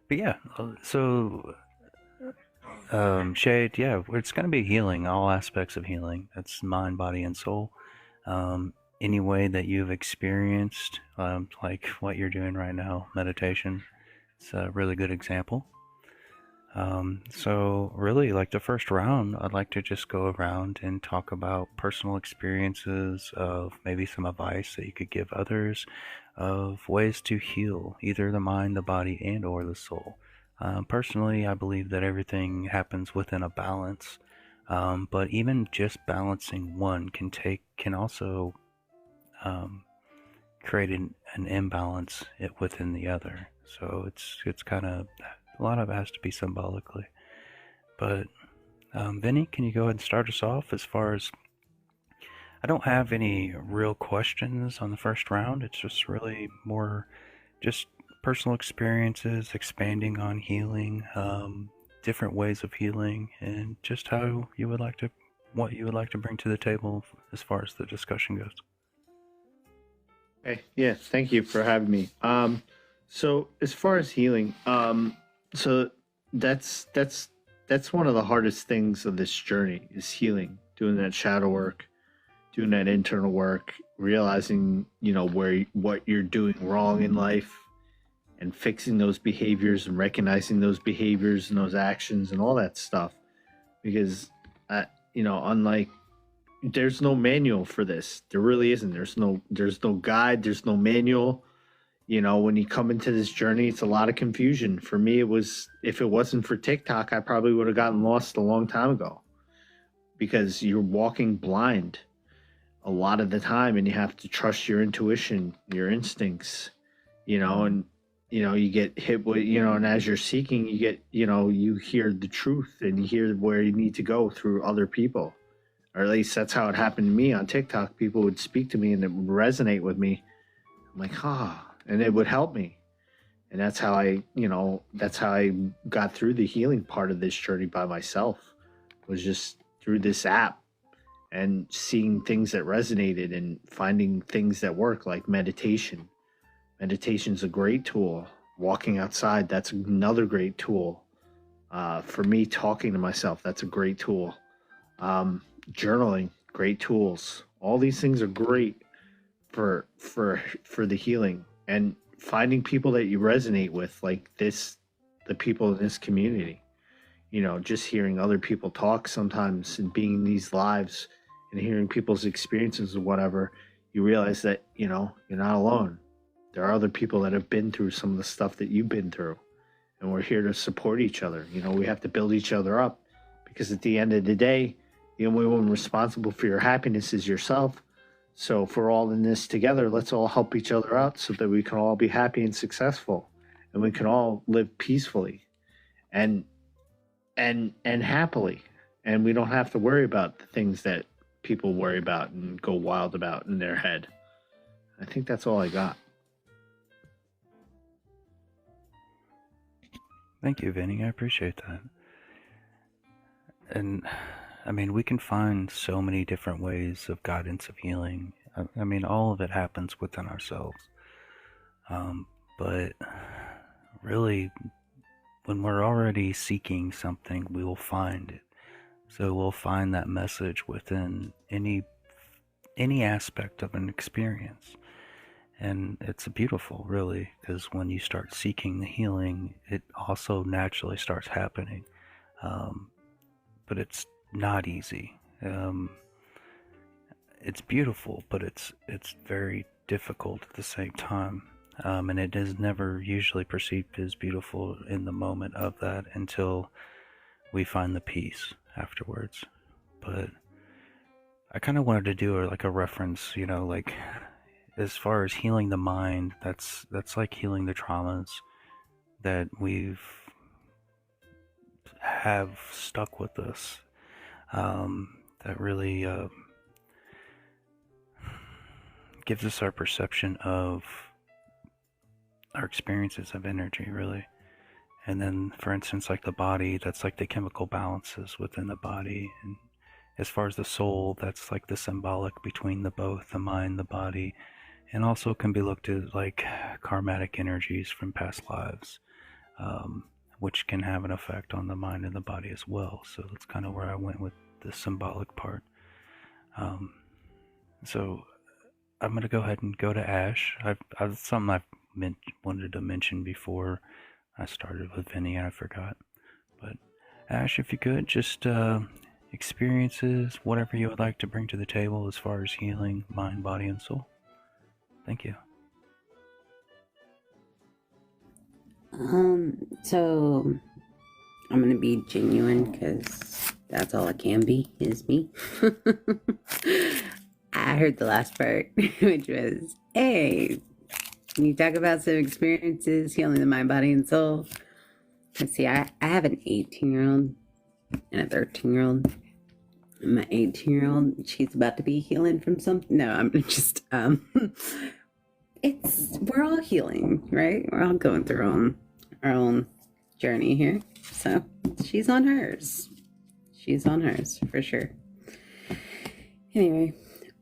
But yeah, Shade, yeah, it's going to be healing, all aspects of healing. That's mind, body, and soul. Um, any way that you've experienced, like what you're doing right now, meditation, it's a really good example. So really, like the first round, I'd like to just go around and talk about personal experiences of maybe some advice that you could give others of ways to heal either the mind, the body, and or the soul. Personally, I believe that everything happens within a balance, but even just balancing one can also um, create an imbalance within the other. So it's kind of a lot of it has to be symbolically. But Vinny, can you go ahead and start us off as far as I don't have any real questions on the first round. It's just really more just personal experiences, expanding on healing, different ways of healing, and just how you would like to, what you would like to bring to the table as far as the discussion goes. Hey, yeah, thank you for having me. So as far as healing, so that's that's that's one of the hardest things of this journey is healing, doing that shadow work, doing that internal work, realizing, what you're doing wrong in life and fixing those behaviors and recognizing those behaviors and those actions and all that stuff. Because, unlike there's no manual for this. There really isn't. There's no guide, there's no manual. When you come into this journey, it's a lot of confusion. For me, it was if it wasn't for TikTok, I probably would have gotten lost a long time ago because you're walking blind a lot of the time and you have to trust your intuition, your instincts, and you get hit with, and as you're seeking, you get, you hear the truth and you hear where you need to go through other people, or at least that's how it happened to me on TikTok. People would speak to me and it would resonate with me. I'm like, and it would help me. And that's how I got through the healing part of this journey by myself, was just through this app and seeing things that resonated and finding things that work, like meditation. Meditation's a great tool. Walking outside, that's another great tool. For me, talking to myself, that's a great tool. Journaling, great tools. All these things are great for the healing, and finding people that you resonate with, like the people in this community. Just hearing other people talk sometimes and being in these lives and hearing people's experiences or whatever, you realize that you're not alone. There are other people that have been through some of the stuff that you've been through, and we're here to support each other. We have to build each other up, because at the end of the day, the only one responsible for your happiness is yourself. So if we're all in this together, let's all help each other out so that we can all be happy and successful, and we can all live peacefully and and happily, and we don't have to worry about the things that people worry about and go wild about in their head. I think that's all I got. Thank you, Vinny. I appreciate that. And I mean, we can find so many different ways of guidance of healing. I mean, all of it happens within ourselves. But really, when we're already seeking something, we will find it. So we'll find that message within any aspect of an experience. And it's beautiful, really, because when you start seeking the healing, it also naturally starts happening. Um, but it's not easy. It's beautiful, but it's very difficult at the same time. And it is never usually perceived as beautiful in the moment of that until we find the peace afterwards. But I kind of wanted to do like a reference, like as far as healing the mind, that's like healing the traumas that we've have stuck with us. That really gives us our perception of our experiences of energy, really. And then, for instance, like the body, that's like the chemical balances within the body. And as far as the soul, that's like the symbolic between the both, the mind, the body, and also can be looked at like karmatic energies from past lives. um, which can have an effect on the mind and the body as well. So that's kind of where I went with the symbolic part. Um, so I'm going to go ahead and go to Ash. Something wanted to mention before I started with Vinny, I forgot. But Ash, if you could, just experiences, whatever you would like to bring to the table as far as healing mind, body, and soul. Thank you. So I'm gonna be genuine because that's all I can be is me. I heard the last part, which was, hey, can you talk about some experiences healing the mind, body, and soul? Let's see, I have an 18-year-old and a 13-year-old. My 18-year-old, she's about to be healing from something. No, I'm just, we're all healing, right? We're all going through our own journey here. So she's on hers. She's on hers for sure. Anyway,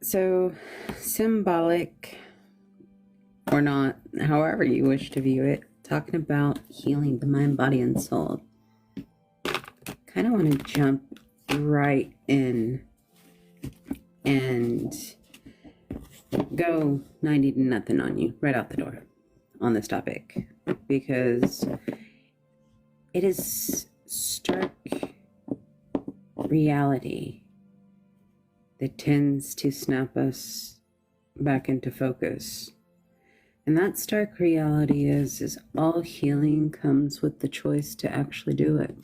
so symbolic or not, however you wish to view it, talking about healing the mind, body, and soul. Kind of want to jump right in and go 90 to nothing on you right out the door on this topic, because it is stark reality that tends to snap us back into focus. And that stark reality is all healing comes with the choice to actually do it.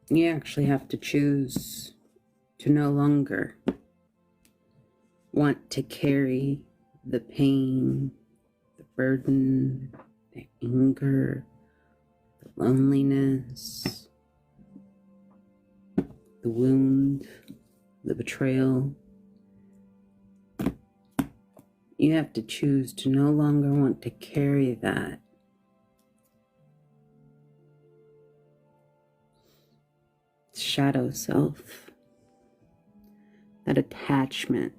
You actually have to choose to no longer want to carry the pain, the burden, the anger, the loneliness, the wound, the betrayal. You have to choose to no longer want to carry that. Shadow self, that attachment.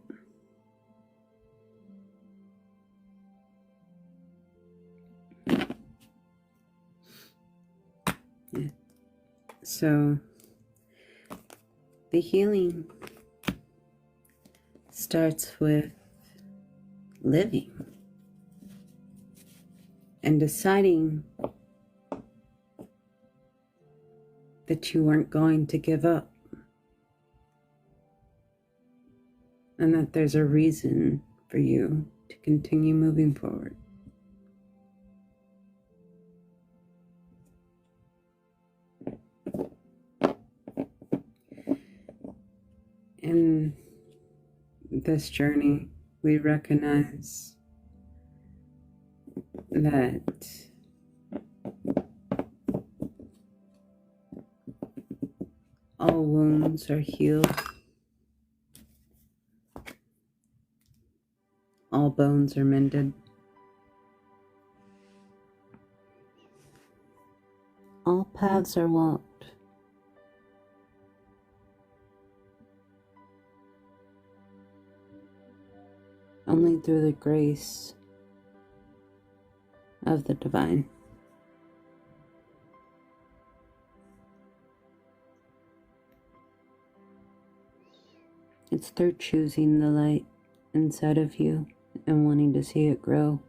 Yeah. So the healing starts with living and deciding that you weren't going to give up, and that there's a reason for you to continue moving forward. In this journey, we recognize that all wounds are healed, all bones are mended, all paths are walked. Only through the grace of the divine. It's through choosing the light inside of you and wanting to see it grow.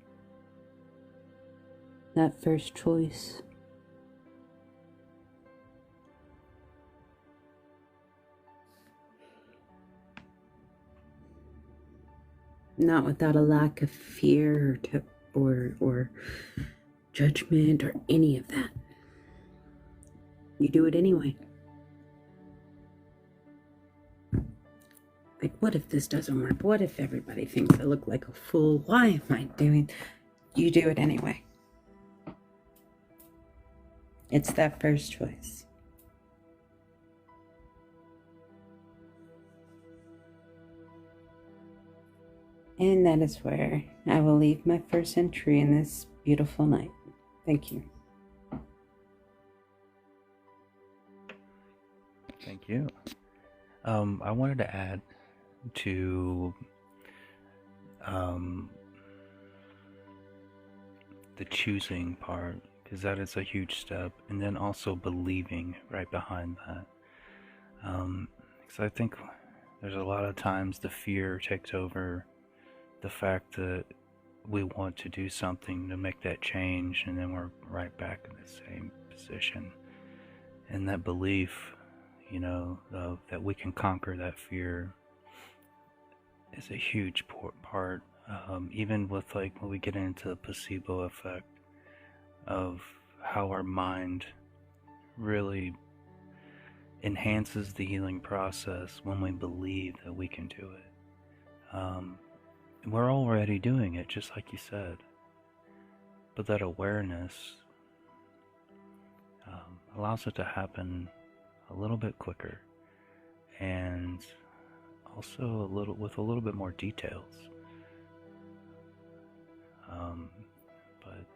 That first choice. Not without a lack of fear or judgment or any of that. You do it anyway. Like, what if this doesn't work? What if everybody thinks I look like a fool? Why am I doing? You do it anyway. It's that first choice. And that is where I will leave my first entry in this beautiful night. Thank you. Thank you. I wanted to add to the choosing part, because that is a huge step, and then also believing right behind that. Because I think there's a lot of times the fear takes over the fact that we want to do something to make that change, and then we're right back in the same position. And that belief, that we can conquer that fear is a huge part. Even with like when we get into the placebo effect of how our mind really enhances the healing process when we believe that we can do it. We're already doing it, just like you said. But that awareness allows it to happen a little bit quicker, and also with a little bit more details. But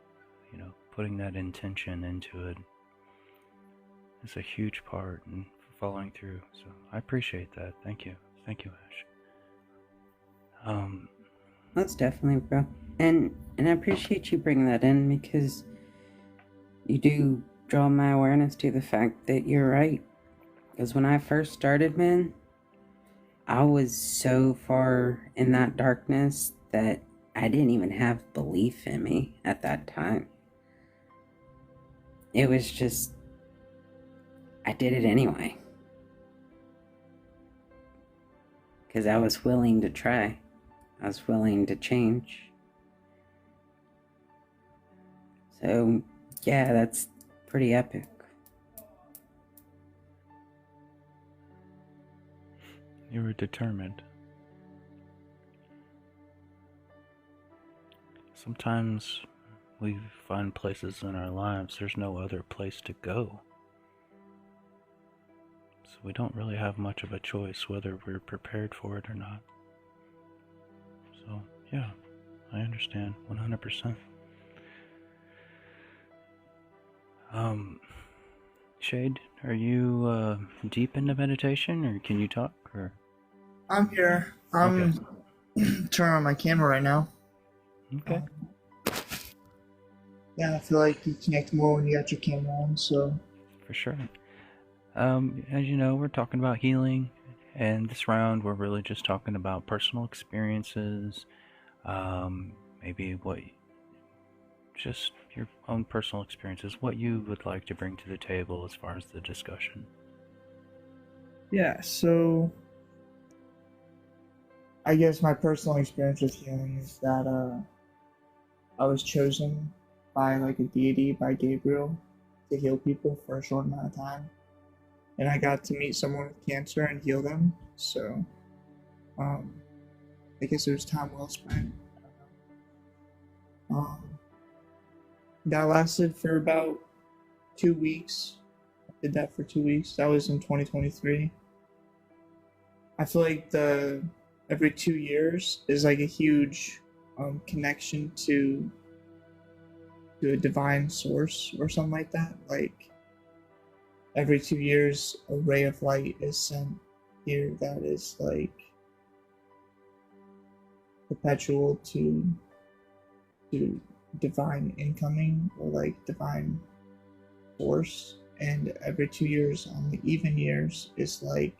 putting that intention into it is a huge part in following through. So I appreciate that. Thank you, Ash. That's definitely, bro. And I appreciate you bringing that in, because you do draw my awareness to the fact that you're right. Because when I first started, man, I was so far in that darkness that I didn't even have belief in me at that time. It was just, I did it anyway. Because I was willing to try. I was willing to change. So, yeah, that's pretty epic. You were determined. Sometimes we find places in our lives there's no other place to go. So we don't really have much of a choice whether we're prepared for it or not. So, yeah, I understand 100%. Shade, are you deep into meditation, or can you talk? Or I'm here. I'm turning on my camera right now. okay. Yeah, I feel like you connect more when you got your camera on, so. For sure. As you know, we're talking about healing, and this round we're really just talking about personal experiences, maybe just your own personal experiences, what you would like to bring to the table as far as the discussion. Yeah, so I guess my personal experience with healing is that I was chosen by like a deity, by Gabriel, to heal people for a short amount of time. And I got to meet someone with cancer and heal them, so I guess it was time well spent. That lasted for about 2 weeks. I did that for 2 weeks. That was in 2023. I feel like every 2 years is like a huge connection to a divine source or something like that. Like every 2 years, a ray of light is sent here that is like perpetual to divine incoming or like divine force. And every 2 years on the even years is like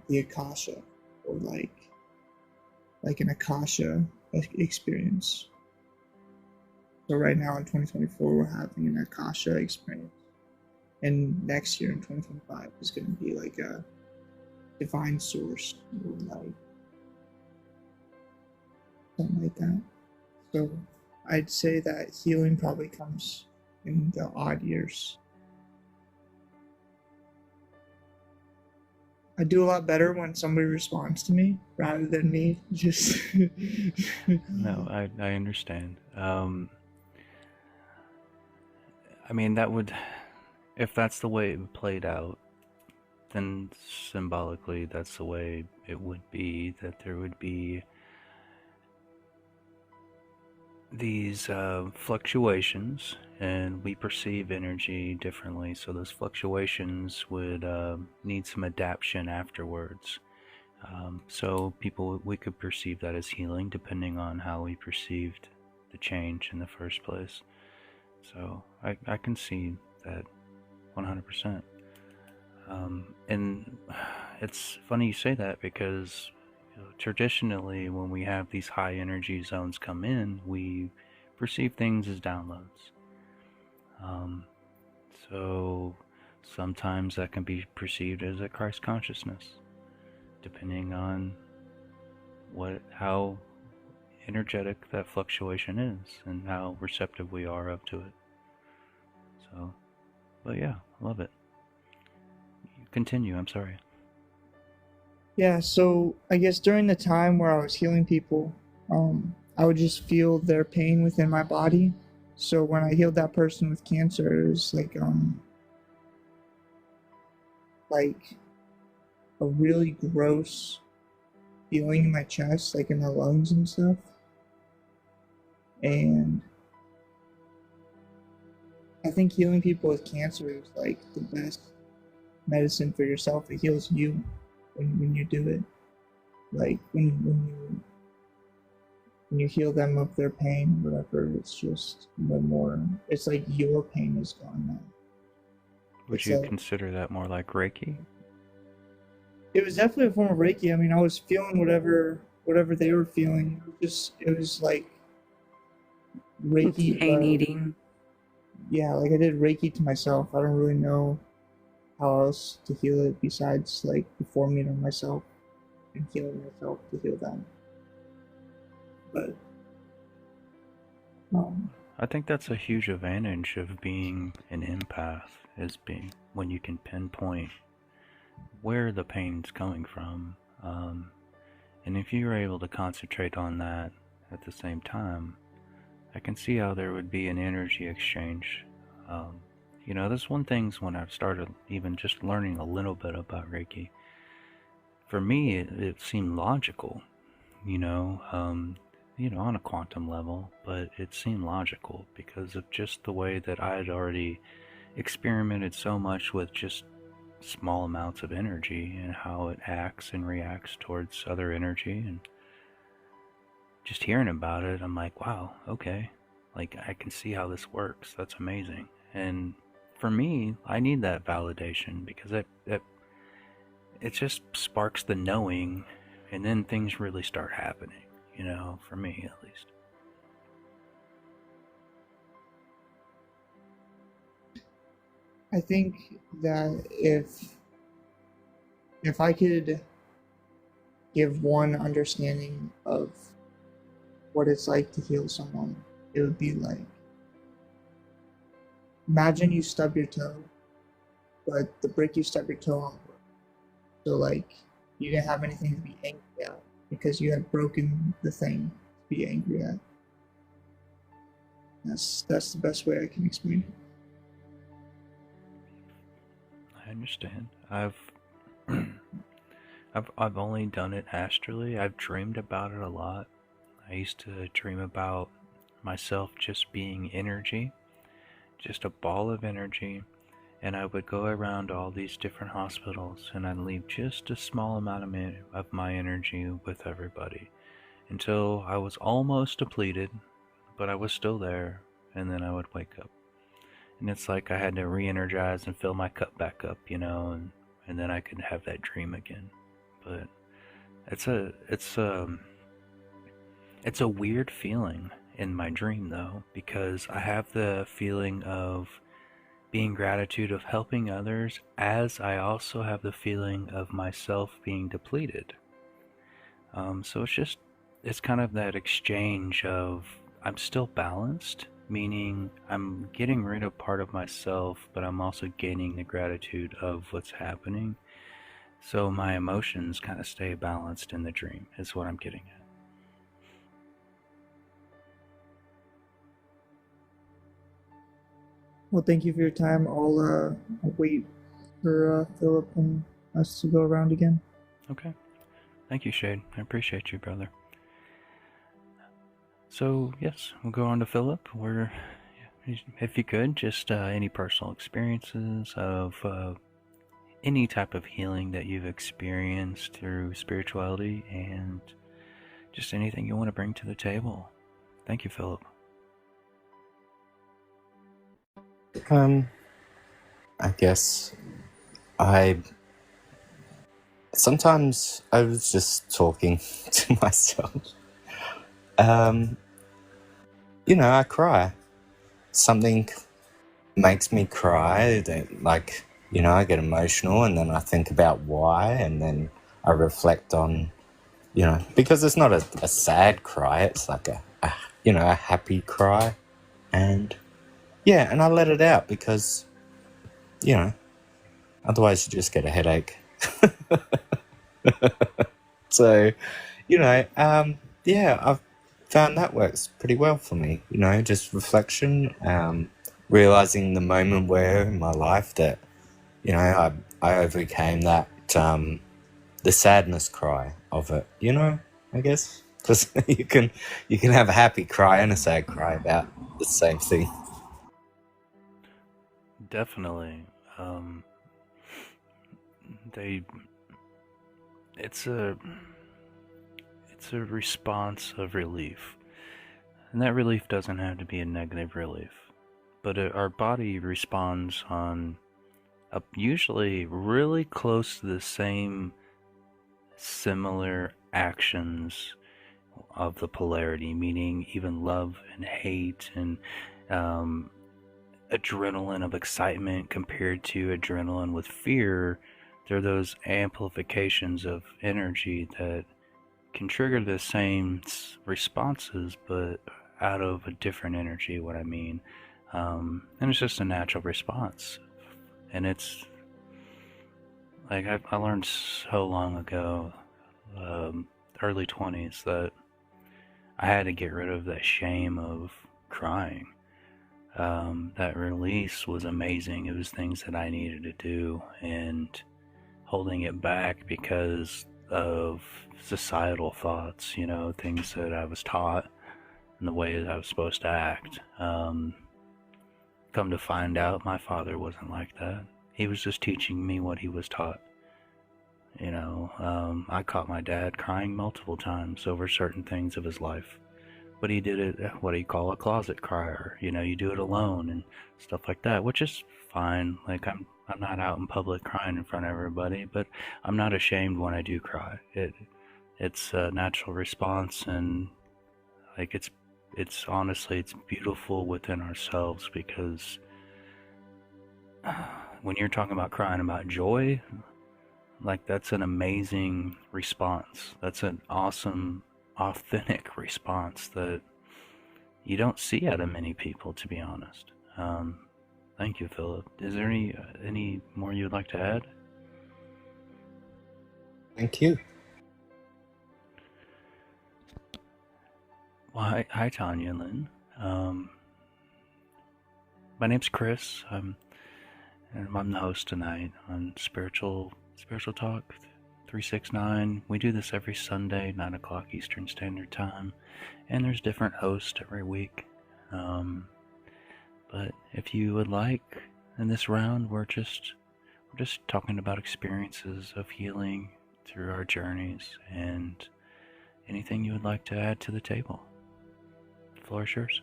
the Akasha, or like an Akasha experience. So right now in 2024 we're having an Akasha experience, and next year in 2025 is going to be like a divine source, or like something like that. So I'd say that healing probably comes in the odd years. I do a lot better when somebody responds to me rather than me just. No, I understand. I mean, that would, if that's the way it played out, then symbolically that's the way it would be, that there would be these fluctuations, and we perceive energy differently, so those fluctuations would need some adaptation afterwards. So we could perceive that as healing depending on how we perceived the change in the first place. So I can see that 100%. And it's funny you say that because traditionally, when we have these high energy zones come in, we perceive things as downloads. Um, so sometimes that can be perceived as a Christ consciousness, depending on how energetic that fluctuation is and how receptive we are up to it. So, but yeah, love it. Continue. I'm sorry. Yeah, so I guess during the time where I was healing people, I would just feel their pain within my body. So when I healed that person with cancer, it was like a really gross feeling in my chest, like in the lungs and stuff. And I think healing people with cancer is like the best medicine for yourself. It heals you when you do it. Like when you heal them of their pain, whatever, it's just no more. It's like your pain is gone now. Would you consider that more like Reiki? It was definitely a form of Reiki. I mean, I was feeling whatever they were feeling. It was like Reiki. Pain eating. Yeah, like I did Reiki to myself. I don't really know how else to heal it besides like performing on myself and healing myself to heal them. But I think that's a huge advantage of being an empath, is being when you can pinpoint where the pain's coming from, and if you're able to concentrate on that at the same time, I can see how there would be an energy exchange. There's one thing when I've started even just learning a little bit about Reiki. For me, it seemed logical, on a quantum level, but it seemed logical because of just the way that I had already experimented so much with just small amounts of energy and how it acts and reacts towards other energy. And just hearing about it, I'm like, wow, okay, like I can see how this works. That's amazing. And for me, I need that validation because it just sparks the knowing, and then things really start happening, for me at least. I think that if I could give one understanding of what it's like to heal someone, it would be like, imagine you stub your toe, but the brick you stub your toe on broke. So like you didn't have anything to be angry at because you had broken the thing to be angry at. That's the best way I can explain it. I understand. I've only done it astrally. I've dreamed about it a lot. I used to dream about myself just being energy, just a ball of energy, and I would go around all these different hospitals and I'd leave just a small amount of my energy with everybody until I was almost depleted, but I was still there, and then I would wake up. And it's like I had to re-energize and fill my cup back up, and then I could have that dream again. But it's a weird feeling in my dream though, because I have the feeling of being gratitude of helping others, as I also have the feeling of myself being depleted. So it's kind of that exchange of I'm still balanced, meaning I'm getting rid of part of myself, but I'm also gaining the gratitude of what's happening. So my emotions kind of stay balanced in the dream, is what I'm getting at. Well, thank you for your time. I'll wait for Philip and us to go around again. Okay. Thank you, Shade. I appreciate you, brother. So, yes, we'll go on to Philip. If you could, just any personal experiences of any type of healing that you've experienced through spirituality, and just anything you want to bring to the table. Thank you, Philip. Um, I guess I sometimes I was just talking to myself. Um, I cry. Something makes me cry. I get emotional, and then I think about why, and then I reflect on, because it's not a sad cry. It's like a happy cry, and yeah, and I let it out because, otherwise you just get a headache. So, yeah, I've found that works pretty well for me. Just reflection, realizing the moment where in my life that, I overcame that, the sadness cry of it. I guess because you can have a happy cry and a sad cry about the same thing. Definitely. Um, they it's a it's a response of relief. And that relief doesn't have to be a negative relief. But our body responds on usually really close to the same similar actions of the polarity, meaning even love and hate and um, adrenaline of excitement compared to adrenaline with fear. They're those amplifications of energy that can trigger the same responses, but out of a different energy. What I mean, and it's just a natural response, and it's like I learned so long ago, early 20s, that I had to get rid of that shame of crying. That release was amazing. It was things that I needed to do, and holding it back because of societal thoughts, things that I was taught and the way that I was supposed to act. Come to find out, my father wasn't like that. He was just teaching me what he was taught. I caught my dad crying multiple times over certain things of his life. But he did it, what he call a closet crier. You do it alone and stuff like that, which is fine. Like I'm not out in public crying in front of everybody, but I'm not ashamed when I do cry. It's a natural response, and like it's honestly it's beautiful within ourselves, because when you're talking about crying about joy, like that's an amazing response. That's an awesome, authentic response that you don't see out of many people, to be honest. Thank you, Philip. Is there any more you'd like to add? Thank you. Well, hi Tanya and Lynn. My name's Chris. And I'm the host tonight on Spiritual Talk 369. We do this every Sunday, 9 o'clock Eastern Standard Time, and there's different hosts every week. But if you would like, in this round, we're just talking about experiences of healing through our journeys, and anything you would like to add to the table. The floor is yours.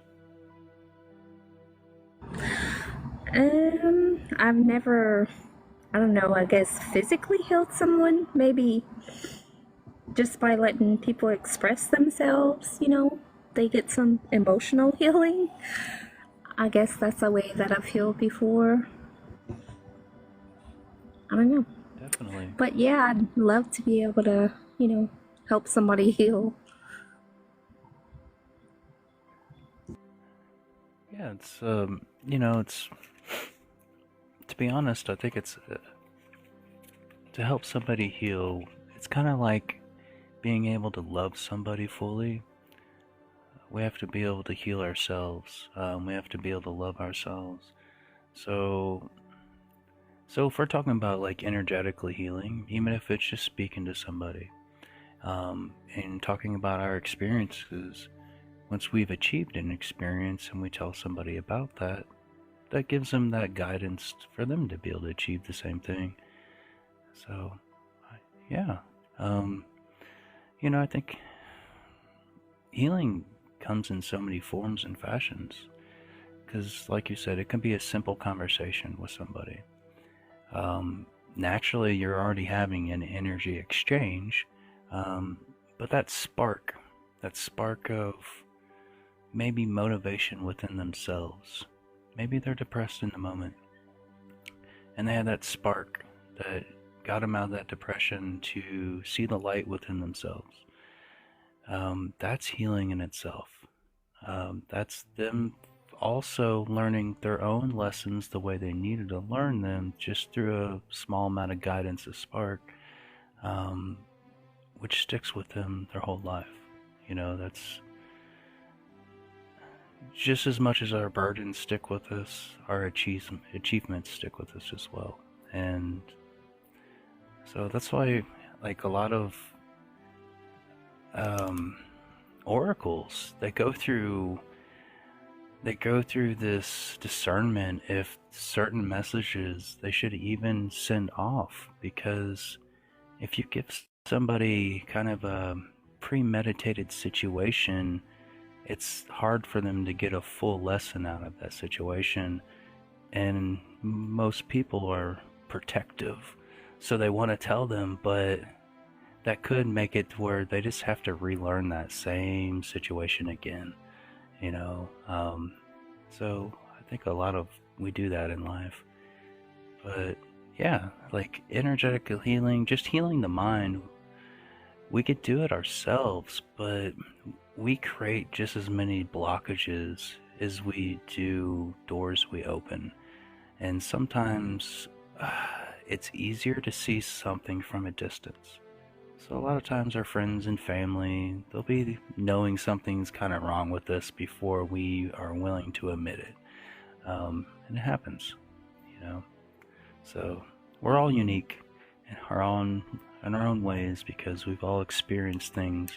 I've never, I don't know, I guess physically healed someone. Maybe just by letting people express themselves, they get some emotional healing. I guess that's a way that I've healed before. I don't know. Definitely. But yeah, I'd love to be able to, help somebody heal. Yeah, it's to be honest, I think it's to help somebody heal. It's kind of like being able to love somebody fully. We have to be able to heal ourselves. We have to be able to love ourselves. So if we're talking about like energetically healing, even if it's just speaking to somebody, and talking about our experiences, once we've achieved an experience and we tell somebody about that, that gives them that guidance for them to be able to achieve the same thing. So, yeah. I think healing comes in so many forms and fashions. because, like you said, it can be a simple conversation with somebody. Naturally, you're already having an energy exchange, but that spark of maybe motivation within themselves, maybe they're depressed in the moment, and they had that spark that got them out of that depression to see the light within themselves. That's healing in itself. That's them also learning their own lessons the way they needed to learn them, just through a small amount of guidance, a spark, which sticks with them their whole life. That's just as much as our burdens stick with us, our achievements stick with us as well. And so that's why, like, a lot of oracles, they go through this discernment if certain messages they should even send off, because if you give somebody kind of a premeditated situation, it's hard for them to get a full lesson out of that situation, and most people are protective, so they want to tell them, but that could make it to where they just have to relearn that same situation again. So I think we do that in life. But yeah, like energetic healing, just healing the mind, we could do it ourselves, but we create just as many blockages as we do doors we open. And sometimes it's easier to see something from a distance. So a lot of times our friends and family, they'll be knowing something's kind of wrong with us before we are willing to admit it. And it happens, So we're all unique in our own ways, because we've all experienced things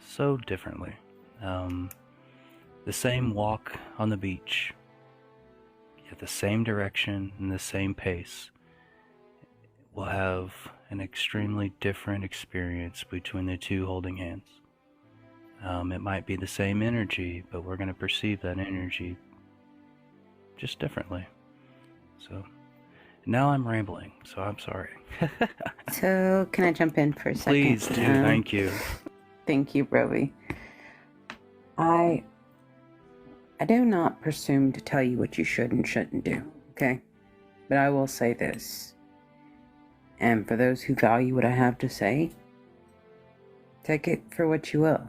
so differently. The same walk on the beach, at the same direction and the same pace, will have an extremely different experience between the two holding hands. It might be the same energy, but we're going to perceive that energy just differently. So now I'm rambling, so I'm sorry. So, can I jump in for a second? Please do. Thank you. Thank you, Roby. I do not presume to tell you what you should and shouldn't do, okay? But I will say this, and for those who value what I have to say, take it for what you will.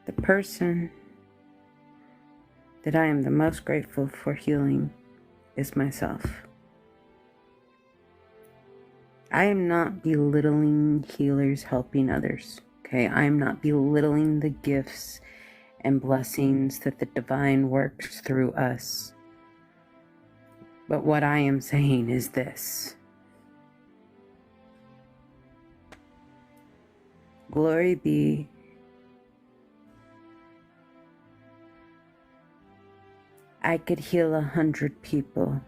The person that I am the most grateful for healing is myself. I am not belittling healers helping others, okay? I am not belittling the gifts and blessings that the divine works through us. But what I am saying is this. Glory be I could heal 100 people,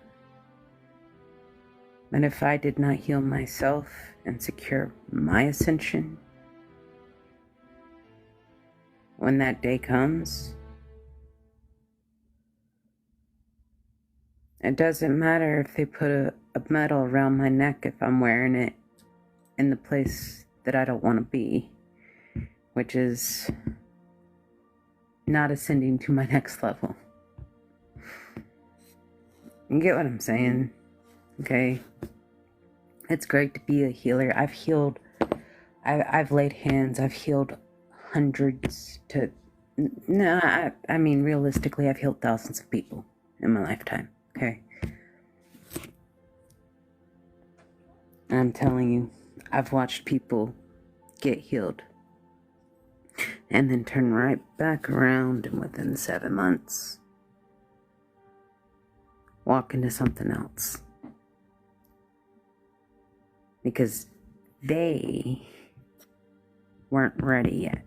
but if I did not heal myself and secure my ascension, when that day comes, it doesn't matter if they put a medal around my neck if I'm wearing it in the place that I don't want to be, which is not ascending to my next level. You get what I'm saying? Okay? It's great to be a healer. I've laid hands, I've healed hundreds to, no, I mean, realistically, I've healed thousands of people in my lifetime, okay? I'm telling you, I've watched people get healed and then turn right back around, and within 7 months, walk into something else. Because they weren't ready yet.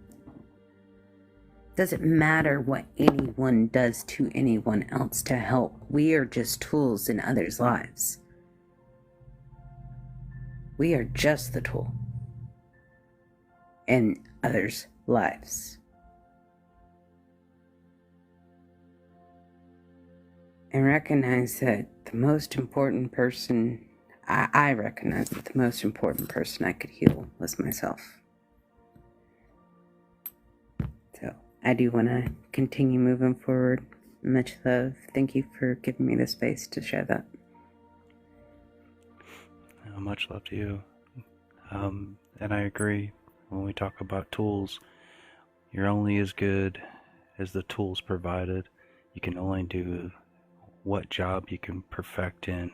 Doesn't matter what anyone does to anyone else to help. We are just tools in others' lives. We are just the tool in others' lives. and recognize that the most important person, I recognize that the most important person I could heal was myself. So I do want to continue moving forward. Much love. Thank you for giving me the space to share that. Much love to you. And I agree, when we talk about tools, you're only as good as the tools provided. You can only do what job you can perfect in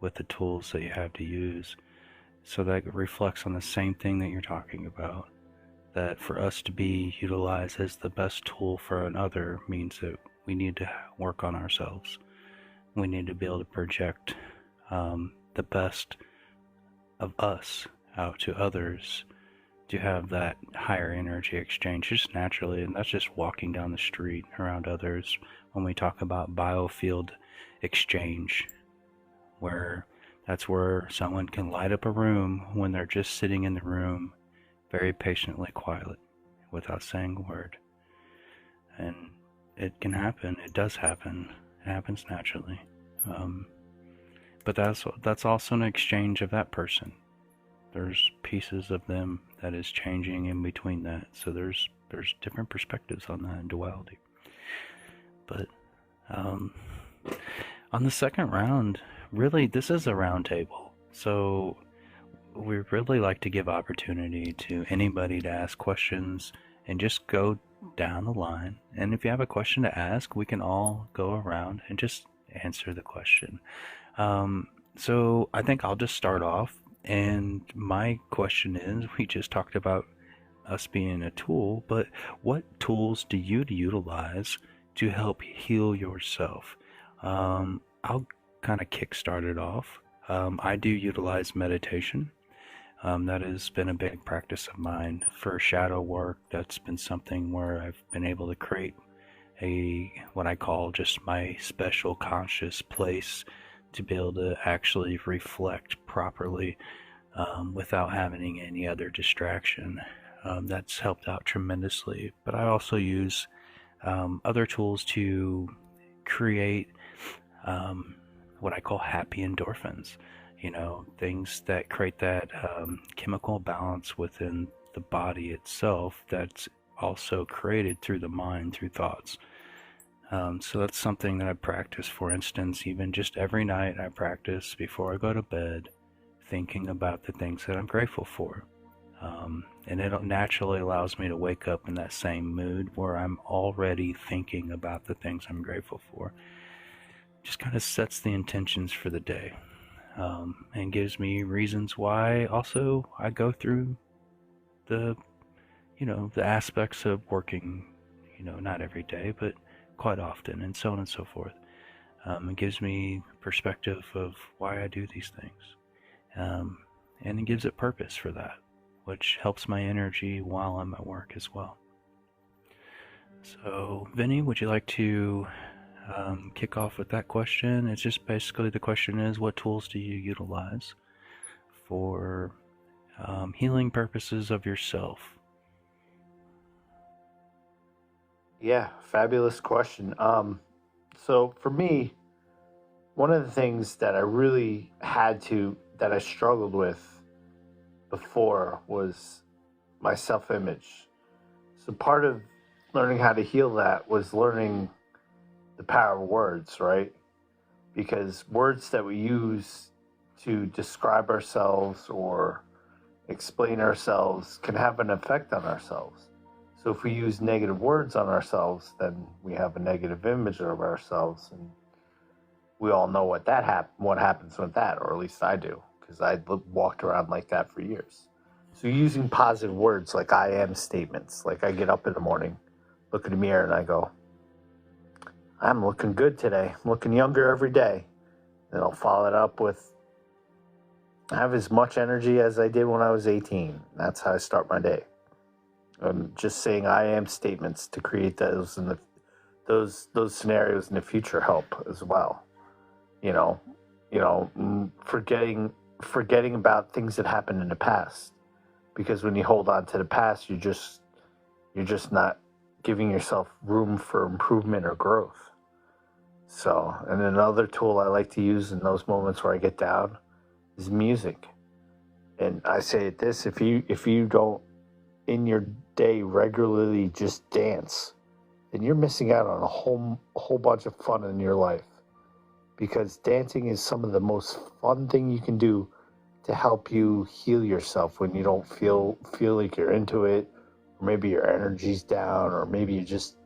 with the tools that you have to use. So that reflects on the same thing that you're talking about. That for us to be utilized as the best tool for another means that we need to work on ourselves. We need to be able to project the best of us out to others to have that higher energy exchange just naturally. And that's just walking down the street around others. When we talk about biofield exchange, where that's where someone can light up a room when they're just sitting in the room very patiently, quietly, without saying a word. And it can happen. It does happen. It happens naturally. But that's also an exchange of that person. There's pieces of them that is changing in between that. So there's different perspectives on that in duality. But on the second round, really, this is a round table. So we really like to give opportunity to anybody to ask questions and just go down the line. And if you have a question to ask, we can all go around and just answer the question. So I think I'll just start off. And my question is, we just talked about us being a tool, but what tools do you utilize to help heal yourself? I'll kind of kickstart it off. I do utilize meditation. That has been a big practice of mine for shadow work. That's been something where I've been able to create what I call just my special conscious place to be able to actually reflect properly without having any other distraction. That's helped out tremendously. But I also use other tools to create what I call happy endorphins. Things that create that chemical balance within the body itself that's also created through the mind, through thoughts. So that's something that I practice. For instance, even just every night I practice before I go to bed, thinking about the things that I'm grateful for. And it naturally allows me to wake up in that same mood where I'm already thinking about the things I'm grateful for. Just kind of sets the intentions for the day. And gives me reasons why also I go through the aspects of working, not every day, but quite often, and so on and so forth. It gives me perspective of why I do these things. And it gives it purpose for that, which helps my energy while I'm at work as well. So, Vinny, would you like to kick off with that question? It's just basically, the question is, what tools do you utilize for healing purposes of yourself? Yeah, fabulous question. So for me, one of the things that I struggled with before was my self-image. So part of learning how to heal that was learning the power of words, right? Because words that we use to describe ourselves or explain ourselves can have an effect on ourselves. So if we use negative words on ourselves, then we have a negative image of ourselves, and we all know what happens with that, or at least I do, because I walked around like that for years. So using positive words like I am statements, like I get up in the morning, look in the mirror, and I go, I'm looking good today. I'm looking younger every day. And I'll follow it up with, I have as much energy as I did when I was 18. That's how I start my day. Just saying I am statements to create those in those scenarios in the future help as well. Forgetting about things that happened in the past, because when you hold on to the past, you're just not giving yourself room for improvement or growth. So, and another tool I like to use in those moments where I get down is music. And I say this: if you don't in your day regularly just dance, then you're missing out on a whole bunch of fun in your life. Because dancing is some of the most fun thing you can do to help you heal yourself when you don't feel like you're into it, or maybe your energy's down, or maybe you just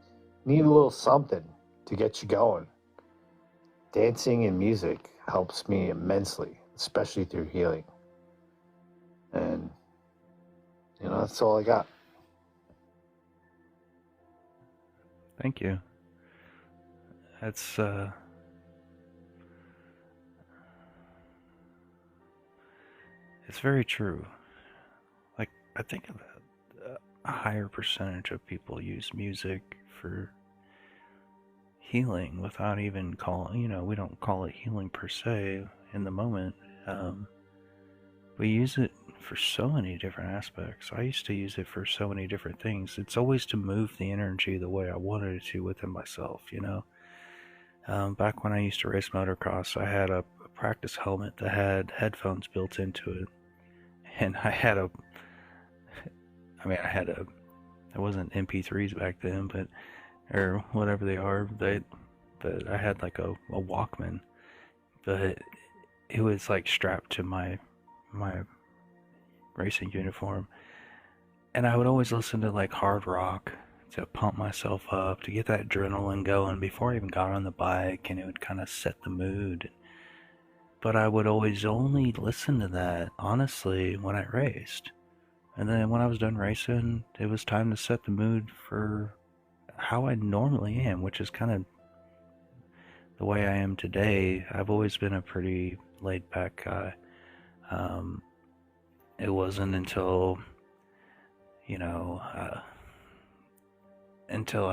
need a little something to get you going. Dancing and music helps me immensely, especially through healing. And that's all I got. Thank you. That's it's very true. Like, I think a higher percentage of people use music for healing without even calling, we don't call it healing per se in the moment. We use it for so many different aspects. I used to use it for so many different things. It's always to move the energy the way I wanted it to within myself. Back when I used to race motocross, I had a practice helmet that had headphones built into it. And I had it wasn't MP3s back then, or whatever they are, but I had like a Walkman, but it was like strapped to my racing uniform, and I would always listen to like hard rock to pump myself up, to get that adrenaline going before I even got on the bike, and it would kind of set the mood. But I would always only listen to that, honestly, when I raced. And then when I was done racing, it was time to set the mood for how I normally am, which is kind of the way I am today. I've always been a pretty laid back guy. It wasn't until, until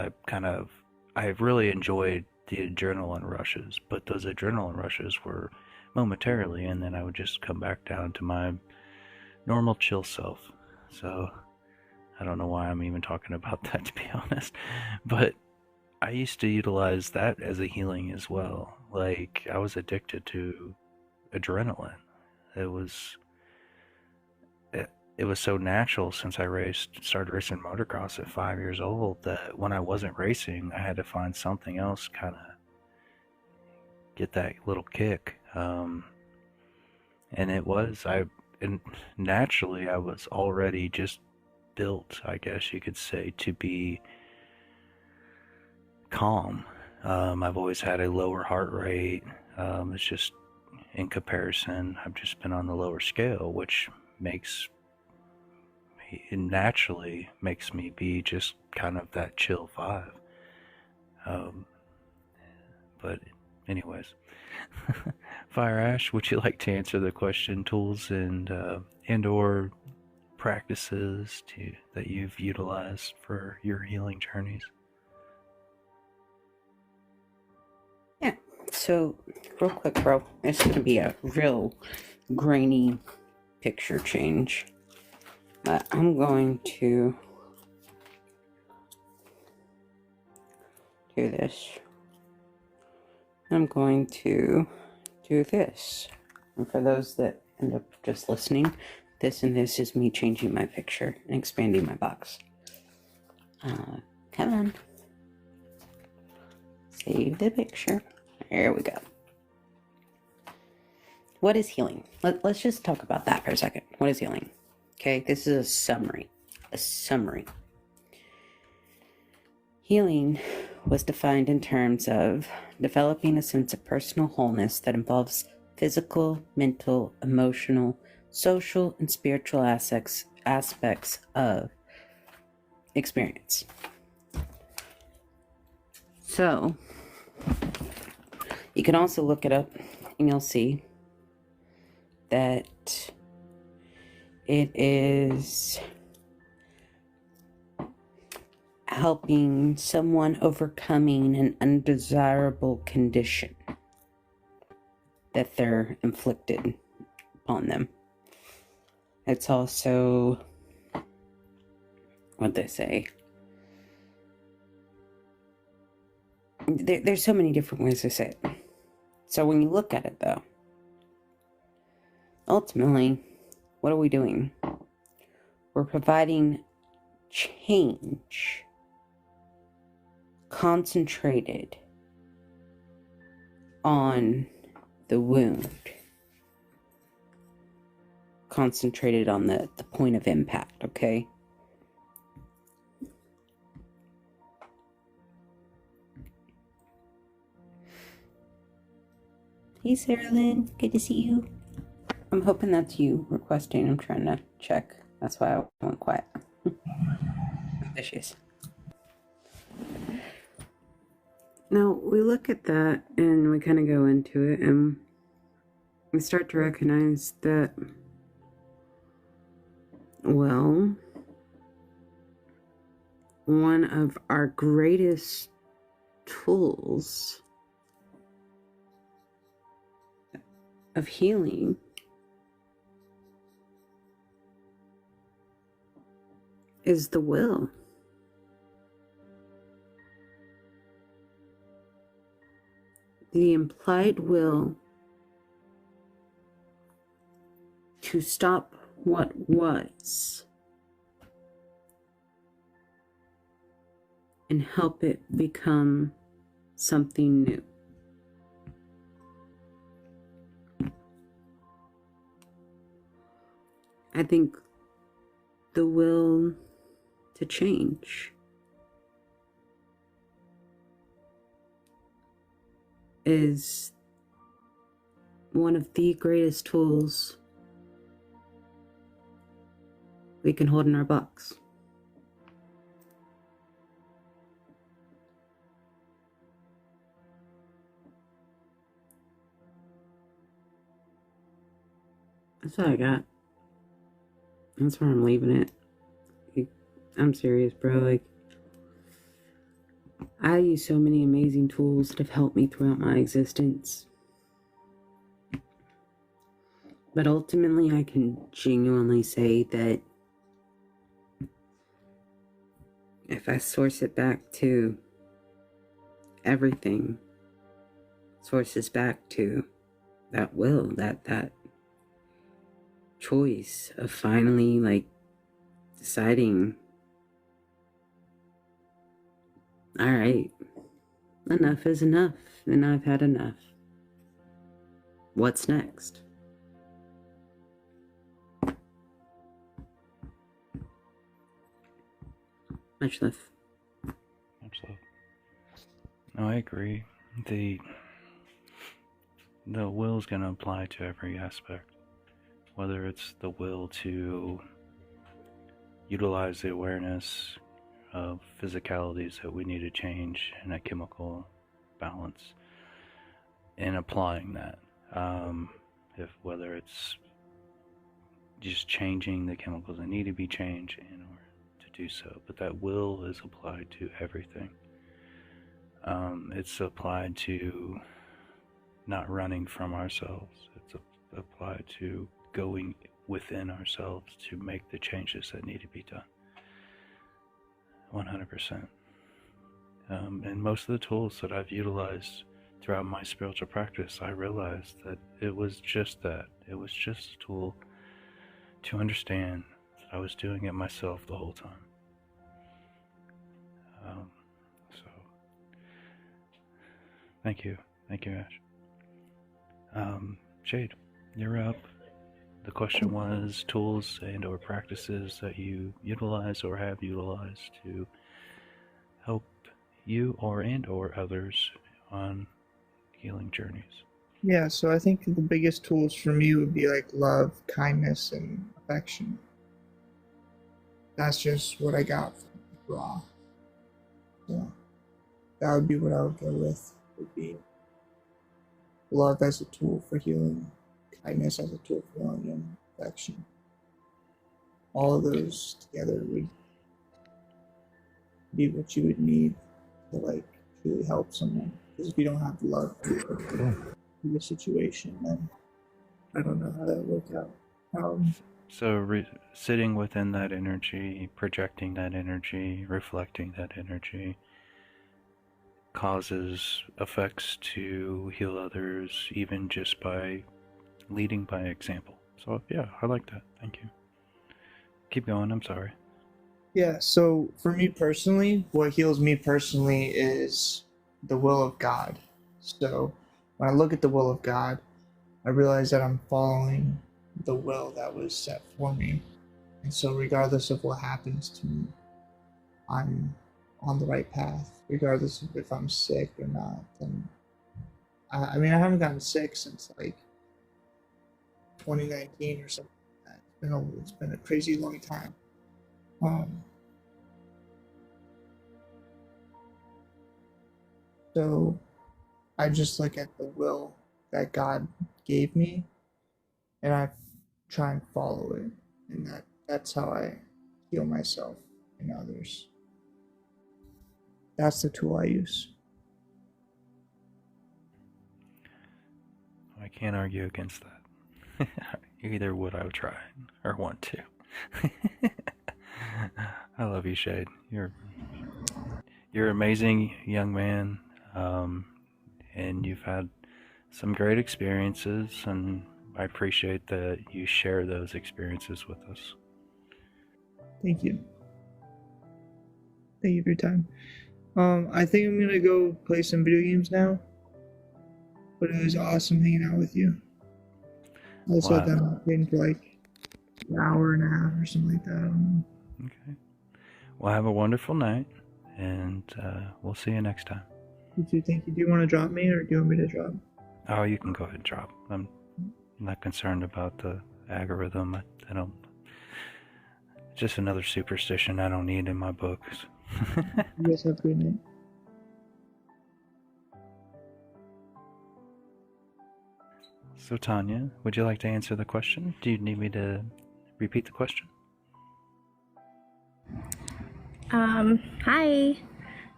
I really enjoyed the adrenaline rushes, but those adrenaline rushes were momentarily, and then I would just come back down to my normal chill self. So I don't know why I'm even talking about that, to be honest, but I used to utilize that as a healing as well. Like, I was addicted to adrenaline. It was it was so natural since I started racing motocross at 5 years old, that when I wasn't racing, I had to find something else kind of get that little kick. And naturally I was already just built, I guess you could say, to be calm. I've always had a lower heart rate. It's just, in comparison, I've just been on the lower scale, which naturally makes me be just kind of that chill vibe. But anyways, Fire Ash, would you like to answer the question, tools and/or practices that you've utilized for your healing journeys? Yeah. So, real quick, bro, it's going to be a real grainy picture change. But I'm going to do this. I'm going to do this. And for those that end up just listening, this and this is me changing my picture and expanding my box. Come on. Save the picture. There we go. What is healing? Let's just talk about that for a second. What is healing? Okay, this is a summary. Healing was defined in terms of developing a sense of personal wholeness that involves physical, mental, emotional, social, and spiritual aspects of experience. So, you can also look it up and you'll see that it is helping someone overcoming an undesirable condition that they're inflicted upon them. It's also, what they say, there's so many different ways to say it. So when you look at it, though, ultimately, what are we doing? We're providing change concentrated on the wound, concentrated on the point of impact, okay? Hey, Sarah Lynn, good to see you. I'm hoping that's you requesting. I'm trying to check. That's why I went quiet. There she is. Now, we look at that and we kind of go into it and we start to recognize that, well, one of our greatest tools of healing is the will. The implied will to stop what was and help it become something new. I think the will to change is one of the greatest tools we can hold in our box. That's all I got. That's where I'm leaving it. I'm serious, bro. Like, I use so many amazing tools that have helped me throughout my existence. But ultimately, I can genuinely say that if I source it back to everything, sources back to that will, that choice of finally, like, deciding, all right, enough is enough, and I've had enough. What's next? Much love. Much love. No, I agree. The will is going to apply to every aspect, whether it's the will to utilize the awareness of physicalities that we need to change in a chemical balance, and applying that. Whether it's just changing the chemicals that need to be changed in order to do so, but that will is applied to everything. It's applied to not running from ourselves. It's applied to going within ourselves to make the changes that need to be done. 100%. And most of the tools that I've utilized throughout my spiritual practice, I realized that it was just that. It was just a tool to understand that I was doing it myself the whole time. So, thank you. Thank you, Ash. Jade, you're up. The question was tools and or practices that you utilize or have utilized to help you or others on healing journeys. Yeah, so I think the biggest tools for me would be like love, kindness, and affection. That's just what I got from Raw. So that would be what I would go with. Would be love as a tool for healing, kindness as a tool for healing, and affection. All of those together would be what you would need to like truly help someone. Because if you don't have love in the situation, then I don't know how that would work out. So sitting within that energy, projecting that energy, reflecting that energy, causes effects to heal others, even just by leading by example. So yeah, I like that. Thank you. Keep going. I'm sorry. Yeah, so for me personally, what heals me personally is the will of God. So when I look at the will of God, I realize that I'm following the will that was set for me. And so, regardless of what happens to me, I'm on the right path, regardless of if I'm sick or not. And I mean, I haven't gotten sick since like 2019 or something like that. It's been a crazy long time. Um, so I just look at the will that God gave me, and I try and follow it, and that's how I heal myself and others. That's the tool I use. I can't argue against that. Either would I try or want to. I love you, Shade. You're an amazing young man, and you've had some great experiences, and I appreciate that you share those experiences with us. Thank you. Thank you for your time. I think I'm gonna go play some video games now. But it was awesome hanging out with you. Also, Wow. then I'm playing for like an hour and a half or something like that. Okay. Well, have a wonderful night, and we'll see you next time. You too. Thank you. Do you want to drop me, or do you want me to drop? Oh, you can go ahead and drop. I'm not concerned about the algorithm. I don't. Just another superstition I don't need in my books. You guys have a good night. So, Tanya, would you like to answer the question? Do you need me to repeat the question? Hi.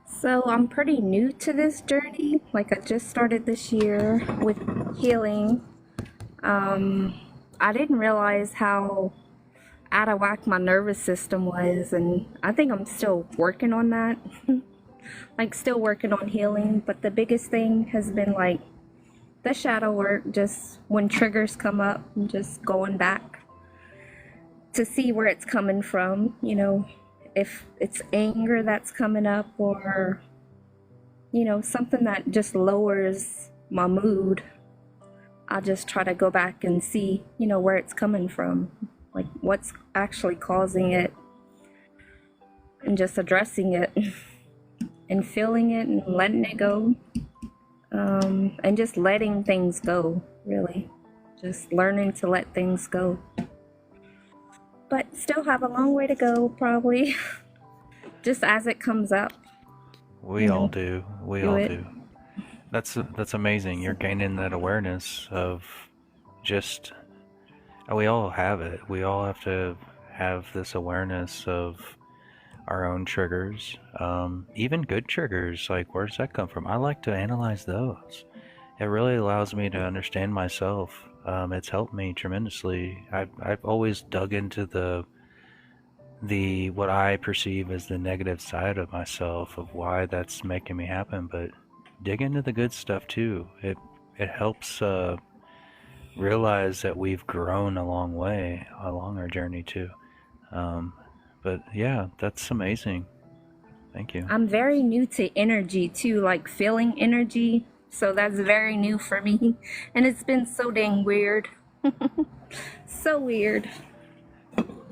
So I'm pretty new to this journey. Like I just started this year with healing. I didn't realize how out of whack my nervous system was, and I think I'm still working on that. Like still working on healing, but the biggest thing has been like the shadow work, just when triggers come up, just going back to see where it's coming from, you know, if it's anger that's coming up or, you know, something that just lowers my mood. I just try to go back and see, you know, where it's coming from, like what's actually causing it, and just addressing it and feeling it and letting it go. And just letting things go, really. Just learning to let things go. But still have a long way to go, probably. Just as it comes up. We all do. We all it. do. That's amazing. You're gaining that awareness of just. We all have it. We all have to have this awareness of our own triggers, even good triggers. Like, where does that come from? I like to analyze those. It really allows me to understand myself. It's helped me tremendously. I've always dug into the what I perceive as the negative side of myself, of why that's making me happen. But dig into the good stuff too. It helps realize that we've grown a long way along our journey too. But yeah, that's amazing. Thank you. I'm very new to energy too, like feeling energy. So that's very new for me. And it's been so dang weird. So weird.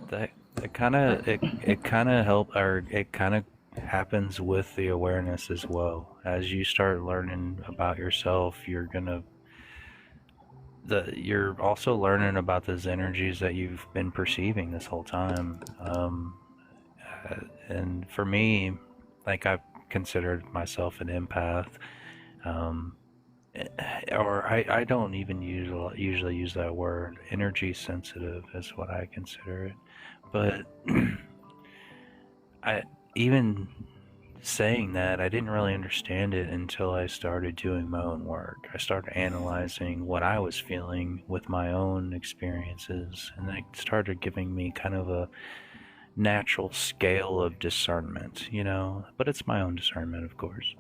That it kind of it kind of happens with the awareness as well. As you start learning about yourself, you're also learning about those energies that you've been perceiving this whole time. And for me, like, I've considered myself an empath, um, or I don't even usually use that word. Energy sensitive is what I consider it. But I even saying that, I didn't really understand it until I started doing my own work. I started analyzing what I was feeling with my own experiences, and it started giving me kind of a natural scale of discernment, you know, but it's my own discernment, of course.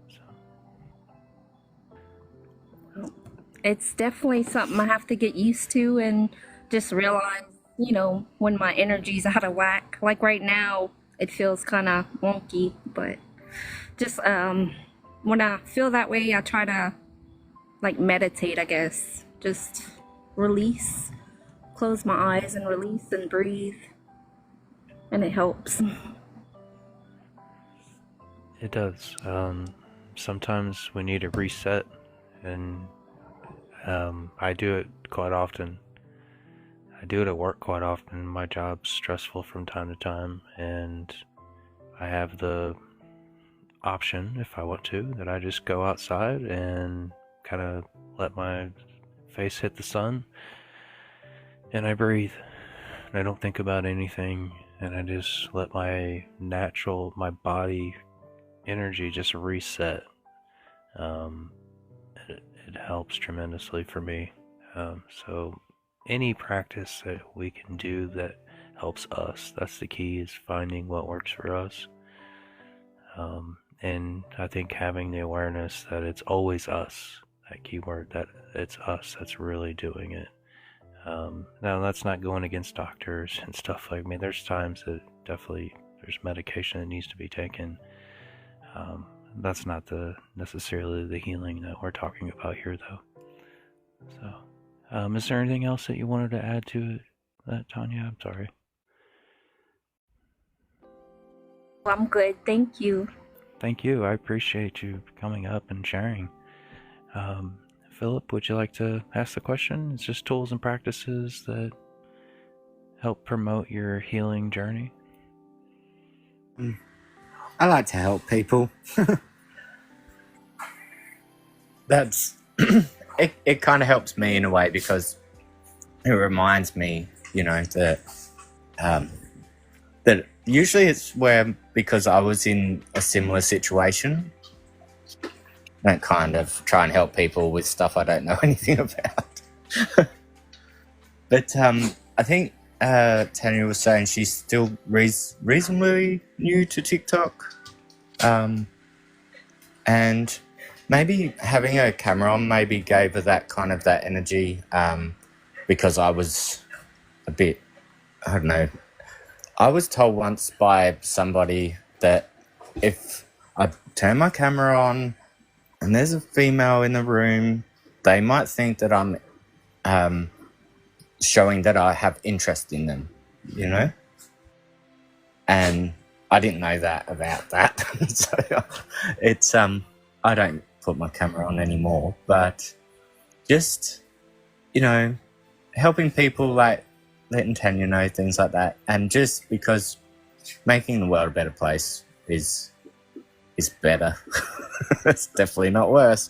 So, It's definitely something I have to get used to and just realize, when my energy's out of whack. Like right now, it feels kind of wonky, but just when I feel that way, I try to like meditate, I guess. Just release, close my eyes and release and breathe, and it helps. It does. Sometimes we need a reset, and I do it quite often. I do it at work quite often. My job's stressful from time to time, and I have the option, if I want to, that I just go outside and kind of let my face hit the sun, and I breathe. And I don't think about anything, and I just let my body energy just reset. Um, it helps tremendously for me. So any practice that we can do that helps us, that's the key, is finding what works for us. And I think having the awareness that it's always us, that keyword, that it's us that's really doing it. Now that's not going against doctors and stuff like me. There's times that definitely there's medication that needs to be taken. That's not necessarily the healing that we're talking about here, though. So, is there anything else that you wanted to add to that, Tanya? I'm sorry. I'm good, thank you. Thank you. I appreciate you coming up and sharing. Philip, would you like to ask the question? It's just tools and practices that help promote your healing journey. I like to help people. That's it kind of helps me in a way, because it reminds me, that that usually it's because I was in a similar situation, that kind of try and help people with stuff I don't know anything about. But I think Tanya was saying she's still reasonably new to TikTok, and maybe having a camera on maybe gave her that energy, because I was a bit, I don't know. I was told once by somebody that if I turn my camera on and there's a female in the room, they might think that I'm showing that I have interest in them, And I didn't know that about that. So it's I don't put my camera on anymore, but just helping people, like letting Tanya know things like that, and just because making the world a better place is better. It's definitely not worse.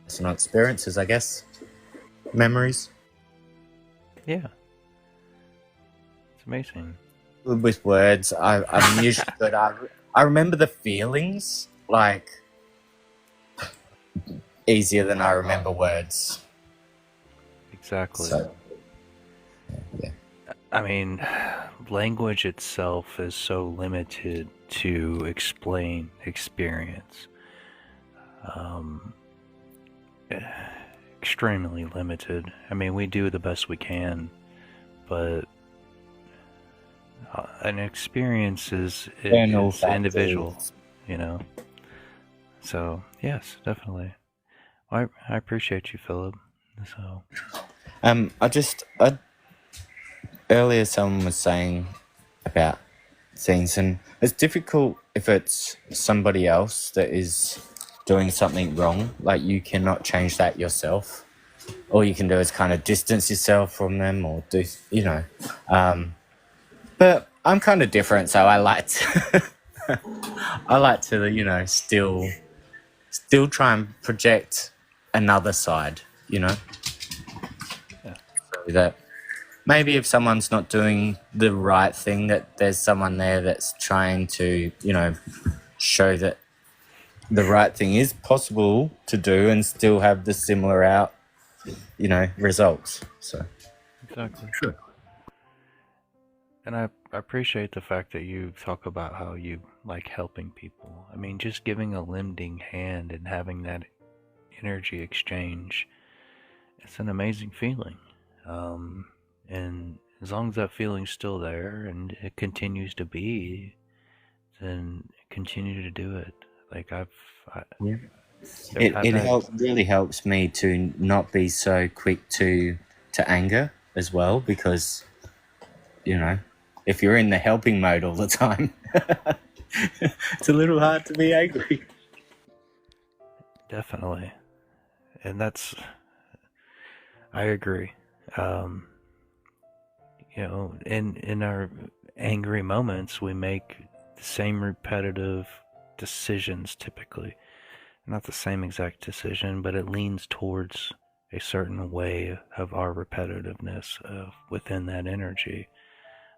Personal experiences, I guess. Memories. Yeah. It's amazing. With words, I'm usually good. I remember the feelings like easier than I remember words. Exactly. So, yeah. I mean, language itself is so limited to explain experience. Extremely limited. I mean, we do the best we can, but an experience is individual, So, yes, definitely. I appreciate you, Philip. So, earlier someone was saying about things, and it's difficult if it's somebody else that is doing something wrong. Like, you cannot change that yourself. All you can do is kind of distance yourself from them, or do, but I'm kind of different, so I like to still try and project another side, Yeah. So that maybe if someone's not doing the right thing, that there's someone there that's trying to, show that the right thing is possible to do and still have the similar results. So Exactly. sure. And I appreciate the fact that you talk about how you like helping people. I mean, just giving a lending hand and having that energy exchange, it's an amazing feeling. Um, and as long as that feeling's still there and it continues to be, then continue to do it. Like I, Yeah. I've had that. Really helps me to not be so quick to anger as well, because if you're in the helping mode all the time, it's a little hard to be angry. Definitely. And I agree. Um, in our angry moments, we make the same repetitive decisions typically. Not the same exact decision, but it leans towards a certain way of our repetitiveness within that energy.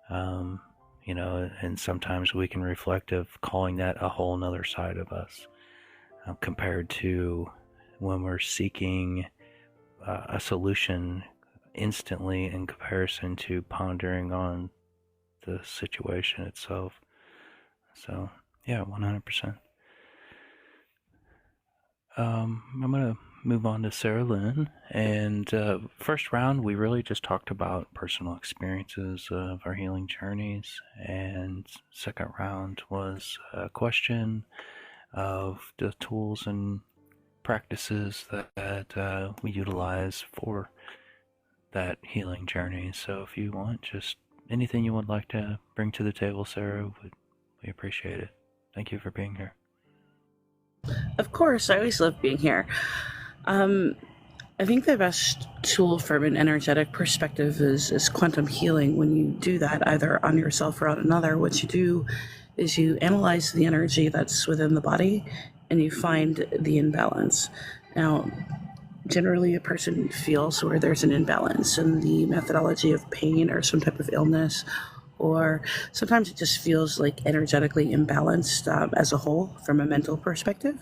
Um, and sometimes we can reflect of calling that a whole nother side of us, compared to when we're seeking a solution instantly in comparison to pondering on the situation itself. So, yeah, 100%. I'm going to move on to Sarah Lynn. And first round, we really just talked about personal experiences of our healing journeys. And second round was a question of the tools and practices that we utilize for that healing journey. So if you want, just anything you would like to bring to the table, Sarah, we appreciate it. Thank you for being here. Of course, I always love being here. I think the best tool from an energetic perspective is quantum healing. When you do that, either on yourself or on another, what you do is you analyze the energy that's within the body and you find the imbalance. Now, generally, a person feels where there's an imbalance in the methodology of pain or some type of illness, or sometimes it just feels like energetically imbalanced as a whole from a mental perspective.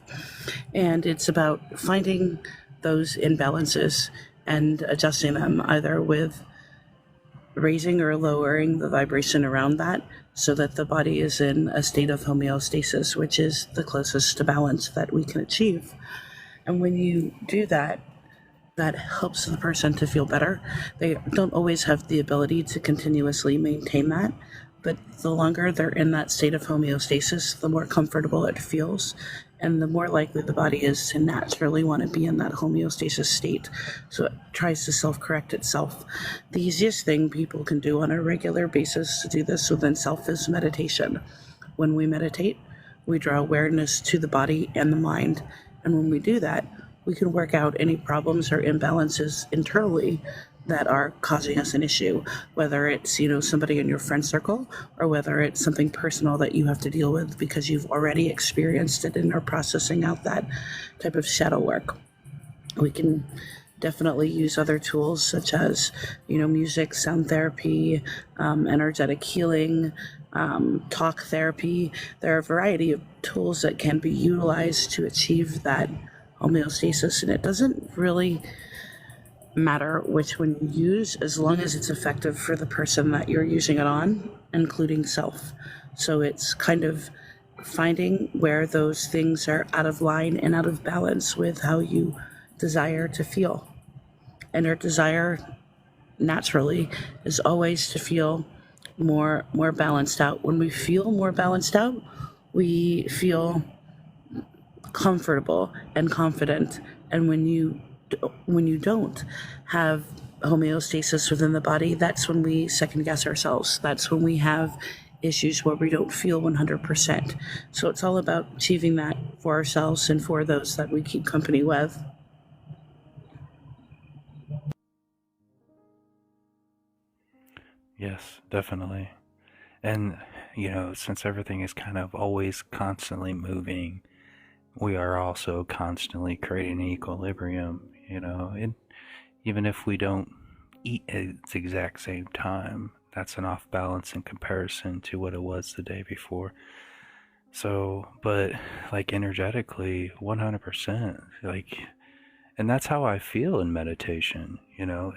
And it's about finding those imbalances and adjusting them, either with raising or lowering the vibration around that so that the body is in a state of homeostasis, which is the closest to balance that we can achieve. And when you do that, that helps the person to feel better. They don't always have the ability to continuously maintain that, but the longer they're in that state of homeostasis, the more comfortable it feels, and the more likely the body is to naturally want to be in that homeostasis state. So it tries to self-correct itself. The easiest thing people can do on a regular basis to do this within self is meditation. When we meditate, we draw awareness to the body and the mind, and when we do that, we can work out any problems or imbalances internally that are causing us an issue, whether it's, somebody in your friend circle or whether it's something personal that you have to deal with because you've already experienced it and are processing out that type of shadow work. We can definitely use other tools such as, music, sound therapy, energetic healing, talk therapy. There are a variety of tools that can be utilized to achieve that homeostasis, and it doesn't really matter which one you use as long as it's effective for the person that you're using it on, including self. So it's kind of finding where those things are out of line and out of balance with how you desire to feel. And our desire naturally is always to feel more balanced out. When we feel more balanced out, we feel comfortable and confident. And when you don't have homeostasis within the body, that's when we second guess ourselves. That's when we have issues where we don't feel 100%. So it's all about achieving that for ourselves and for those that we keep company with. Yes, definitely. And, since everything is kind of always constantly moving, we are also constantly creating an equilibrium, and even if we don't eat at the exact same time, that's an off balance in comparison to what it was the day before. So, but like energetically, 100%, and that's how I feel in meditation,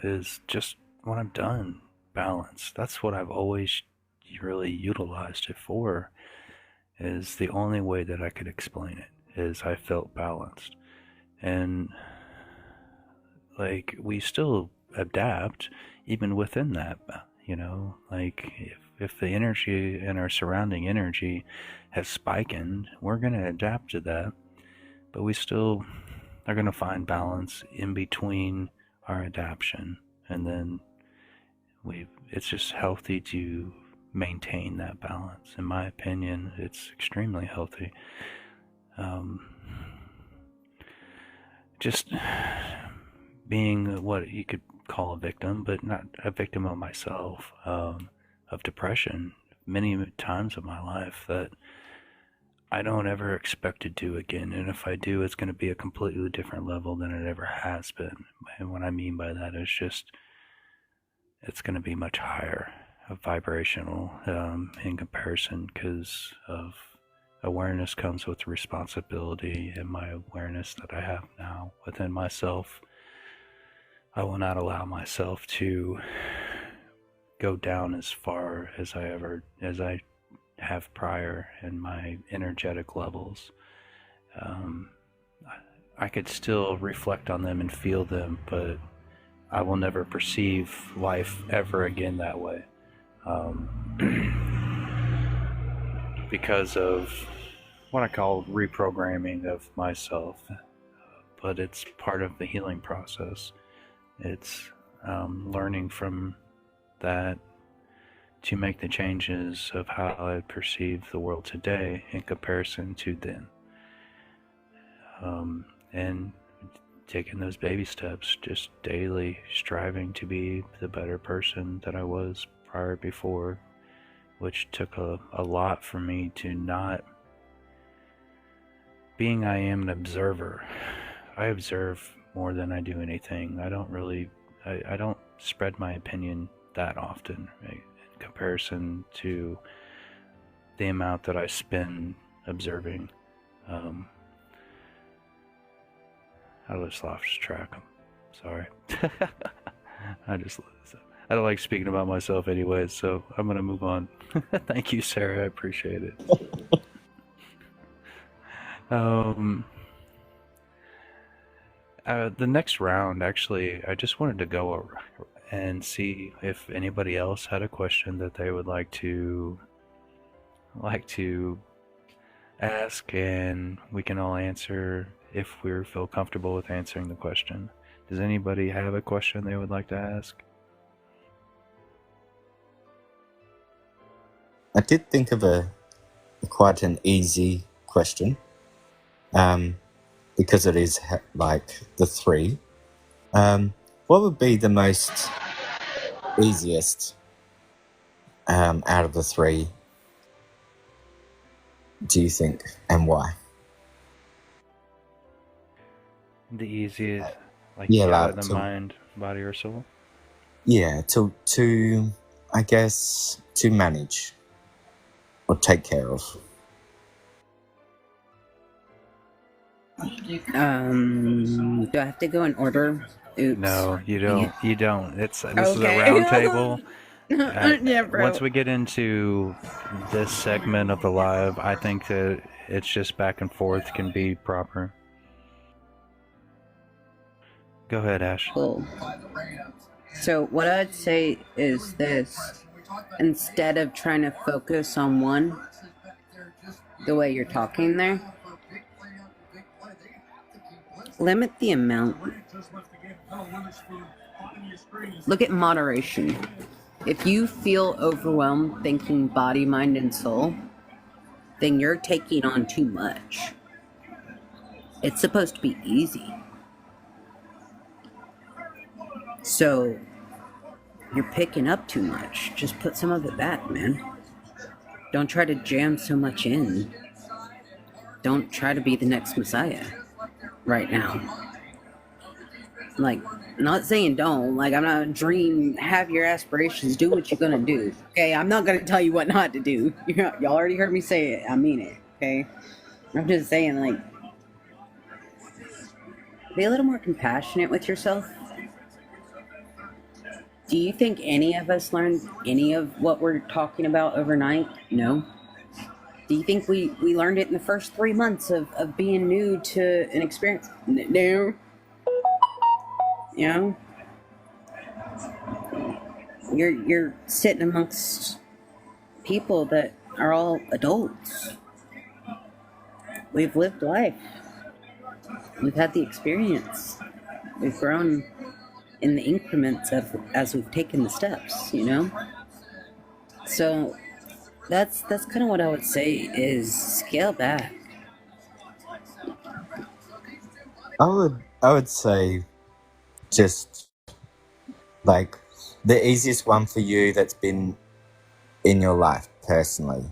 is just when I'm done, balance. That's what I've always really utilized it for is the only way that I could explain it is I felt balanced. And like we still adapt even within that, like if the energy and our surrounding energy has spikened, we're going to adapt to that, but we still are going to find balance in between our adaptation. And then it's just healthy to maintain that balance. In my opinion, it's extremely healthy. Just being what you could call a victim, but not a victim of myself, of depression many times of my life that I don't ever expect to do again. And if I do, it's going to be a completely different level than it ever has been. And what I mean by that is just it's going to be much higher vibrational in comparison, because of awareness comes with responsibility, and my awareness that I have now within myself, I will not allow myself to go down as far as I have prior in my energetic levels. I could still reflect on them and feel them, but I will never perceive life ever again that way. Because of what I call reprogramming of myself, but it's part of the healing process. It's learning from that to make the changes of how I perceive the world today in comparison to then. And taking those baby steps, just daily striving to be the better person that I was prior before, which took a lot for me to not being I am an observer. I observe more than I do anything. I don't spread my opinion that often, right, in comparison to the amount that I spend observing. I just lost track. I'm sorry. I don't like speaking about myself anyways, so I'm gonna move on. Thank you, Sarah. I appreciate it. The next round, actually, I just wanted to go and see if anybody else had a question that they would like to ask, and we can all answer if we feel comfortable with answering the question. Does anybody have a question they would like to ask? I did think of quite an easy question, because it is like the three. What would be the most easiest out of the three, do you think, and why? The easiest, like Yeah, out like of the mind, body, or soul? Yeah, to I guess to manage or take care of. Do I have to go in order? Oops. No, you don't. Yeah. You don't. This is a Okay. round table. Yeah, bro. Once we get into this segment of the live, I think that it's just back and forth can be proper. Go ahead, Ash. Cool. So what I'd say is this: instead of trying to focus on one, the way you're talking there, limit the amount. Look at moderation. If you feel overwhelmed thinking body, mind, and soul, then you're taking on too much. It's supposed to be easy. So you're picking up too much. Just put some of it back, man. Don't try to jam so much in. Don't try to be the next Messiah right now. Like, not saying don't. Like, I'm not dream, have your aspirations, do what you're gonna do. Okay, I'm not gonna tell you what not to do. Y'all already heard me say it. I mean it. Okay, I'm just saying, like, be a little more compassionate with yourself. Do you think any of us learned any of what we're talking about overnight? No. Do you think we learned it in the first 3 months of being new to an experience? No. You know, you're sitting amongst people that are all adults. We've lived life. We've had the experience. We've grown in the increments of as we've taken the steps, you know? So that's kind of what I would say is scale back. I would say just like the easiest one for you that's been in your life personally.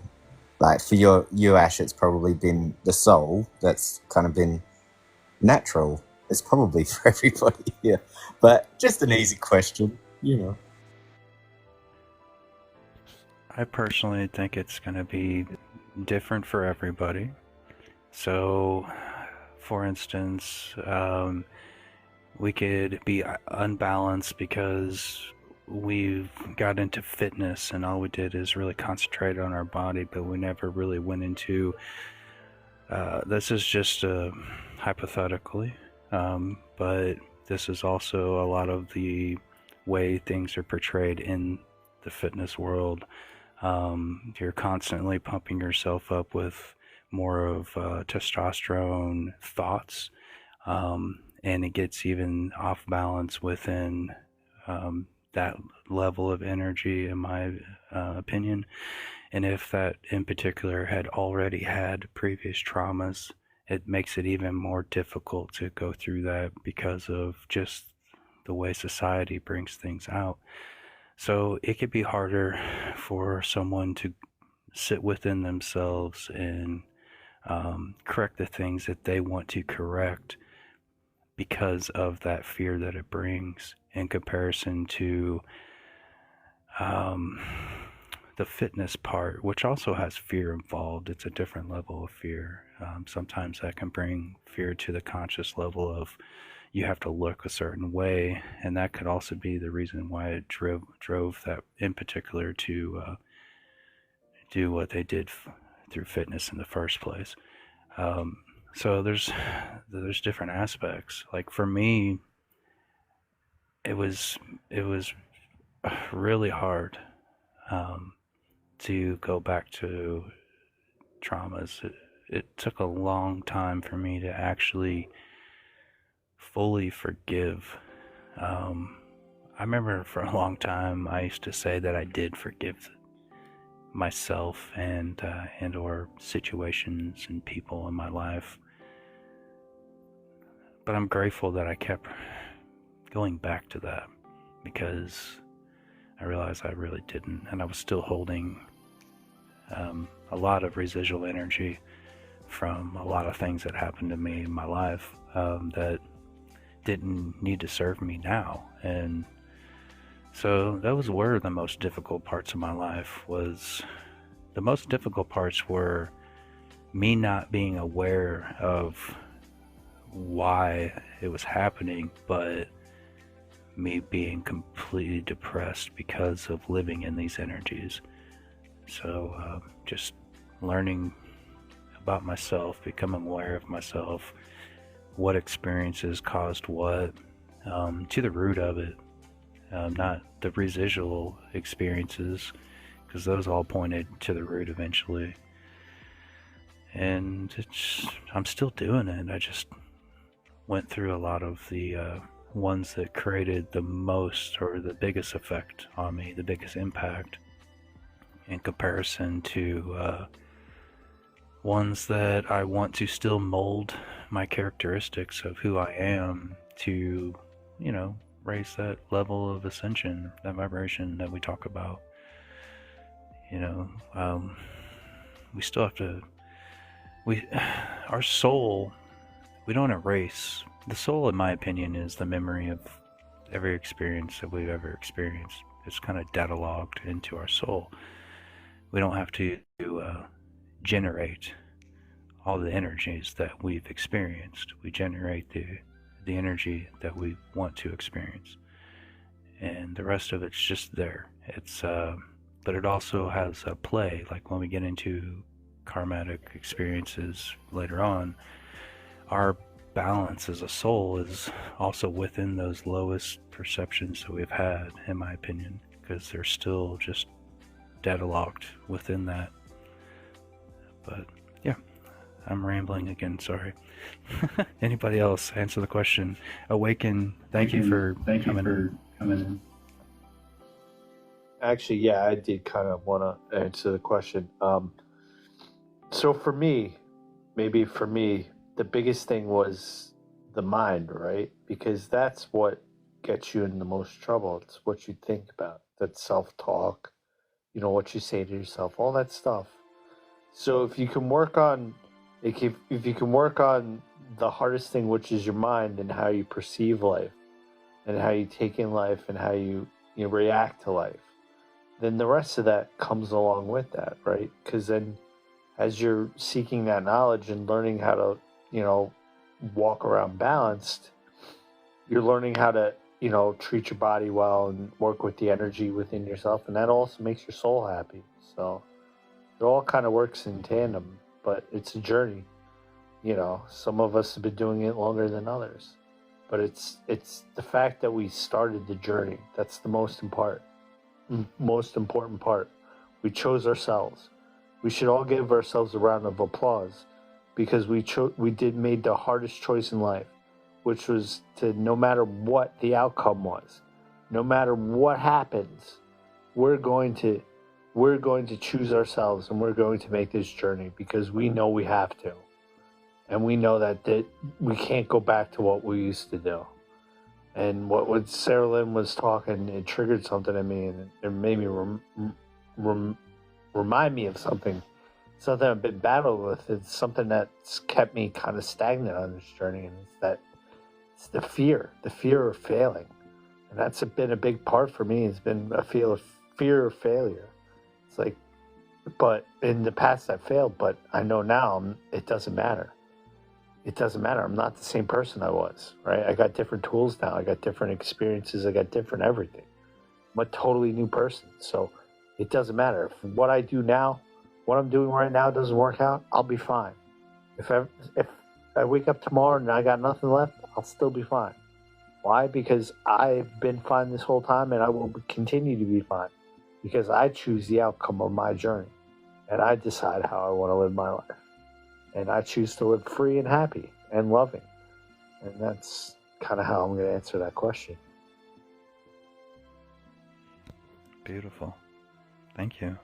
Like for you Ash, it's probably been the soul. That's kind of been natural. It's probably for everybody here, but just an easy question, you know. I personally think it's going to be different for everybody. So, for instance, we could be unbalanced because we've got into fitness and all we did is really concentrate on our body, but we never really went into this is just hypothetically, but this is also a lot of the way things are portrayed in the fitness world. You're constantly pumping yourself up with more of testosterone thoughts, and it gets even off balance within that level of energy, in my opinion. And if that in particular had already had previous traumas, it makes it even more difficult to go through that because of just the way society brings things out. So it could be harder for someone to sit within themselves and correct the things that they want to correct because of that fear that it brings in comparison to the fitness part, which also has fear involved. It's a different level of fear. Sometimes that can bring fear to the conscious level of you have to look a certain way, and that could also be the reason why it drove that in particular to do what they did through fitness in the first place. So there's different aspects. Like for me, it was really hard to go back to traumas. It took a long time for me to actually fully forgive. I remember for a long time I used to say that I did forgive myself and or situations and people in my life, but I'm grateful that I kept going back to that because I realized I really didn't, and I was still holding a lot of residual energy from a lot of things that happened to me in my life that didn't need to serve me now. And so those were the most difficult parts of my life. The most difficult parts were me not being aware of why it was happening, but me being completely depressed because of living in these energies. So just learning about myself, becoming aware of myself, what experiences caused what, to the root of it, not the residual experiences, because those all pointed to the root eventually. And I'm still doing it. I just went through a lot of the ones that created the most or the biggest effect on me, the biggest impact, in comparison to ones that I want to still mold my characteristics of who I am to, raise that level of ascension, that vibration that we talk about. We still have to, our soul, we don't erase. The soul, in my opinion, is the memory of every experience that we've ever experienced. It's kind of data logged into our soul. We don't have to generate all the energies that we've experienced. We generate the energy that we want to experience. and the rest of it's just there. It's but it also has a play, like when we get into karmatic experiences later on, our balance as a soul is also within those lowest perceptions that we've had, in my opinion, because they're still just deadlocked within that. But yeah, I'm rambling again, sorry. Anybody else answer the question? Awaken, thank you for coming in. Actually, yeah, I did kind of want to answer the question. So for me, the biggest thing was the mind, right? Because that's what gets you in the most trouble. It's what you think about, that self-talk, what you say to yourself, all that stuff. So if you can work on, like, if you can work on the hardest thing, which is your mind and how you perceive life and how you take in life and how you react to life, then the rest of that comes along with that, right? Because then as you're seeking that knowledge and learning how to, walk around balanced, you're learning how to, treat your body well and work with the energy within yourself. And that also makes your soul happy. So it all kind of works in tandem, but it's a journey. Some of us have been doing it longer than others, but it's the fact that we started the journey. That's the most important part. We chose ourselves. We should all give ourselves a round of applause because we made the hardest choice in life, which was to, no matter what the outcome was, no matter what happens, we're going to choose ourselves and we're going to make this journey because we know we have to. And we know that we can't go back to what we used to do. And what Sarah Lynn was talking, it triggered something in me, and it made me remind me of something I've been battling with. It's something that's kept me kind of stagnant on this journey, and it's the fear of failing. And that's been a big part for me. It's been a fear of failure. It's like, but in the past I failed, but I know now it doesn't matter. It doesn't matter. I'm not the same person I was, right? I got different tools now. I got different experiences. I got different everything. I'm a totally new person. So it doesn't matter. If what I do now, what I'm doing right now doesn't work out, I'll be fine. If I wake up tomorrow and I got nothing left, I'll still be fine. Why? Because I've been fine this whole time and I will continue to be fine because I choose the outcome of my journey and I decide how I want to live my life. And I choose to live free and happy and loving. And that's kind of how I'm going to answer that question. Beautiful. Thank you.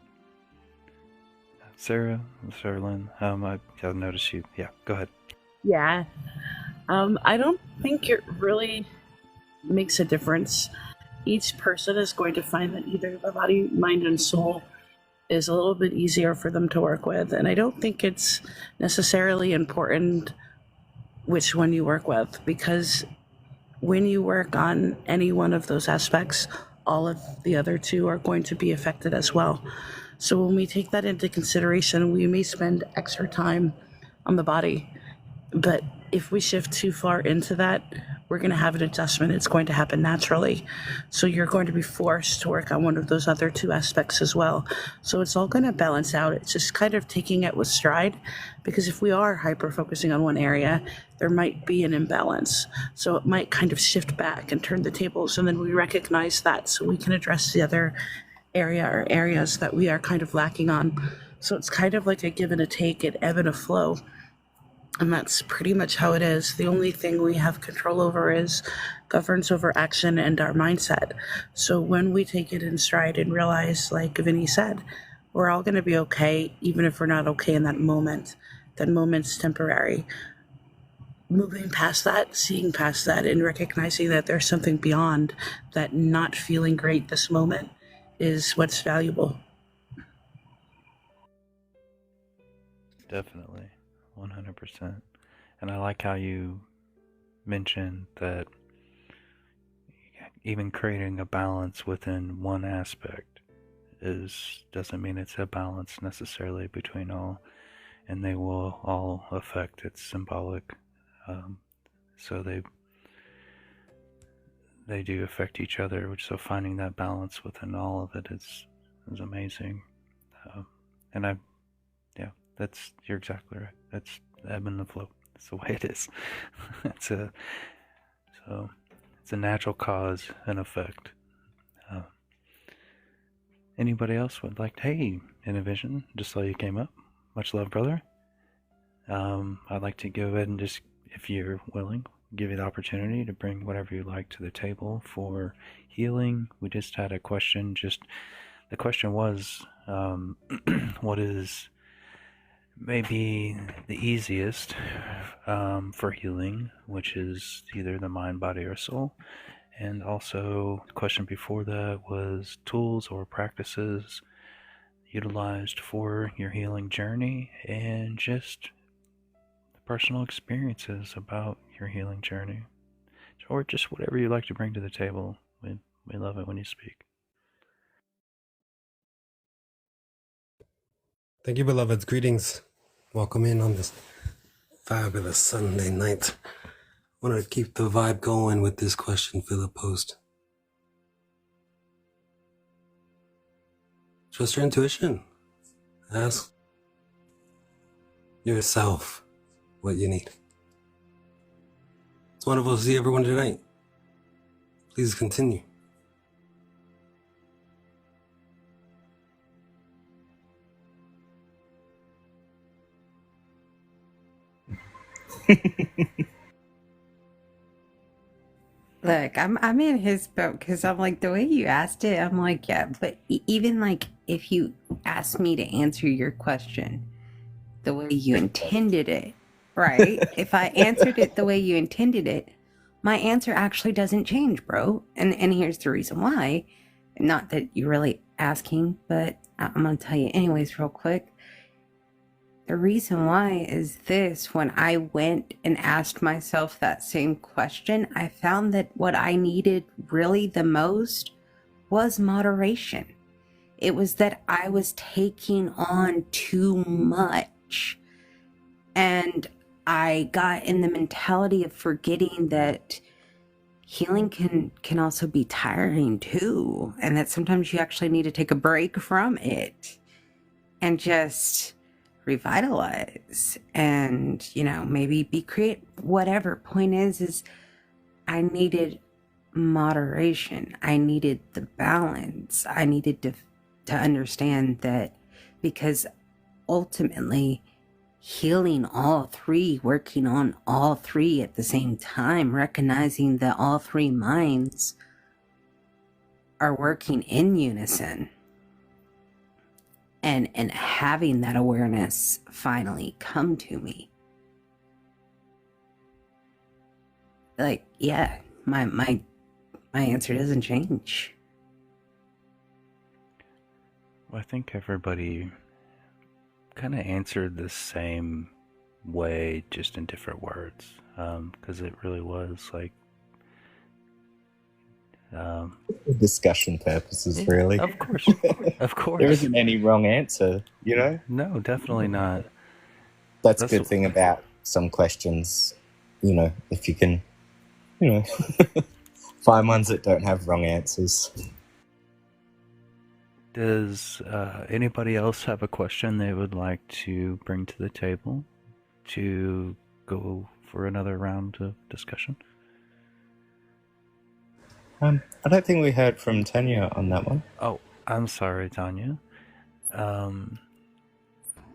Sarah Lynn, I noticed you. Yeah, go ahead. Yeah. I don't think it really makes a difference. Each person is going to find that either the body, mind, and soul is a little bit easier for them to work with. And I don't think it's necessarily important which one you work with, because when you work on any one of those aspects, all of the other two are going to be affected as well. So when we take that into consideration, we may spend extra time on the body, but if we shift too far into that, we're going to have an adjustment. It's going to happen naturally. So you're going to be forced to work on one of those other two aspects as well. So it's all going to balance out. It's just kind of taking it with stride, because if we are hyper focusing on one area, there might be an imbalance. So it might kind of shift back and turn the tables, and then we recognize that so we can address the other area or areas that we are kind of lacking on. So it's kind of like a give and a take, an ebb and a flow. And that's pretty much how it is. The only thing we have control over is governs over action and our mindset. So when we take it in stride and realize, like Vinny said, we're all going to be okay, even if we're not okay in that moment. That moment's temporary. Moving past that, seeing past that, and recognizing that there's something beyond that not feeling great this moment is what's valuable. Definitely. 100%. And I like how you mentioned that even creating a balance within one aspect doesn't mean it's a balance necessarily between all, and they will all affect. It's symbolic. So they do affect each other, which so finding that balance within all of it is amazing. And you're exactly right. That's the ebb and the flow. That's the way it is. it's a so it's a natural cause and effect. Uh, Anybody else would like? Hey, Innovision, just saw you came up. Much love, brother. I'd like to go ahead and just, if you're willing, give you the opportunity to bring whatever you like to the table for healing. We just had a question. The question was, what is maybe the easiest for healing, which is either the mind, body, or soul. And also, the question before that was tools or practices utilized for your healing journey, and just the personal experiences about your healing journey, or just whatever you like to bring to the table. We love it when you speak. Thank you, beloveds. Greetings. Welcome in on this fabulous Sunday night. I want to keep the vibe going with this question Philip posed. Trust your intuition. Ask yourself what you need. It's wonderful to see everyone tonight. Please continue. Look, I'm in his boat because I'm like, the way you asked it, I'm like, yeah, but even like if you asked me to answer your question the way you intended it, right? If I answered it the way you intended it, my answer actually doesn't change, bro. And here's the reason why. Not that you're really asking, but I'm gonna tell you anyways real quick. The reason why is this: when I went and asked myself that same question, I found that what I needed really the most was moderation. It was that I was taking on too much. And I got in the mentality of forgetting that healing can also be tiring too. And that sometimes you actually need to take a break from it and just revitalize and, maybe be creative. Whatever. Point is I needed moderation. I needed the balance. I needed to understand that, because ultimately healing all three, working on all three at the same time, recognizing that all three minds are working in unison, and having that awareness finally come to me. Like, yeah, my answer doesn't change. Well, I think everybody kind of answered the same way, just in different words, because it really was like For discussion purposes, yeah, really. of course, of course. There isn't any wrong answer, No, definitely not. That's a good thing about some questions, if you can, find ones that don't have wrong answers. Does anybody else have a question they would like to bring to the table to go for another round of discussion? I don't think we heard from Tanya on that one. Oh, I'm sorry, Tanya.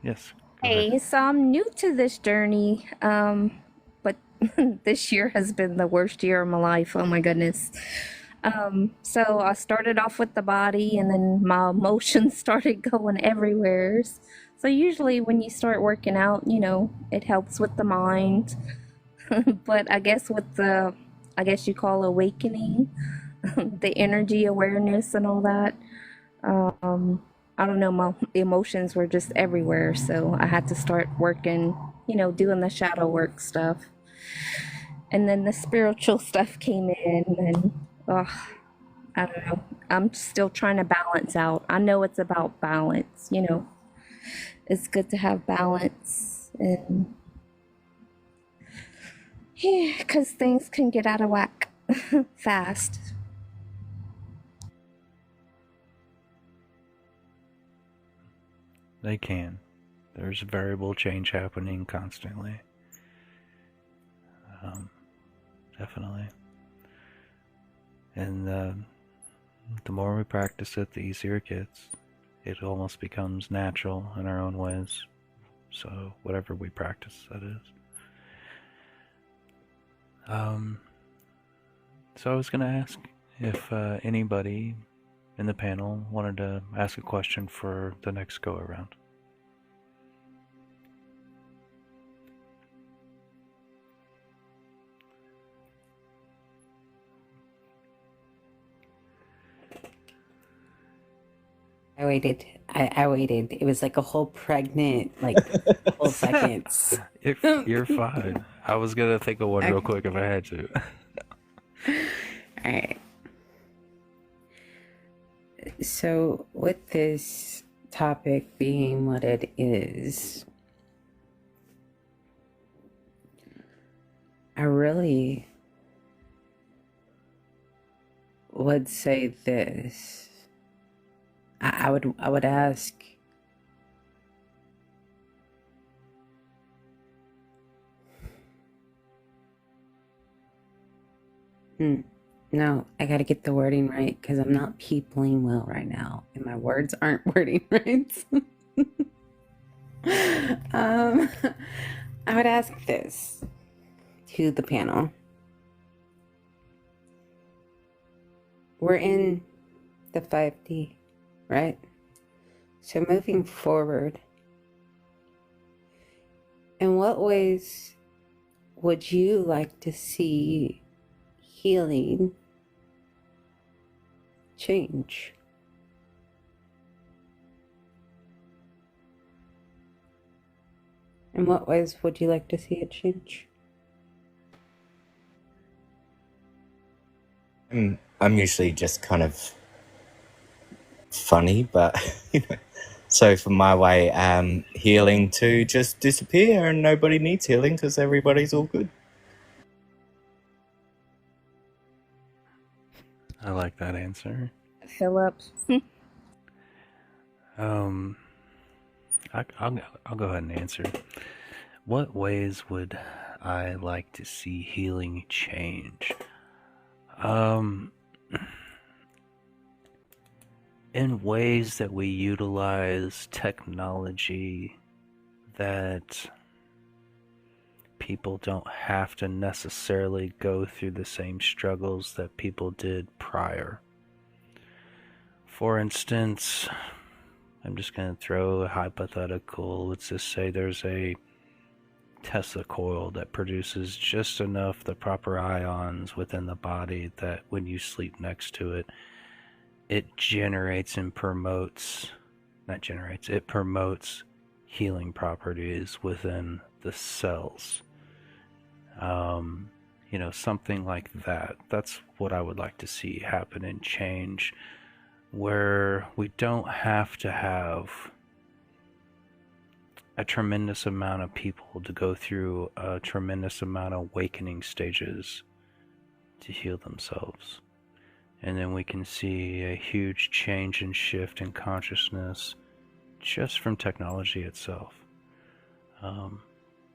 Yes. Go Hey, ahead. so I'm new to this journey, but this year has been the worst year of my life. Oh my goodness. So I started off with the body, and then my emotions started going everywhere. So usually when you start working out, it helps with the mind. But I guess I guess you call awakening, the energy awareness and all that. I don't know, my emotions were just everywhere, so I had to start working, doing the shadow work stuff. And then the spiritual stuff came in, and I don't know. I'm still trying to balance out. I know it's about balance, It's good to have balance, and yeah, because things can get out of whack. fast. They can. There's variable change happening constantly. Definitely. And the more we practice it, the easier it gets. It almost becomes natural in our own ways. So whatever we practice, that is. So I was going to ask if anybody in the panel wanted to ask a question for the next go around. I waited. I waited. It was like a whole pregnant, whole seconds. You're fine. I was gonna think of one real quick if I had to. All right. So, with this topic being what it is, I really would say this. I would ask, no, I gotta get the wording right because I'm not peopling well right now and my words aren't wording right. I would ask this to the panel. We're in the 5D, right? So moving forward, in what ways would you like to see healing change? In what ways would you like to see it change? I'm usually just kind of funny, but so for my way, healing to just disappear and nobody needs healing because everybody's all good. I like that answer. Philip. I'll go ahead and answer. What ways would I like to see healing change? In ways that we utilize technology that people don't have to necessarily go through the same struggles that people did prior. For instance, I'm just going to throw a hypothetical. Let's just say there's a Tesla coil that produces just enough the proper ions within the body that when you sleep next to it, it promotes healing properties within the cells. Something like that. That's what I would like to see happen and change, where we don't have to have a tremendous amount of people to go through a tremendous amount of awakening stages to heal themselves. And then we can see a huge change and shift in consciousness just from technology itself.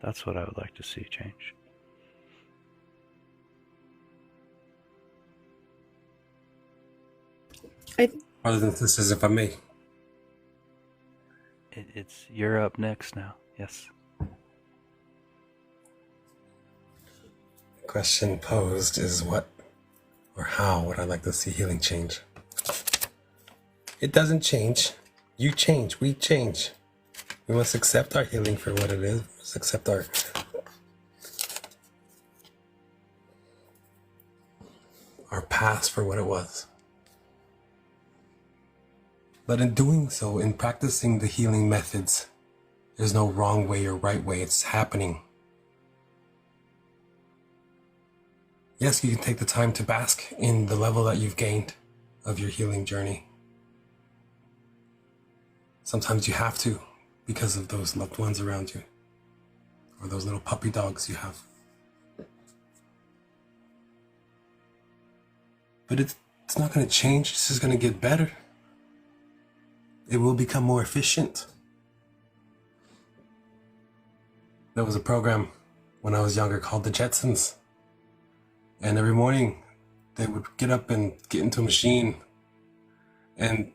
That's what I would like to see change. Brothers and sisters, if I may. You're up next now. Yes. The question posed is what or how would I like to see healing change? It doesn't change. You change. We change. We must accept our healing for what it is. We must accept our past for what it was. But in doing so, in practicing the healing methods, there's no wrong way or right way. It's happening. Yes, you can take the time to bask in the level that you've gained of your healing journey. Sometimes you have to because of those loved ones around you or those little puppy dogs you have. But it's not going to change. It's just going to get better. It will become more efficient. There was a program when I was younger called the Jetsons. And every morning they would get up and get into a machine and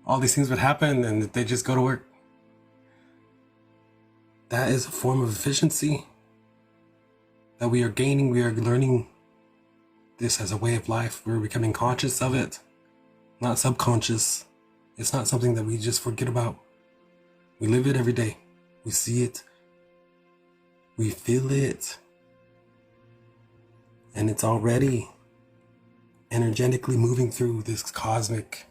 all these things would happen and they just go to work. That is a form of efficiency that we are gaining. We are learning this as a way of life. We're becoming conscious of it, not subconscious. It's not something that we just forget about. We live it every day. We see it. We feel it. And it's already energetically moving through this cosmic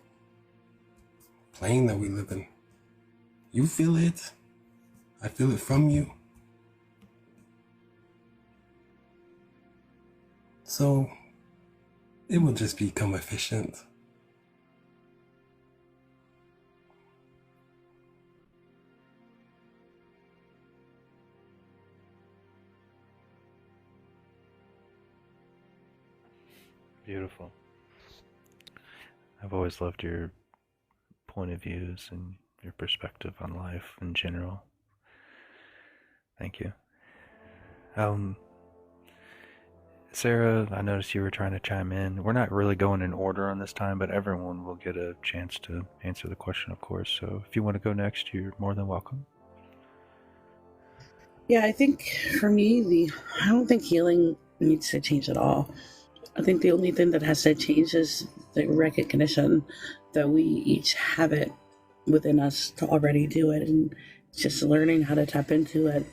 plane that we live in. You feel it. I feel it from you. So it will just become efficient. Beautiful. I've always loved your point of views and your perspective on life in general. Thank you. Sarah, I noticed you were trying to chime in. We're not really going in order on this time, but everyone will get a chance to answer the question, of course. So if you want to go next, you're more than welcome. Yeah, I think for me, I don't think healing needs to change at all. I think the only thing that has to change is the recognition that we each have it within us to already do it, and just learning how to tap into it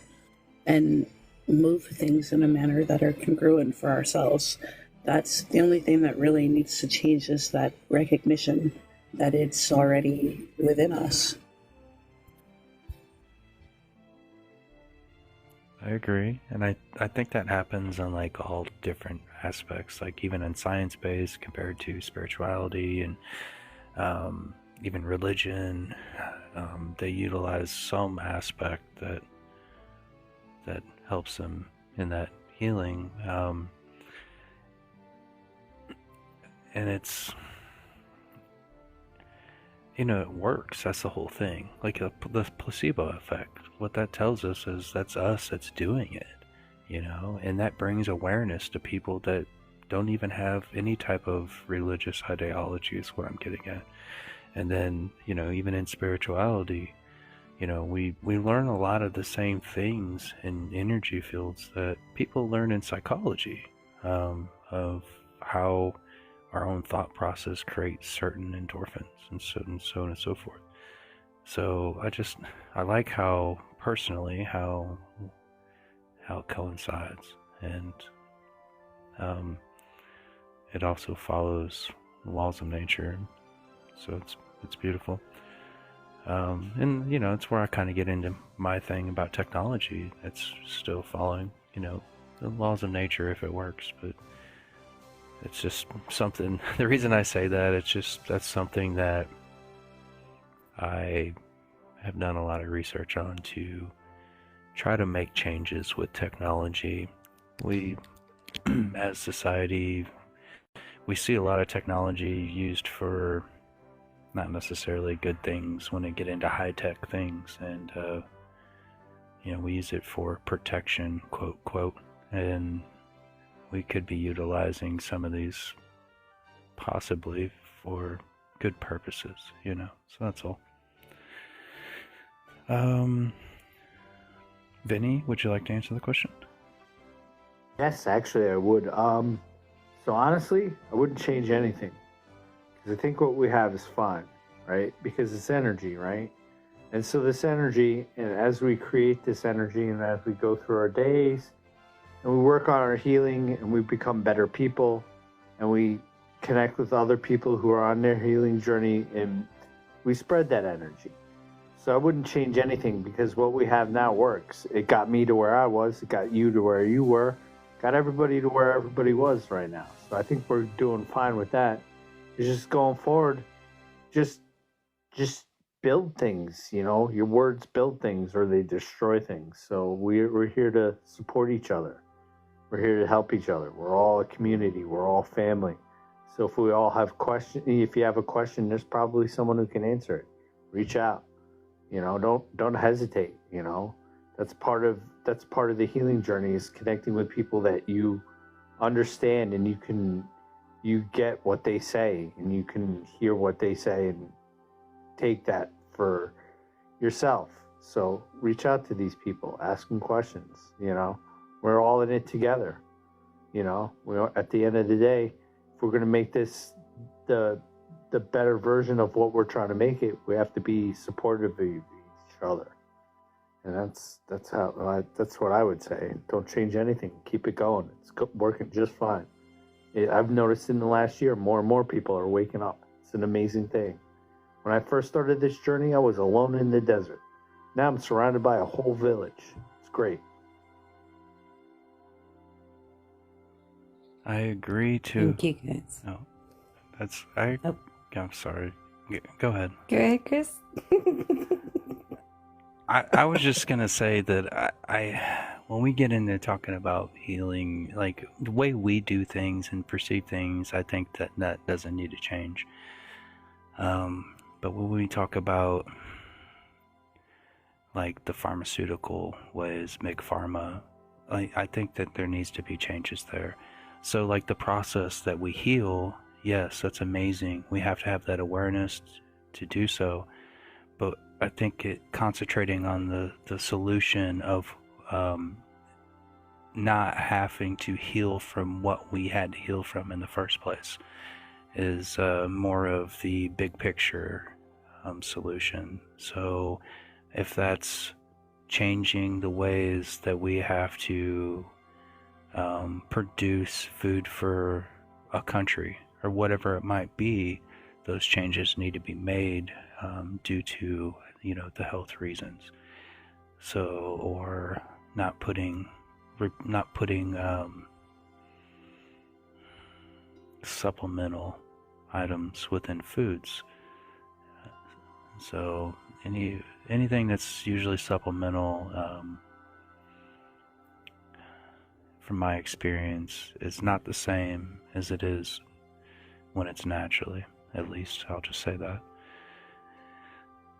and move things in a manner that are congruent for ourselves. That's the only thing that really needs to change, is that recognition that it's already within us. I agree, and I think that happens on like all different aspects, like even in science-based compared to spirituality and even religion. They utilize some aspect that helps them in that healing, and it's, it works. That's the whole thing. Like the placebo effect. What that tells us is that's us that's doing it, and that brings awareness to people that don't even have any type of religious ideology, is what I'm getting at. And then, even in spirituality, we learn a lot of the same things in energy fields that people learn in psychology, of how our own thought process creates certain endorphins and so on and so forth. So I like how personally how it coincides, and it also follows laws of nature. So it's beautiful. And it's where I kind of get into my thing about technology. It's still following the laws of nature if it works, but it's just something. The reason I say that, that's something that I have done a lot of research on to try to make changes with technology. We, as society, we see a lot of technology used for not necessarily good things when they get into high-tech things, and we use it for protection, quote, and we could be utilizing some of these possibly for good purposes, so that's all. Vinny, would you like to answer the question? Yes, actually, I would. So honestly, I wouldn't change anything, because I think what we have is fine, right? Because it's energy, right? And so this energy, and as we create this energy, and as we go through our days, and we work on our healing, and we become better people, and we connect with other people who are on their healing journey, and we spread that energy. So I wouldn't change anything, because what we have now works. It got me to where I was. It got you to where you were. Got everybody to where everybody was right now. So I think we're doing fine with that. It's just going forward. Just build things. Your words build things, or they destroy things. So we're here to support each other. We're here to help each other. We're all a community. We're all family. So if we all have questions, if you have a question, there's probably someone who can answer it. Reach out. Don't hesitate. That's part of the healing journey, is connecting with people that you understand, and you get what they say, and you can hear what they say and take that for yourself. So reach out to these people, ask them questions. We're all in it together. At the end of the day, if we're going to make this the better version of what we're trying to make it, we have to be supportive of each other. And that's what I would say. Don't change anything. Keep it going. It's working just fine. I've noticed in the last year, more and more people are waking up. It's an amazing thing. When I first started this journey, I was alone in the desert. Now I'm surrounded by a whole village. It's great. I agree too. Thank you, guys. No, Oh. I'm sorry. Go ahead. Go ahead, Chris. I was just gonna say that when we get into talking about healing, like the way we do things and perceive things, I think that doesn't need to change. But when we talk about like the pharmaceutical ways, big pharma, I think that there needs to be changes there. So like the process that we heal, yes, that's amazing. We have to have that awareness to do so. But I think concentrating on the solution of not having to heal from what we had to heal from in the first place is more of the big picture solution. So if that's changing the ways that we have to produce food for a country or whatever it might be, those changes need to be made due to the health reasons. So, or not putting supplemental items within foods. So anything that's usually supplemental, from my experience, is not the same as it is when it's naturally. At least I'll just say that.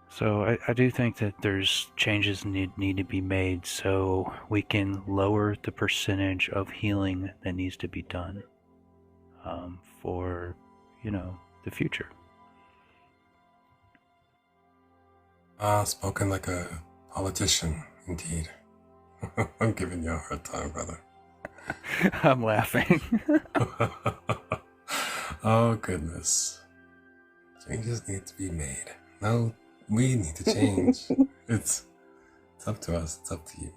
So I do think that there's changes need to be made so we can lower the percentage of healing that needs to be done for the future. Spoken like a politician, indeed. I'm giving you a hard time, brother. I'm laughing. Oh, goodness. Changes need to be made. No, we need to change. It's up to us. It's up to you.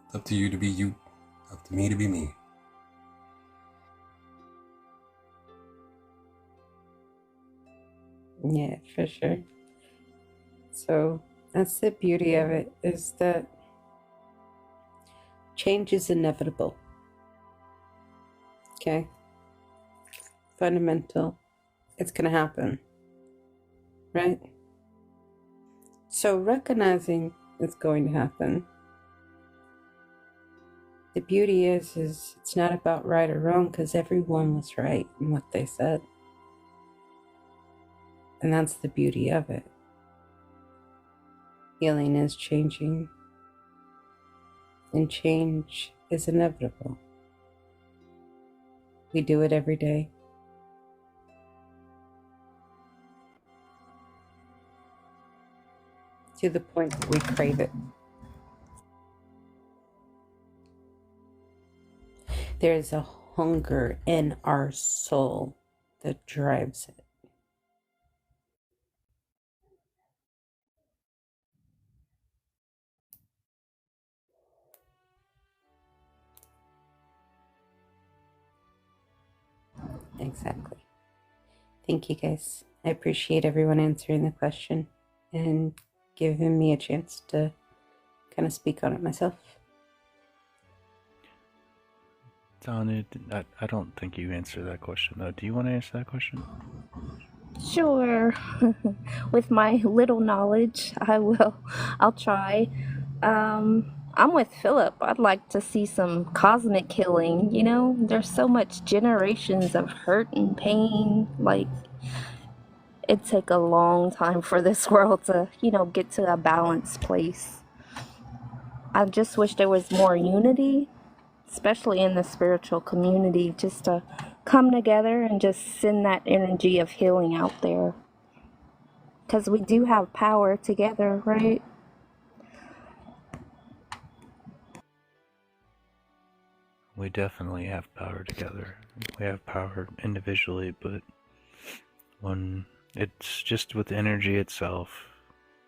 It's up to you to be you. Up to me to be me. Yeah, for sure. So that's the beauty of it, is that change is inevitable. Okay? Fundamental. It's going to happen. Right? So recognizing it's going to happen. The beauty is it's not about right or wrong, because everyone was right in what they said. And that's the beauty of it. Healing is changing, and change is inevitable. We do it every day. To the point that we crave it. There is a hunger in our soul that drives it. Exactly. Thank you, guys. I appreciate everyone answering the question and giving me a chance to kind of speak on it myself. Donna, I don't think you answered that question, though. Do you want to answer that question? Sure. With my little knowledge, I'll try. I'm with Philip. I'd like to see some cosmic healing, you know? There's so much generations of hurt and pain. Like, it'd take a long time for this world to, you know, get to a balanced place. I just wish there was more unity, especially in the spiritual community, just to come together and just send that energy of healing out there. Because we do have power together, right? We definitely have power together. We have power individually, but when it's just with energy itself,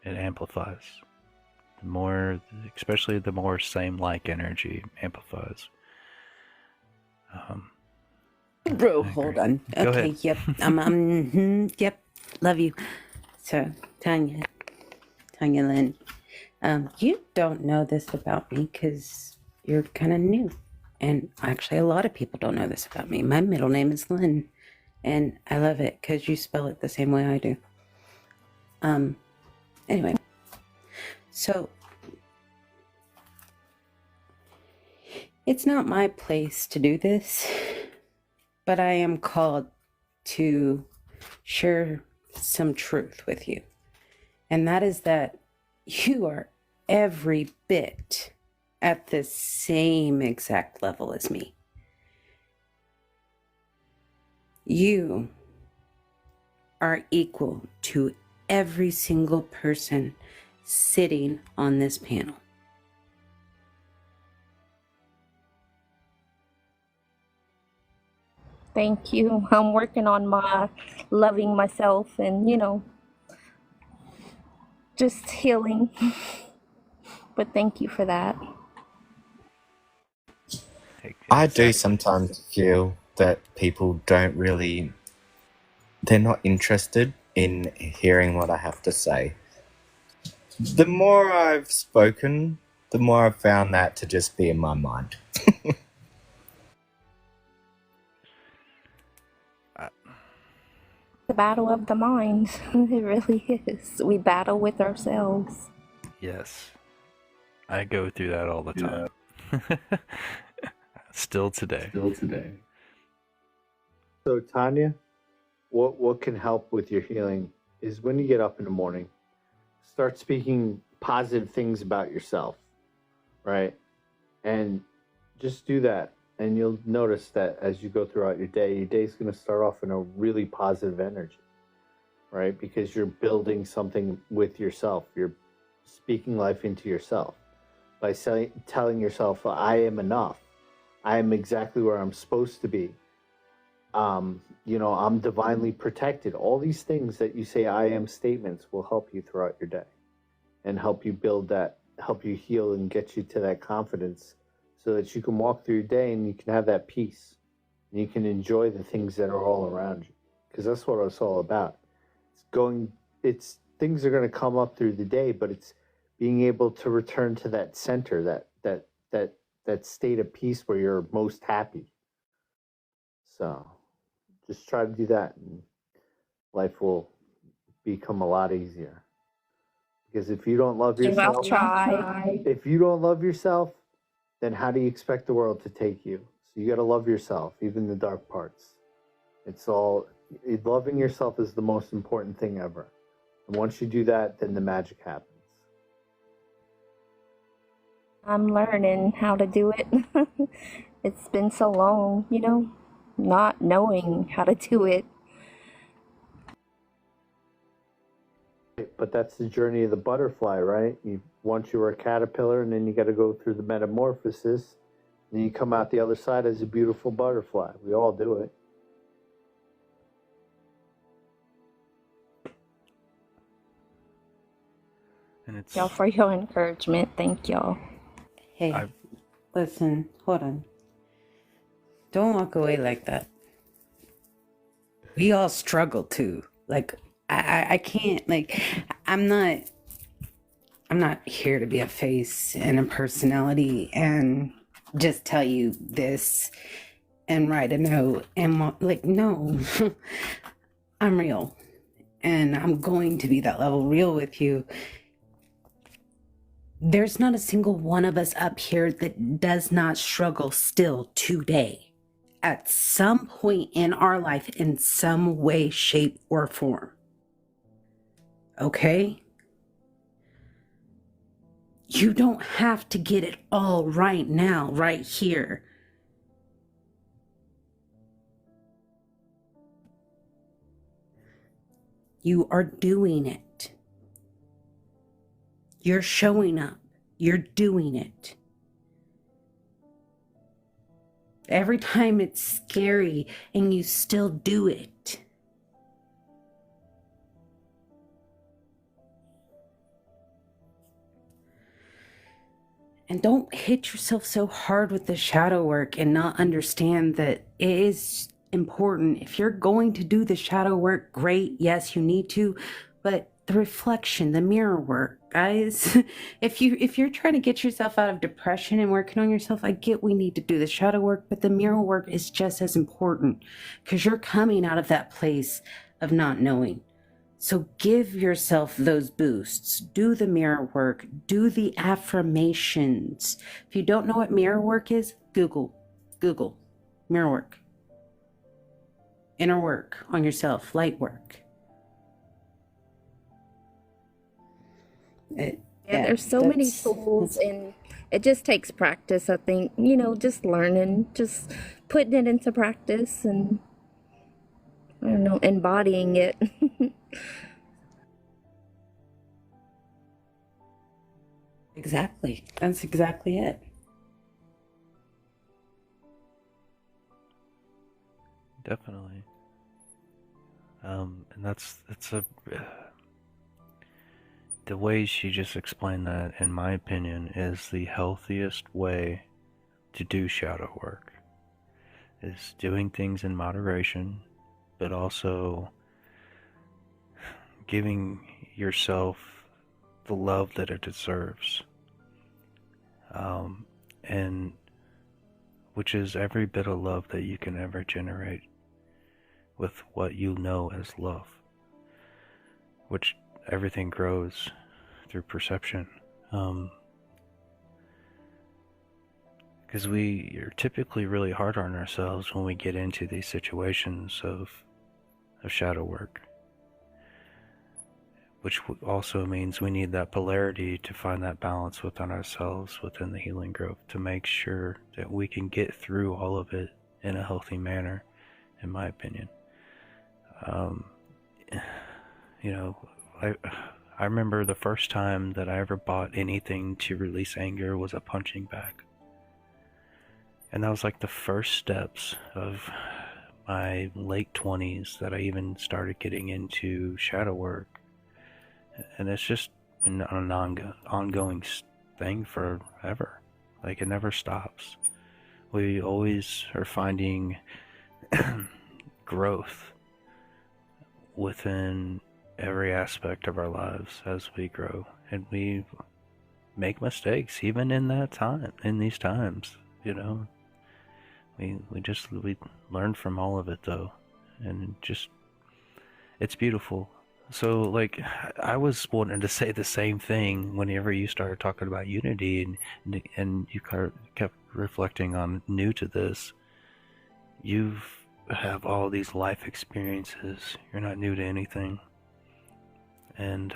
it amplifies. The more, especially the more same-like energy amplifies. Bro, I hold agree. on. Go Okay, ahead. yep. Yep. Love you. So, Tanya Lynn, you don't know this about me because you're kind of new. And actually, a lot of people don't know this about me. My middle name is Lynn, and I love it because you spell it the same way I do. Anyway, so it's not my place to do this, but I am called to share some truth with you. And that is that you are every bit at the same exact level as me. You are equal to every single person sitting on this panel. Thank you. I'm working on my loving myself and, you know, just healing. But thank you for that. I do sometimes feel that people don't really, they're not interested in hearing what I have to say. The more I've spoken, the more I've found that to just be in my mind. The battle of the mind. It really is. We battle with ourselves. Yes. I go through that all the time. Still today. So Tanya, what can help with your healing is when you get up in the morning, start speaking positive things about yourself, right? And just do that, and you'll notice that as you go throughout your day's going to start off in a really positive energy, right? Because you're building something with yourself. You're speaking life into yourself by telling yourself, I am enough. I am exactly where I'm supposed to be. You know, I'm divinely protected. All these things that you say I am statements will help you throughout your day and help you build that, help you heal and get you to that confidence so that you can walk through your day and you can have that peace and you can enjoy the things that are all around you. Because that's what it's all about. It's things are going to come up through the day, but it's being able to return to that center, that state of peace where you're most happy. So just try to do that and life will become a lot easier. Because if you don't love yourself, I'll try. if you don't love yourself, then how do you expect the world to take you? So you got to love yourself, even the dark parts. Loving yourself is the most important thing ever. And once you do that, then the magic happens. I'm learning how to do it. It's been so long, you know, not knowing how to do it. But that's the journey of the butterfly, right? Once you were a caterpillar, and then you got to go through the metamorphosis, and you come out the other side as a beautiful butterfly. We all do it. And it's Y'all for your encouragement. Thank y'all. Hey, listen, hold on. Don't walk away like that. We all struggle too. Like, I can't, like, I'm not here to be a face and a personality and just tell you this and write a note and like, no. I'm real and I'm going to be that level real with you. There's not a single one of us up here that does not struggle still today at some point in our life in some way, shape, or form. Okay? You don't have to get it all right now, right here. You are doing it. You're showing up. You're doing it. Every time it's scary and you still do it. And don't hit yourself so hard with the shadow work and not understand that it is important. If you're going to do the shadow work, great. Yes, you need to. But the reflection, the mirror work, guys, if you're trying to get yourself out of depression and working on yourself, I get we need to do the shadow work, but the mirror work is just as important because you're coming out of that place of not knowing. So give yourself those boosts. Do the mirror work. Do the affirmations. If you don't know what mirror work is, Google mirror work. Inner work on yourself, light work. There's so many tools, and it just takes practice, I think. Just learning, just putting it into practice, and I don't know, embodying it. Exactly. That's exactly it. Definitely. And that's the way she just explained that, in my opinion, is the healthiest way to do shadow work. Is doing things in moderation, but also giving yourself the love that it deserves. And which is every bit of love that you can ever generate with what you know as love, which everything grows through perception. Because we are typically really hard on ourselves when we get into these situations of shadow work, which also means we need that polarity to find that balance within ourselves, within the healing growth, to make sure that we can get through all of it in a healthy manner, in my opinion. I remember the first time that I ever bought anything to release anger was a punching bag. And that was like the first steps of my late 20s that I even started getting into shadow work. And it's just been an ongoing thing forever. Like, it never stops. We always are finding growth within every aspect of our lives as we grow, and we make mistakes even in these times. We learn from all of it, though, and it's beautiful. So, like, I was wanting to say the same thing whenever you started talking about unity, and you kept reflecting on new to this. You have all these life experiences. You're not new to anything. And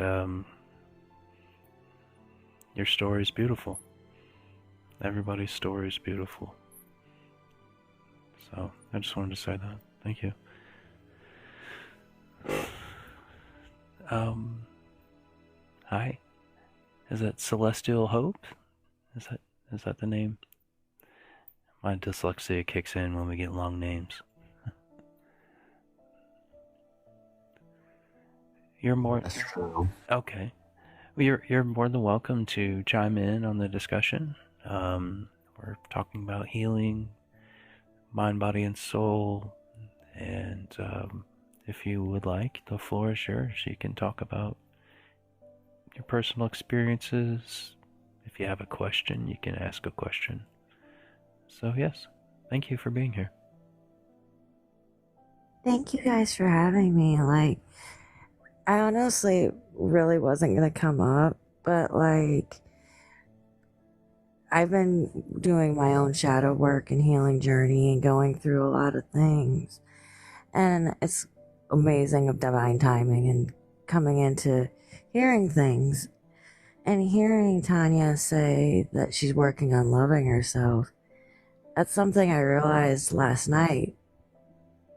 your story is beautiful. Everybody's story is beautiful. So I just wanted to say that. Thank you. Hi. Is that Celestial Hope? Is that the name? My dyslexia kicks in when we get long names. You're more. That's true. Okay. Well, you're more than welcome to chime in on the discussion. We're talking about healing, mind, body, and soul, and if you would like, the floor is yours. You can talk about your personal experiences. If you have a question, you can ask a question. So yes, thank you for being here. Thank you guys for having me. Like, I honestly really wasn't gonna come up, but like, I've been doing my own shadow work and healing journey and going through a lot of things. And it's amazing of divine timing and coming into hearing things and hearing Tanya say that she's working on loving herself. That's something I realized last night.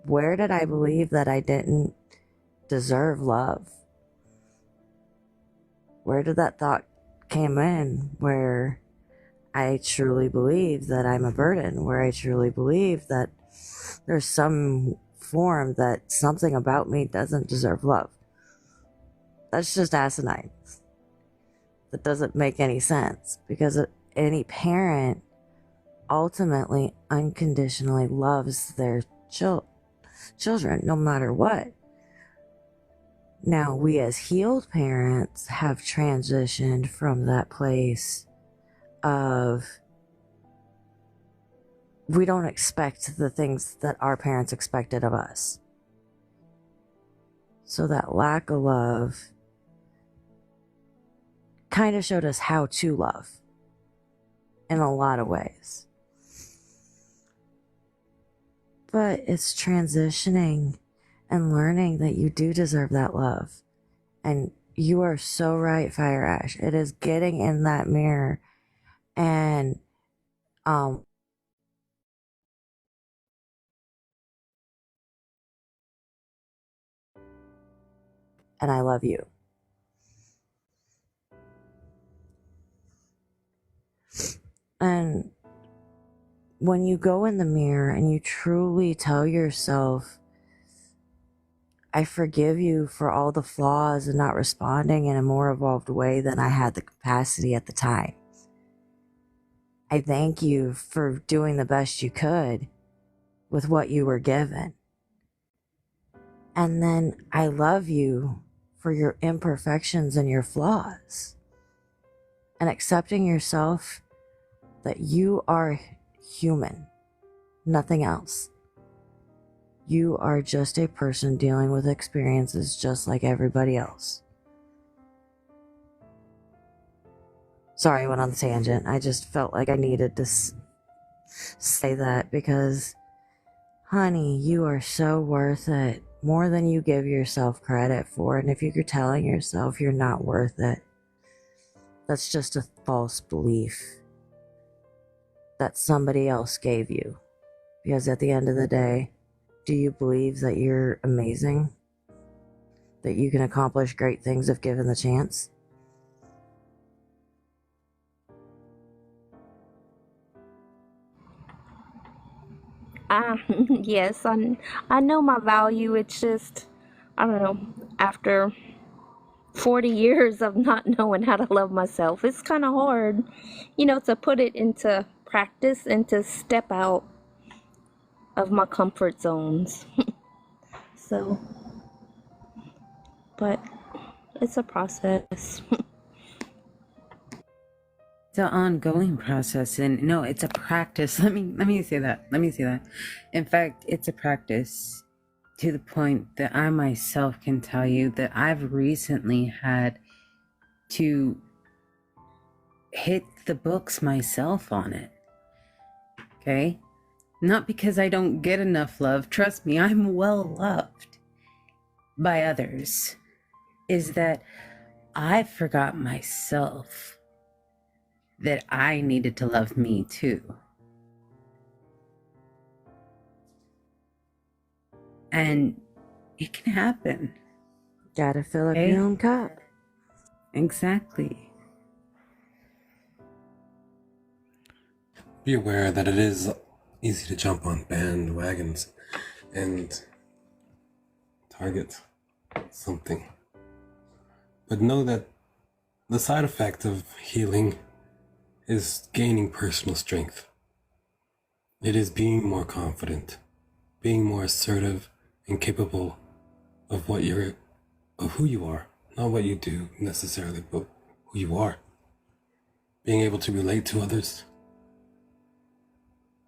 Where did I believe that I didn't deserve love? Where did that thought came in where I truly believe that I'm a burden, where I truly believe that there's some form that something about me doesn't deserve love? That's just asinine. That doesn't make any sense, because any parent ultimately unconditionally loves their children no matter what. Now, we as healed parents have transitioned from that place of we don't expect the things that our parents expected of us. So that lack of love kind of showed us how to love in a lot of ways. But it's transitioning and learning that you do deserve that love. And you are so right, Fire Ash. It is getting in that mirror and and I love you. And when you go in the mirror and you truly tell yourself, I forgive you for all the flaws and not responding in a more evolved way than I had the capacity at the time. I thank you for doing the best you could with what you were given. And then I love you for your imperfections and your flaws. And accepting yourself that you are human, nothing else. You are just a person dealing with experiences just like everybody else. Sorry, I went on the tangent. I just felt like I needed to say that because, honey, you are so worth it. More than you give yourself credit for. And if you're telling yourself you're not worth it, that's just a false belief that somebody else gave you. Because at the end of the day, do you believe that you're amazing? That you can accomplish great things if given the chance? Yes, I know my value. It's just, I don't know, after 40 years of not knowing how to love myself, it's kind of hard, to put it into practice and to step out of my comfort zones. So, but it's a process. It's an ongoing process, and no, it's a practice. Let me say that. In fact, it's a practice to the point that I myself can tell you that I've recently had to hit the books myself on it. Okay? Not because I don't get enough love. Trust me, I'm well loved by others. Is that I forgot myself that I needed to love me too. And it can happen. Gotta fill up your own cup. Exactly. Be aware that it is easy to jump on bandwagons and target something. But know that the side effect of healing is gaining personal strength. It is being more confident, being more assertive and capable of who you are, not what you do necessarily, but who you are. Being able to relate to others,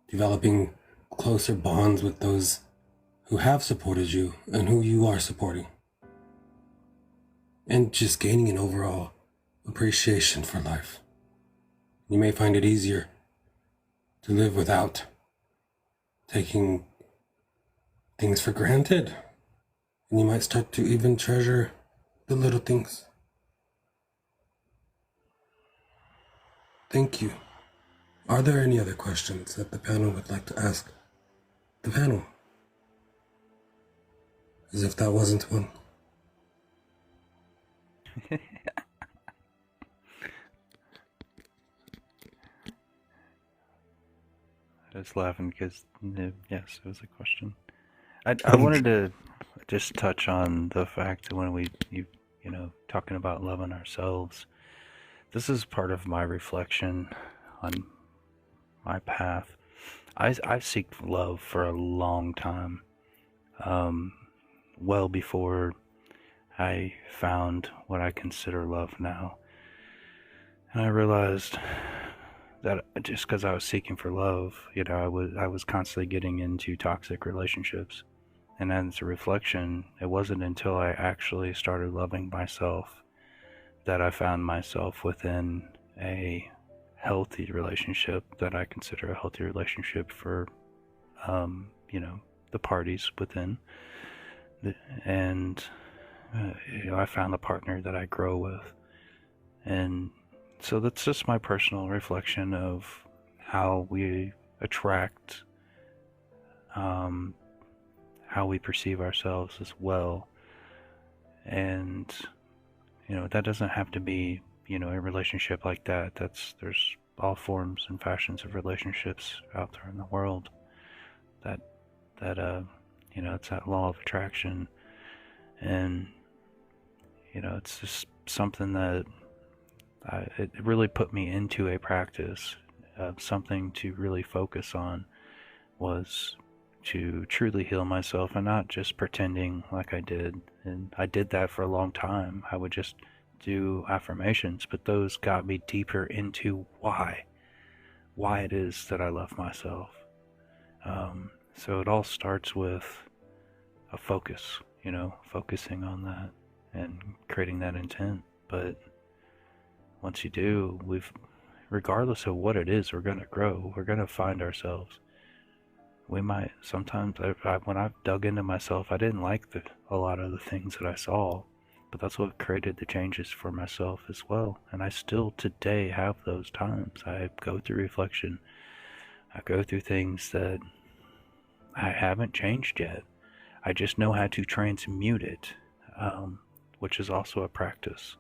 developing closer bonds with those who have supported you and who you are supporting, and just gaining an overall appreciation for life. You may find it easier to live without taking things for granted. And you might start to even treasure the little things. Thank you. Are there any other questions that the panel would like to ask the panel? As if that wasn't one. I was laughing because, yes, it was a question. I wanted to just touch on the fact that when you know, talking about loving ourselves, this is part of my reflection on my path. I seek love for a long time, well before I found what I consider love now. And I realized that just because I was seeking for love, you know, I was constantly getting into toxic relationships. And as a reflection, it wasn't until I actually started loving myself that I found myself within a healthy relationship that I consider a healthy relationship for, you know, the parties within. And, you know, I found the partner that I grow with. And so that's just my personal reflection of how we attract, how we perceive ourselves as well. And, you know, that doesn't have to be, you know, a relationship like that. There's all forms and fashions of relationships out there in the world that, you know, it's that law of attraction. And, you know, it's just something that it really put me into a practice. Something to really focus on was to truly heal myself and not just pretending like I did. And I did that for a long time. I would just do affirmations, but those got me deeper into why it is that I love myself. So it all starts with a focus, you know, focusing on that and creating that intent. But once you do, regardless of what it is, we're going to grow. We're going to find ourselves. We might sometimes, when I've dug into myself, I didn't like a lot of the things that I saw, but that's what created the changes for myself as well. And I still today have those times. I go through reflection. I go through things that I haven't changed yet. I just know how to transmute it, which is also a practice.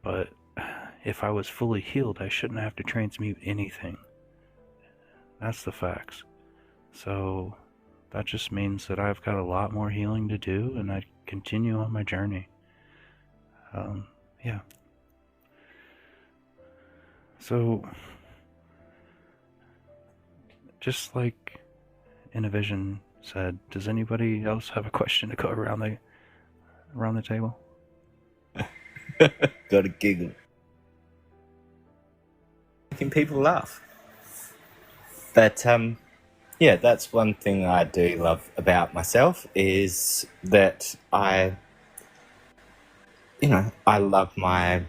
But if I was fully healed, I shouldn't have to transmute anything. That's the facts. So that just means that I've got a lot more healing to do, and I continue on my journey. Yeah. So, just like Innovision said, does anybody else have a question to go around the table? Got a giggle. Making people laugh. But yeah, that's one thing I do love about myself is that I love my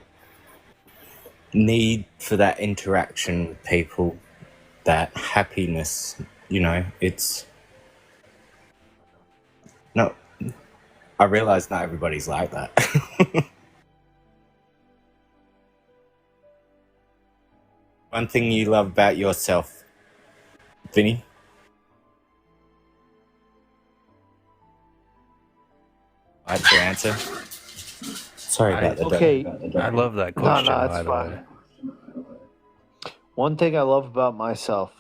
need for that interaction with people, that happiness. You know, it's not. I realize not everybody's like that. One thing you love about yourself, Vinny? I'd to answer. Sorry about that. Okay. I love that No, question, no, by it's the way. fine. One thing I love about myself,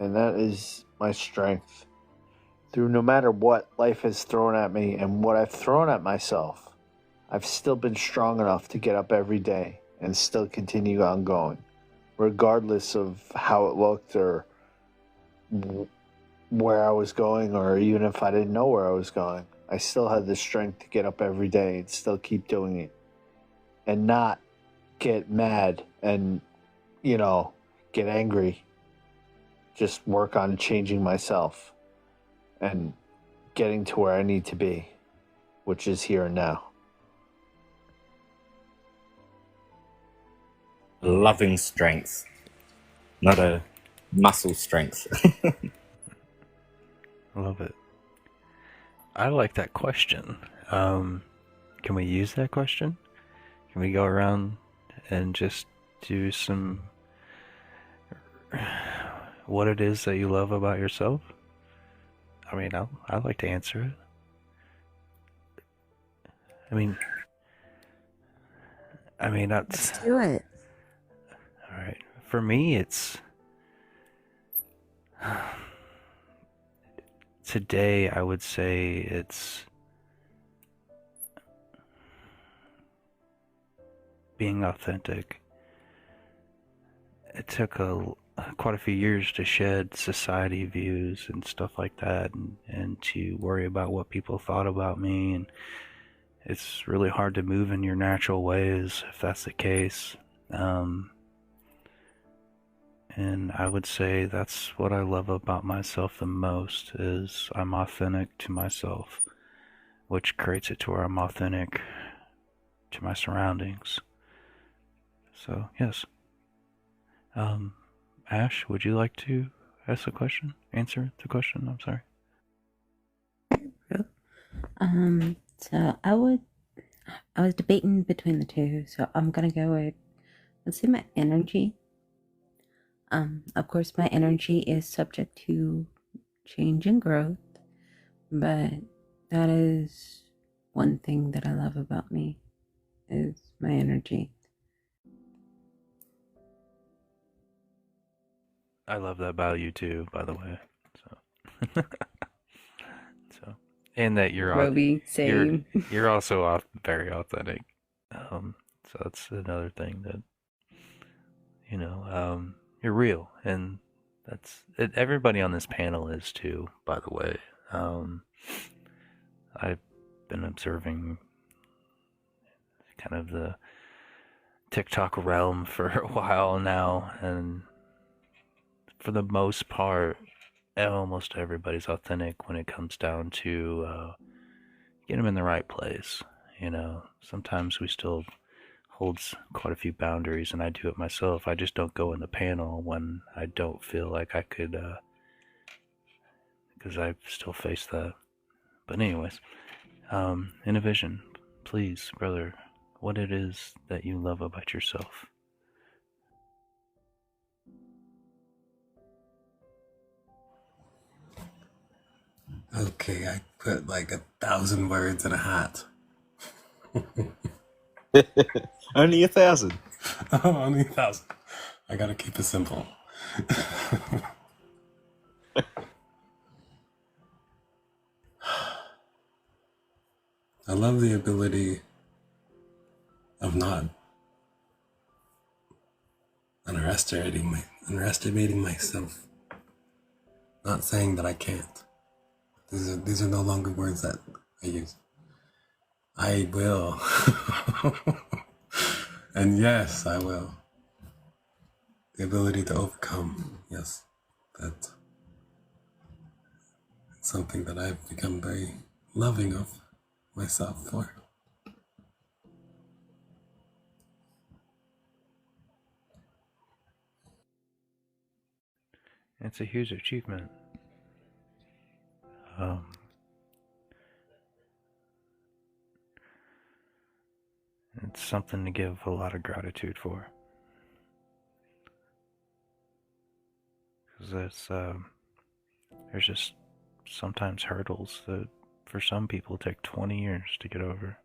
and that is my strength. Through no matter what life has thrown at me and what I've thrown at myself, I've still been strong enough to get up every day and still continue on going, regardless of how it looked or where I was going, or even if I didn't know where I was going. I still had the strength to get up every day and still keep doing it and not get mad and, you know, get angry. Just work on changing myself and getting to where I need to be, which is here and now. loving strength, not a muscle strength. Love it. I like that question. Can we use that question? Can we go around and just do some what it is that you love about yourself? I mean, I'd like to answer it. I mean, that's Let's do it. all right. For me, it's today. I would say it's being authentic. It took quite a few years to shed society views and stuff like that, and to worry about what people thought about me. And it's really hard to move in your natural ways if that's the case. And I would say that's what I love about myself the most, is I'm authentic to myself, which creates it to where I'm authentic to my surroundings. So, yes. Ash, would you like to ask the question? Answer the question, I'm sorry. So I was debating between the two, so I'm gonna go with, let's say, my energy. Of course, my energy is subject to change and growth, but that is one thing that I love about me, is my energy. I love that about you too, by the way. So, so, and that Roby, same. you're also very authentic. So that's another thing that you're real, and that's it, everybody on this panel is too. By the way, I've been observing kind of the TikTok realm for a while now, and for the most part, almost everybody's authentic when it comes down to get them in the right place. Sometimes we still hold quite a few boundaries, and I do it myself. I just don't go in the panel when I don't feel like I could, because I still face that. But anyways, Innovision, please, brother, what it is that you love about yourself? Okay, I put like 1,000 words in a hat. Only 1,000. Only 1,000. I gotta keep it simple. I love the ability of not underestimating myself. Not saying that I can't. These are no longer words that I use. I will. And yes, I will. The ability to overcome. Yes. That's something that I've become very loving of myself for. It's a huge achievement. It's something to give a lot of gratitude for. Because there's just sometimes hurdles that for some people take 20 years to get over,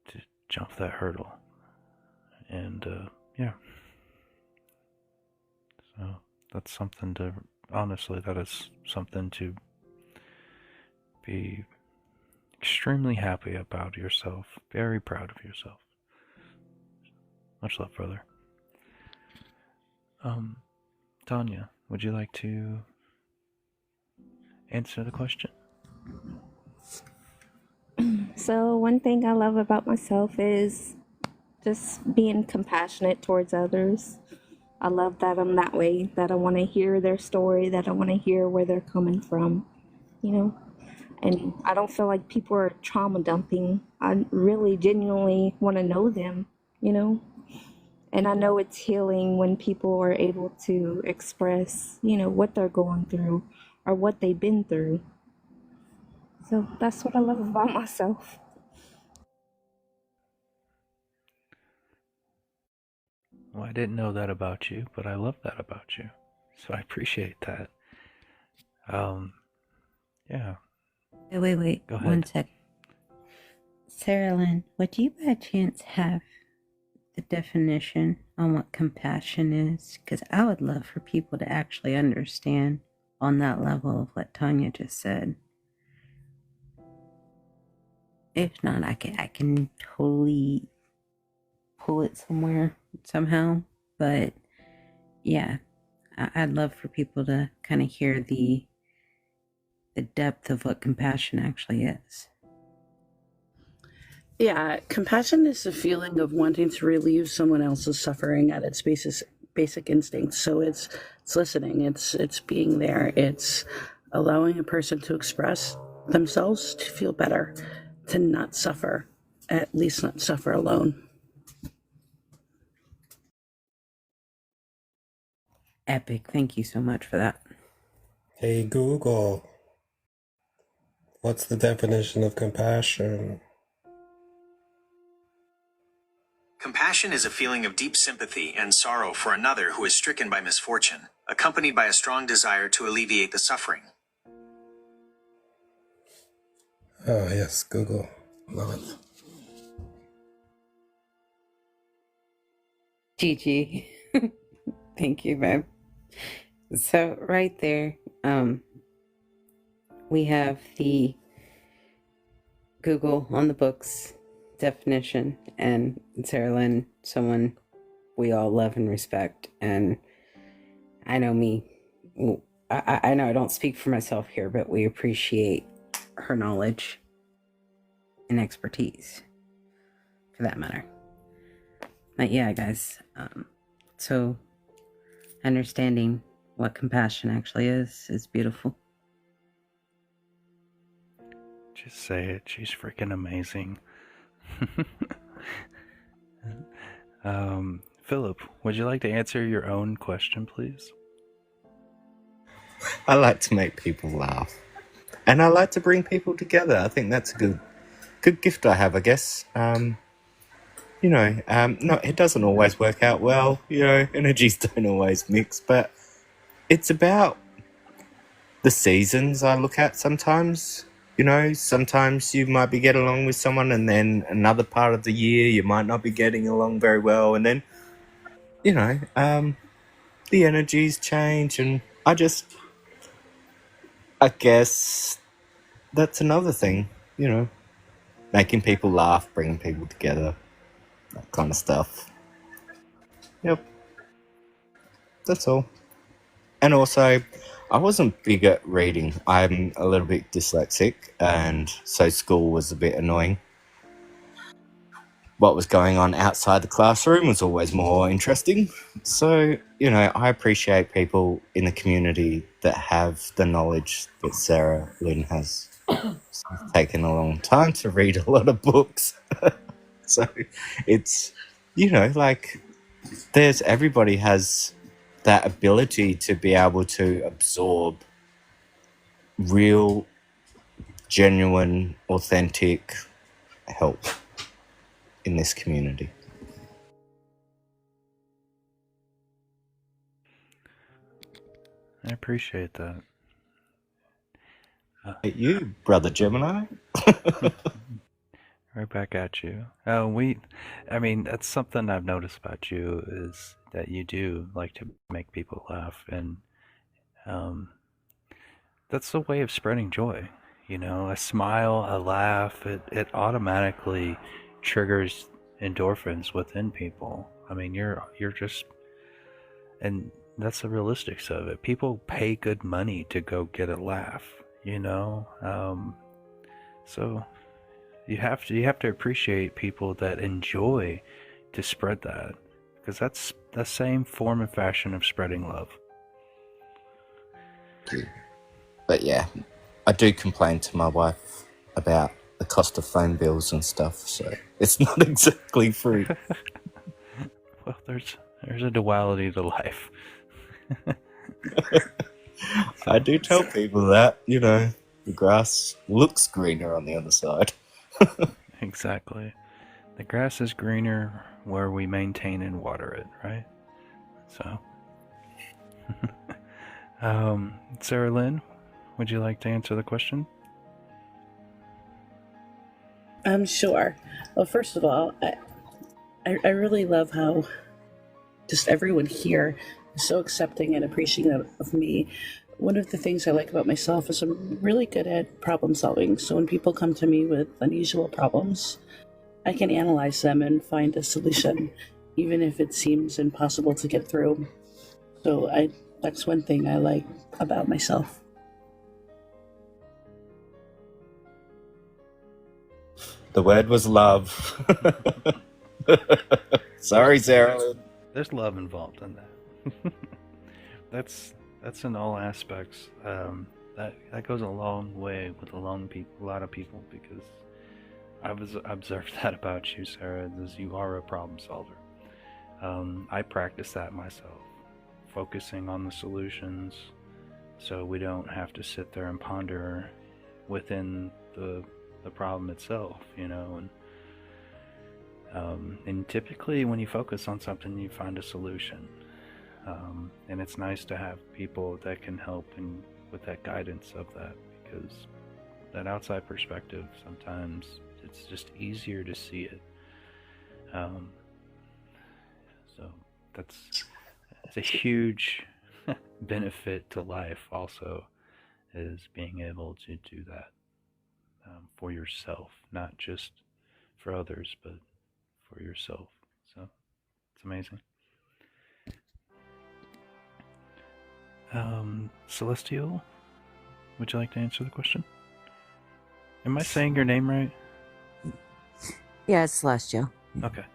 to jump that hurdle. And yeah. So that's something to, honestly, that is something to be extremely happy about yourself, very proud of yourself. Much love, brother. Tanya, would you like to answer the question? So, one thing I love about myself is just being compassionate towards others. I love that I'm that way, that I want to hear their story, that I want to hear where they're coming from, And I don't feel like people are trauma dumping. I really genuinely want to know them, And I know it's healing when people are able to express, what they're going through or what they've been through. So that's what I love about myself. Well, I didn't know that about you, but I love that about you. So I appreciate that. Um, yeah, Wait, go one ahead. sec. Sarah Lynn, would you by chance have the definition on what compassion is? Because I would love for people to actually understand on that level of what Tanya just said. If not, I can totally pull it somewhere somehow. But yeah, I'd love for people to kind of hear the depth of what compassion actually is. Yeah, compassion is the feeling of wanting to relieve someone else's suffering at its basic instinct. So it's listening, it's being there, it's allowing a person to express themselves, to feel better, to not suffer, at least not suffer alone. Epic. Thank you so much for that. Hey Google, what's the definition of compassion? Compassion is a feeling of deep sympathy and sorrow for another who is stricken by misfortune, accompanied by a strong desire to alleviate the suffering. Oh, yes, Google. Love it. Gigi. Thank you, babe. So right there, we have the Google on the books definition, and Sarah Lynn, someone we all love and respect. And I know me, I know I don't speak for myself here, but we appreciate her knowledge and expertise for that matter. But yeah, guys, so understanding what compassion actually is beautiful. Just say it. She's freaking amazing. Philip, would you like to answer your own question, please? I like to make people laugh. And I like to bring people together. I think that's a good gift I have, I guess. No, it doesn't always work out well. Energies don't always mix, but it's about the seasons I look at sometimes. Sometimes you might be getting along with someone, and then another part of the year you might not be getting along very well, and then, the energies change, and I guess that's another thing, making people laugh, bringing people together, that kind of stuff. Yep, that's all. And also, I wasn't big at reading. I'm a little bit dyslexic, and so school was a bit annoying. What was going on outside the classroom was always more interesting. So, I appreciate people in the community that have the knowledge that Sarah Lynn has. It's taken a long time to read a lot of books. So it's, everybody has that ability to be able to absorb real, genuine, authentic help in this community. I appreciate that. You, Brother Gemini? Right back at you. That's something I've noticed about you is that you do like to make people laugh, and that's a way of spreading joy. A smile, a laugh, it automatically triggers endorphins within people. You're just, and that's the realistics of it. People pay good money to go get a laugh, so you have to appreciate people that enjoy to spread that, because that's the same form and fashion of spreading love. But yeah, I do complain to my wife about the cost of phone bills and stuff, so it's not exactly free. Well, there's a duality to life. I do tell people that, the grass looks greener on the other side. Exactly. The grass is greener where we maintain and water it, right? So, Sarah Lynn, would you like to answer the question? Sure. Well, first of all, I really love how just everyone here is so accepting and appreciative of me. One of the things I like about myself is I'm really good at problem solving. So when people come to me with unusual problems, I can analyze them and find a solution, even if it seems impossible to get through. So that's one thing I like about myself. The word was love. Sorry, Sarah. There's love involved in that. that's in all aspects. That goes a long way with a lot of people, because I've observed that about you, Sarah, is you are a problem solver. I practice that myself, focusing on the solutions, so we don't have to sit there and ponder within the problem itself, and typically when you focus on something, you find a solution, and it's nice to have people that can help and with that guidance of that, because that outside perspective, sometimes it's just easier to see it. So it's a huge benefit to life also, is being able to do that for yourself, not just for others, but for yourself. So it's amazing. Celestial, would you like to answer the question? Am I saying your name right? Yeah, it's Celestial. Okay.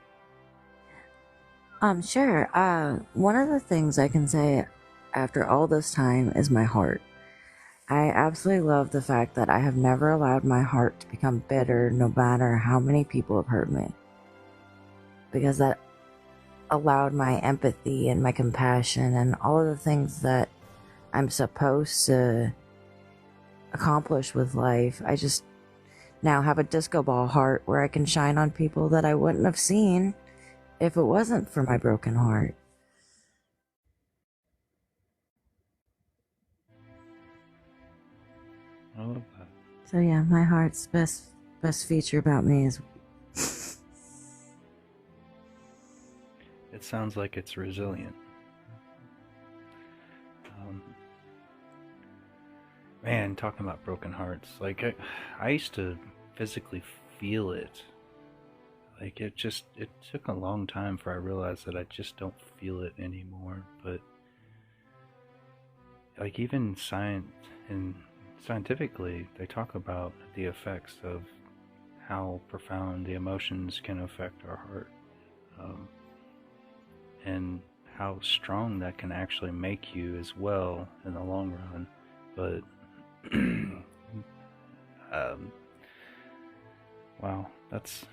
Sure. One of the things I can say after all this time is my heart. I absolutely love the fact that I have never allowed my heart to become bitter, no matter how many people have hurt me. Because that allowed my empathy and my compassion and all of the things that I'm supposed to accomplish with life. I just now have a disco ball heart where I can shine on people that I wouldn't have seen if it wasn't for my broken heart. I love that. So yeah, my heart's best feature about me is It sounds like it's resilient. Man, talking about broken hearts, like I used to physically feel it. Like it took a long time for I realized that I just don't feel it anymore. But like even scientifically, they talk about the effects of how profound the emotions can affect our heart, and how strong that can actually make you as well in the long run. But wow, that's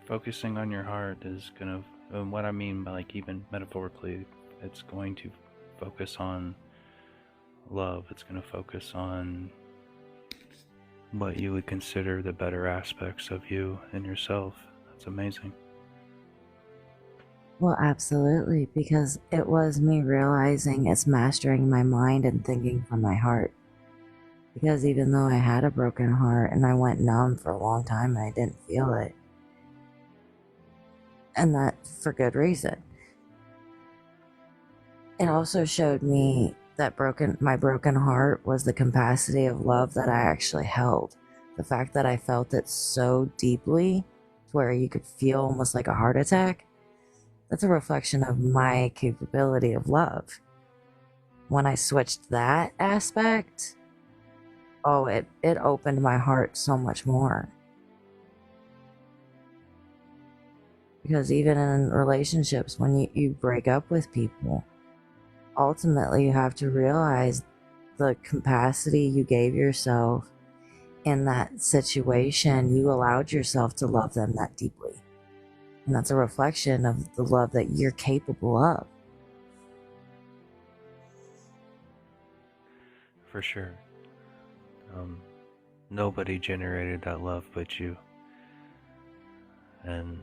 focusing on your heart is gonna, and what I mean by, like, even metaphorically, it's going to focus on love. It's going to focus on what you would consider the better aspects of you and yourself. That's amazing. well, absolutely, because it was me realizing it's mastering my mind and thinking from my heart. Because even though I had a broken heart and I went numb for a long time and I didn't feel it, and that for good reason, it also showed me that my broken heart was the capacity of love that I actually held. The fact that I felt it so deeply where you could feel almost like a heart attack, that's a reflection of my capability of love. When I switched that aspect, oh, it opened my heart so much more. Because even in relationships, when you break up with people, ultimately you have to realize the capacity you gave yourself in that situation. You allowed yourself to love them that deeply. And that's a reflection of the love that you're capable of. For sure. Nobody generated that love but you. And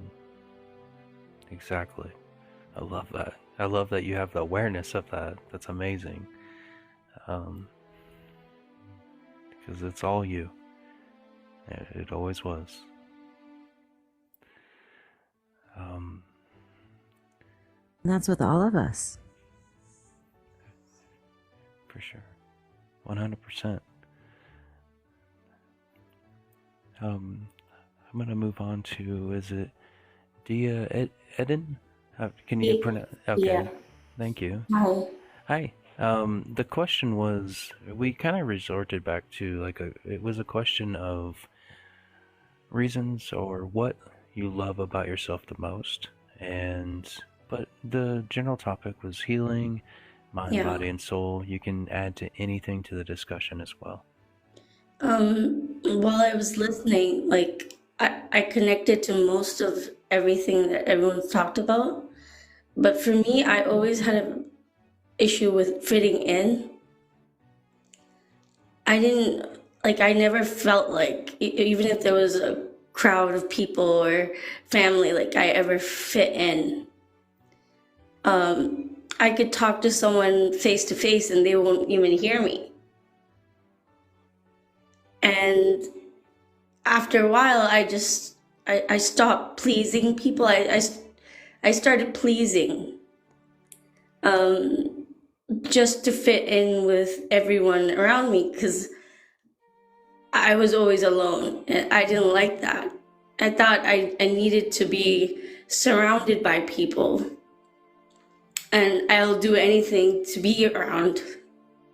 exactly. I love that. I love that you have the awareness of that. That's amazing. Because it's all you. It always was. And that's with all of us. For sure. 100%. I'm gonna move on to, is it Dia Eden? Can you pronounce? Okay. Yeah. Thank you. Hi. Hi. The question was, we kind of resorted back to it was a question of reasons or what you love about yourself the most, but the general topic was healing, mind, Yeah. body, and soul. You can add to anything to the discussion as well. While I was listening, like I connected to most of everything that everyone's talked about. But for me, I always had an issue with fitting in. I never felt like, even if there was a crowd of people or family, like I ever fit in. I could talk to someone face to face and they won't even hear me. And after a while, I stopped pleasing people. I started pleasing just to fit in with everyone around me because I was always alone and I didn't like that. I thought I needed to be surrounded by people, and I'll do anything to be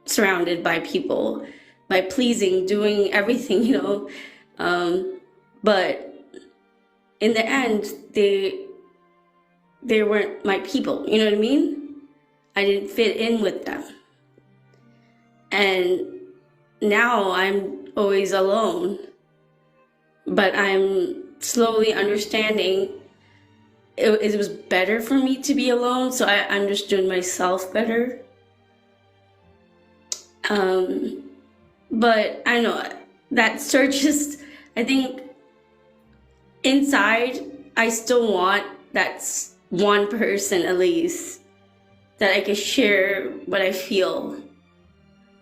surrounded by people, by pleasing, doing everything, but in the end, they weren't my people, you know what I mean? I didn't fit in with them. And now I'm always alone, but I'm slowly understanding it was better for me to be alone, so I understood myself better. But I know that search is, I think, inside, I still want that one person at least that I can share what I feel,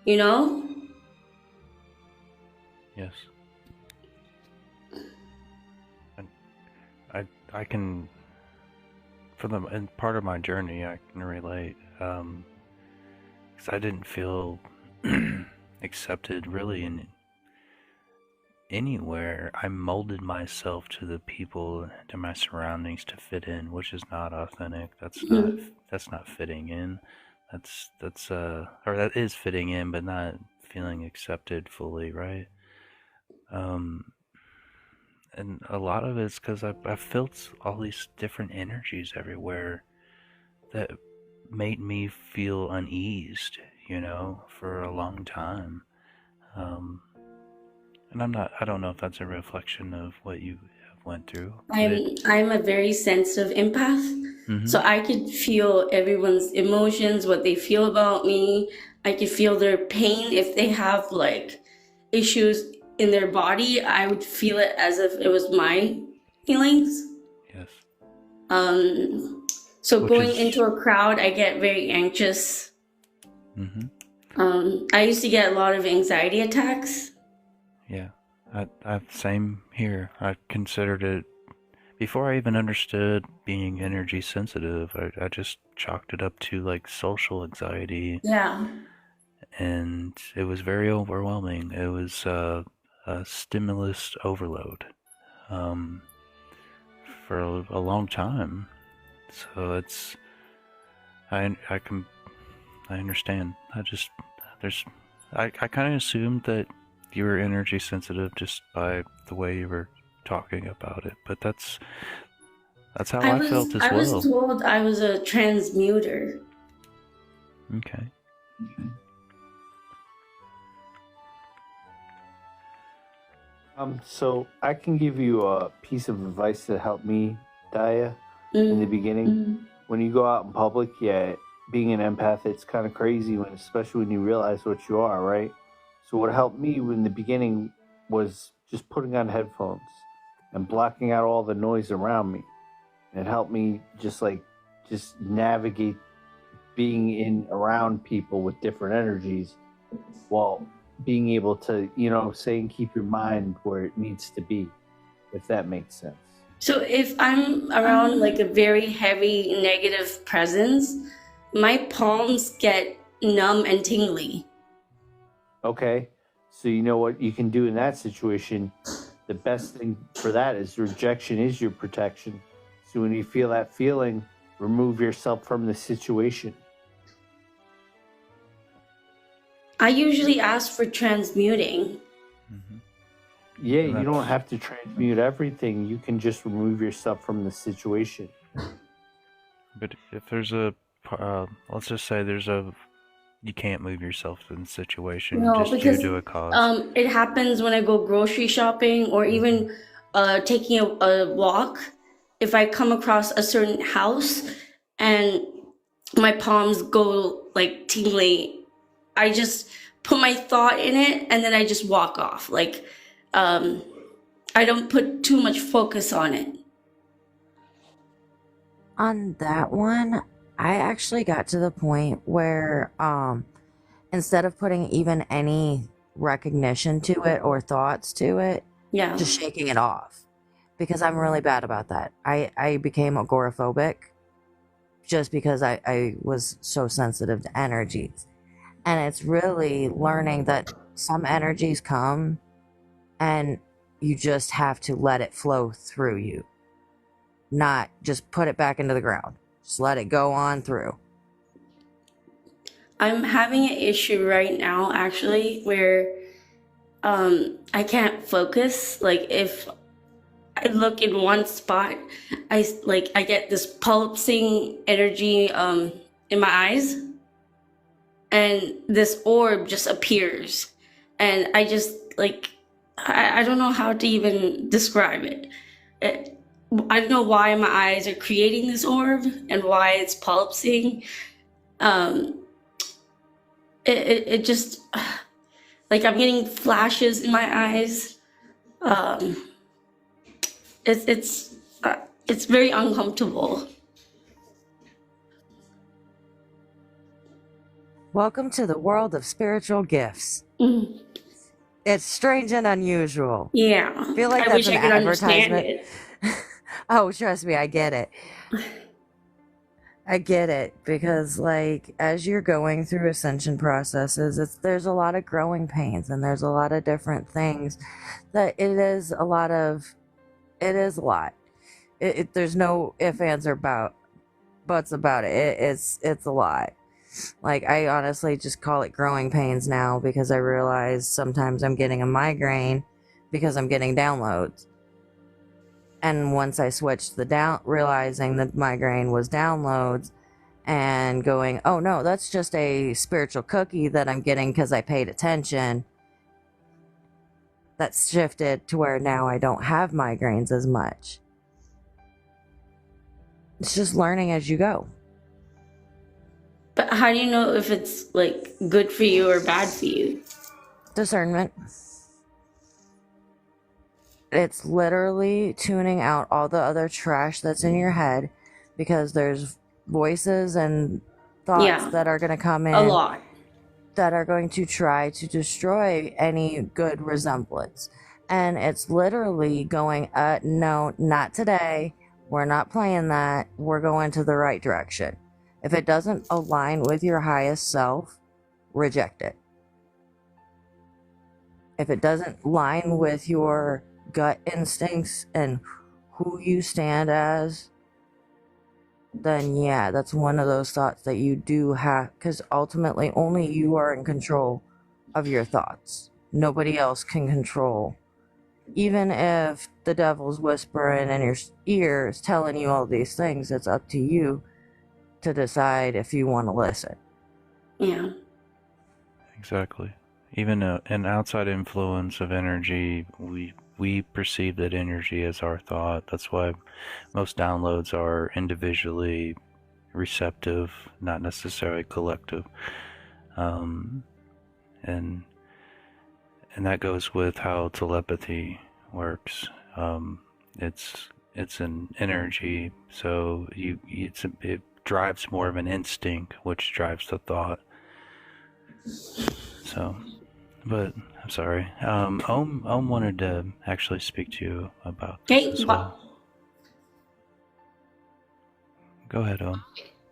you know? Yes. I can, in part of my journey, I can relate, because I didn't feel accepted really in anywhere. I molded myself to the people, to my surroundings to fit in, which is not authentic. That's not fitting in. Or that is fitting in, but not feeling accepted fully, right? And a lot of it's because I felt all these different energies everywhere that made me feel uneased, for a long time. And I don't know if that's a reflection of what you have went through. I'm a very sensitive empath, so I could feel everyone's emotions, what they feel about me. I could feel their pain if they have issues in their body. I would feel it as if it was my feelings. Yes. So going into a crowd, I get very anxious. I used to get a lot of anxiety attacks. Yeah, same here. I considered it, before I even understood being energy sensitive, I just chalked it up to social anxiety. Yeah. And it was very overwhelming. It was a stimulus overload for a long time. So I understand. I kind of assumed that you were energy sensitive just by the way you were talking about it, but that's how I felt as well. I was told I was a transmuter. Okay. So I can give you a piece of advice that helped me Daya, in the beginning. When you go out in public, yeah, being an empath, it's kind of crazy when, especially when you realize what you are, right? So what helped me in the beginning was just putting on headphones and blocking out all the noise around me. It helped me just navigate being in around people with different energies while being able to, saying keep your mind where it needs to be, if that makes sense. So if I'm around like a very heavy negative presence, my palms get numb and tingly. Okay, so you know what you can do in that situation. The best thing for that is rejection is your protection. So when you feel that feeling, remove yourself from the situation. I usually ask for transmuting. Yeah, you don't have to transmute everything. You can just remove yourself from the situation. But if there's let's just say you can't move yourself in the situation No, just because due to a cause. it happens when I go grocery shopping or even taking a walk. If I come across a certain house and my palms go like tingly, I just put my thought in it and then I just walk off. Like, I don't put too much focus on it. On that one, I actually got to the point where instead of putting even any recognition to it or thoughts to it, Yeah. just shaking it off. Because I'm really bad about that. I became agoraphobic just because I was so sensitive to energies. And it's really learning that some energies come and you just have to let it flow through you. Not just put it back into the ground. Just let it go on through. I'm having an issue right now, actually, where I can't focus. Like, if I look in one spot, I get this pulsing energy in my eyes, and this orb just appears, and I just I don't know how to even describe it. I don't know why my eyes are creating this orb and why it's pulsing. It just like I'm getting flashes in my eyes. It's very uncomfortable. Welcome to the world of spiritual gifts. It's strange and unusual. Yeah. I feel like I that's wish an I could understand advertisement. it. Oh, trust me, I get it. I get it because, like, as you're going through ascension processes, there's a lot of growing pains and there's a lot of different things that it is a lot. There's no ifs, ands, or buts about it. It's a lot. Like, I honestly just call it growing pains now because I realize sometimes I'm getting a migraine because I'm getting downloads. And once I switched realizing that migraine was downloads and going, oh no, that's just a spiritual cookie that I'm getting because I paid attention. That's shifted to where now I don't have migraines as much. It's just learning as you go. But how do you know if it's like good for you or bad for you? Discernment. It's literally tuning out all the other trash that's in your head because there's voices and thoughts that are going to come in a lot that are going to try to destroy any good resemblance. And it's literally going, no, not today. We're not playing that. We're going to the right direction. If it doesn't align with your highest self, reject it. If it doesn't align with your gut instincts and who you stand as, then yeah, that's one of those thoughts that you do have, because ultimately only you are in control of your thoughts. Nobody else can control. Even if the devil's whispering in your ears telling you all these things, it's up to you to decide if you want to listen. Yeah. Exactly. Even an outside influence of energy, we we perceive that energy as our thought. That's why most downloads are individually receptive, not necessarily collective. Um, and and that goes with how telepathy works. It's an energy, so it drives more of an instinct, which drives the thought. So, but I'm sorry. Om wanted to actually speak to you about this as well. Go ahead, Om.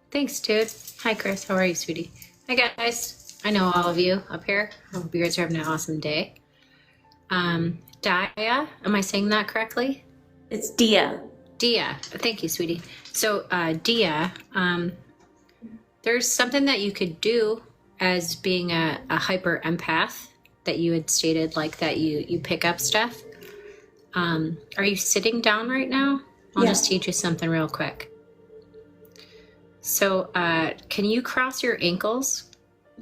Thanks, dude. Hi, Chris. How are you, sweetie? Hi, guys. I know all of you up here. I hope you guys are having an awesome day. Dia, am I saying that correctly? It's Dia. Dia. Thank you, sweetie. So, Dia, there's something that you could do as being a hyper empath that you had stated, like that you pick up stuff. Are you sitting down right now? I'll just teach you something real quick. So, can you cross your ankles?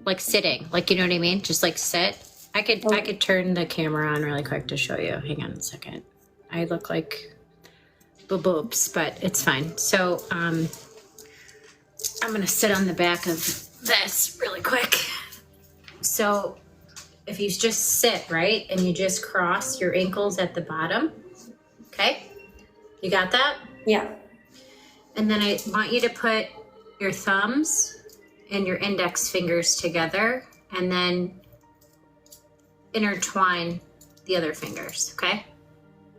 Like sitting, like, you know what I mean? Just like sit. I could turn the camera on really quick to show you. Hang on a second. I look like boobs, but it's fine. So, I'm gonna sit on the back of this really quick. So, if you just sit, right, and you just cross your ankles at the bottom, okay? You got that? Yeah. And then I want you to put your thumbs and your index fingers together and then intertwine the other fingers, okay?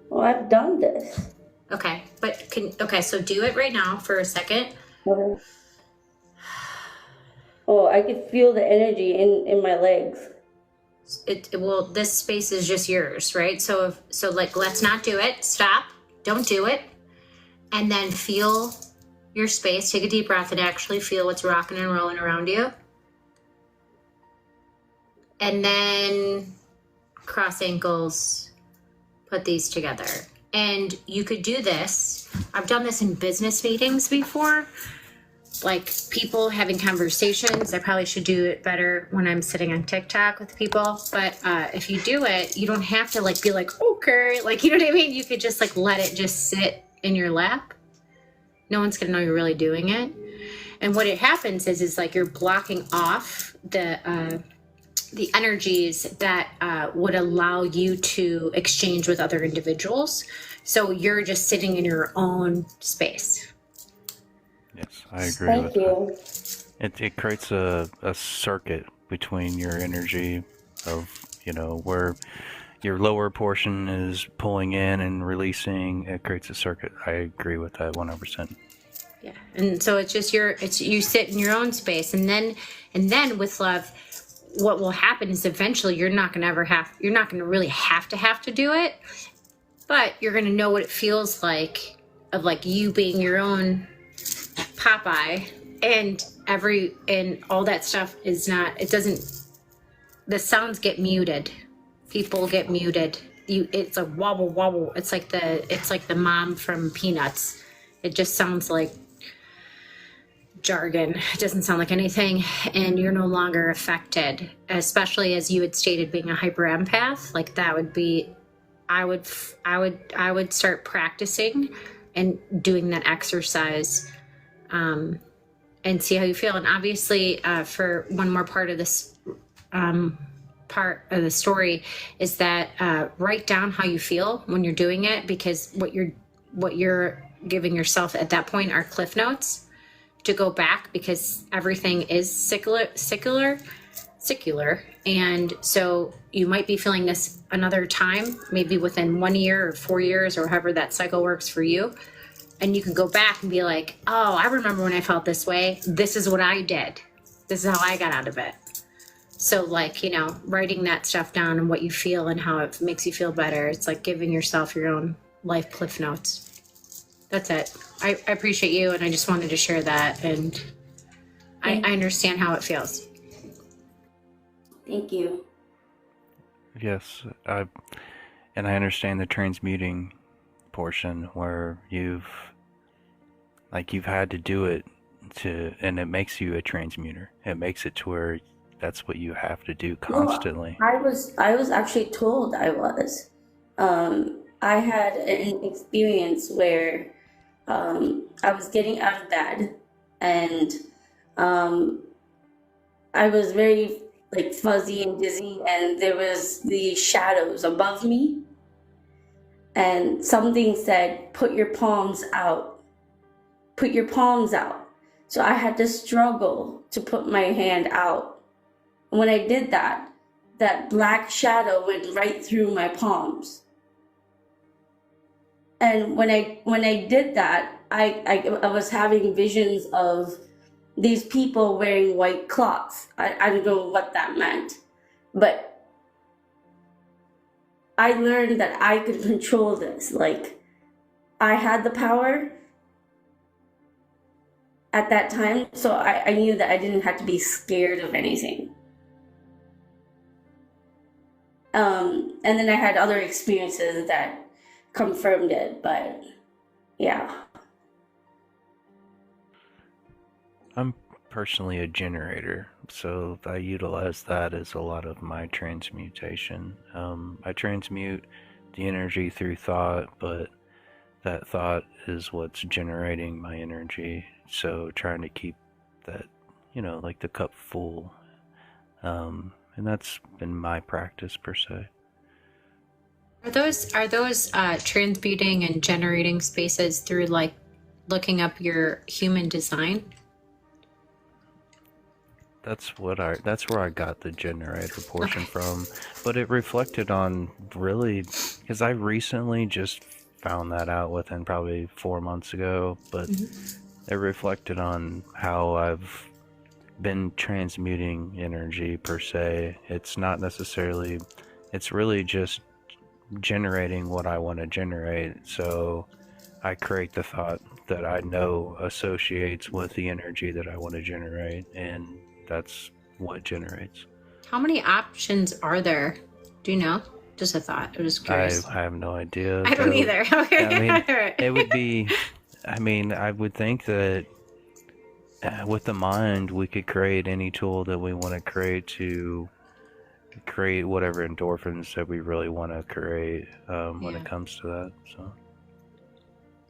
Well, I've done this. Okay, but so do it right now for a second. Okay. Oh, I could feel the energy in my legs. Well, this space is just yours, right? So let's not do it. Stop. Don't do it. And then feel your space. Take a deep breath and actually feel what's rocking and rolling around you. And then cross ankles, put these together. And you could do this. I've done this in business meetings before, like people having conversations. I probably should do it better when I'm sitting on TikTok with people. But if you do it, you don't have to like be like, okay, like, you know what I mean? You could just like let it just sit in your lap. No one's gonna know you're really doing it. And what it happens is like you're blocking off the energies that would allow you to exchange with other individuals. So you're just sitting in your own space. Yes, I agree Thank with you. that. It creates a circuit between your energy of, where your lower portion is pulling in and releasing. It creates a circuit. I agree with that 100%. Yeah. And so it's just you sit in your own space, and then with love, what will happen is eventually you're not going to really have to do it, but you're going to know what it feels like of like you being your own Popeye, and all that stuff is not, the sounds get muted. People get muted. It's a wobble wobble. It's like the mom from Peanuts. It just sounds like jargon. It doesn't sound like anything, and you're no longer affected, especially as you had stated being a hyper empath. Like that would be, I would start practicing and doing that exercise, and see how you feel. And obviously, for one more part of this part of the story is that write down how you feel when you're doing it, because what you're giving yourself at that point are cliff notes to go back, because everything is secular, and so you might be feeling this another time, maybe within 1 year or 4 years or however that cycle works for you, and you can go back and be like, oh, I remember when I felt this way. This is what I did. This is how I got out of it. So like, writing that stuff down and what you feel and how it makes you feel better. It's like giving yourself your own life cliff notes. That's it. I appreciate you, and I just wanted to share that, and I understand how it feels. Thank you. Yes, I understand the transmuting portion where you've had to do it and it makes you a transmuter. It makes it to where that's what you have to do constantly. No, I was actually told I was. I had an experience where I was getting out of bed, and I was very like fuzzy and dizzy, and there was the shadows above me, and something said, "Put your palms out. Put your palms out." So I had to struggle to put my hand out. And when I did that, that black shadow went right through my palms. And when I did that, I was having visions of these people wearing white cloths. I don't know what that meant, but I learned that I could control this. Like, I had the power at that time, so I knew that I didn't have to be scared of anything. And then I had other experiences that confirmed it, but yeah. I'm personally a generator, so I utilize that as a lot of my transmutation. I transmute the energy through thought, but that thought is what's generating my energy. So trying to keep that, like the cup full. And that's been my practice per se. Are those transmuting and generating spaces through like looking up your human design? That's where I got the generator portion from, but it reflected on really, because I recently just found that out within probably 4 months ago, but it reflected on how I've been transmuting energy per se. It's not necessarily, it's really just generating what I want to generate. So I create the thought that I know associates with the energy that I want to generate, and that's what generates. How many options are there? Do you know? Just a thought. I was curious. I have no idea. I don't either. Okay. I mean, it would be, I would think that with the mind, we could create any tool that we want to create to create whatever endorphins that we really want to create when it comes to that. So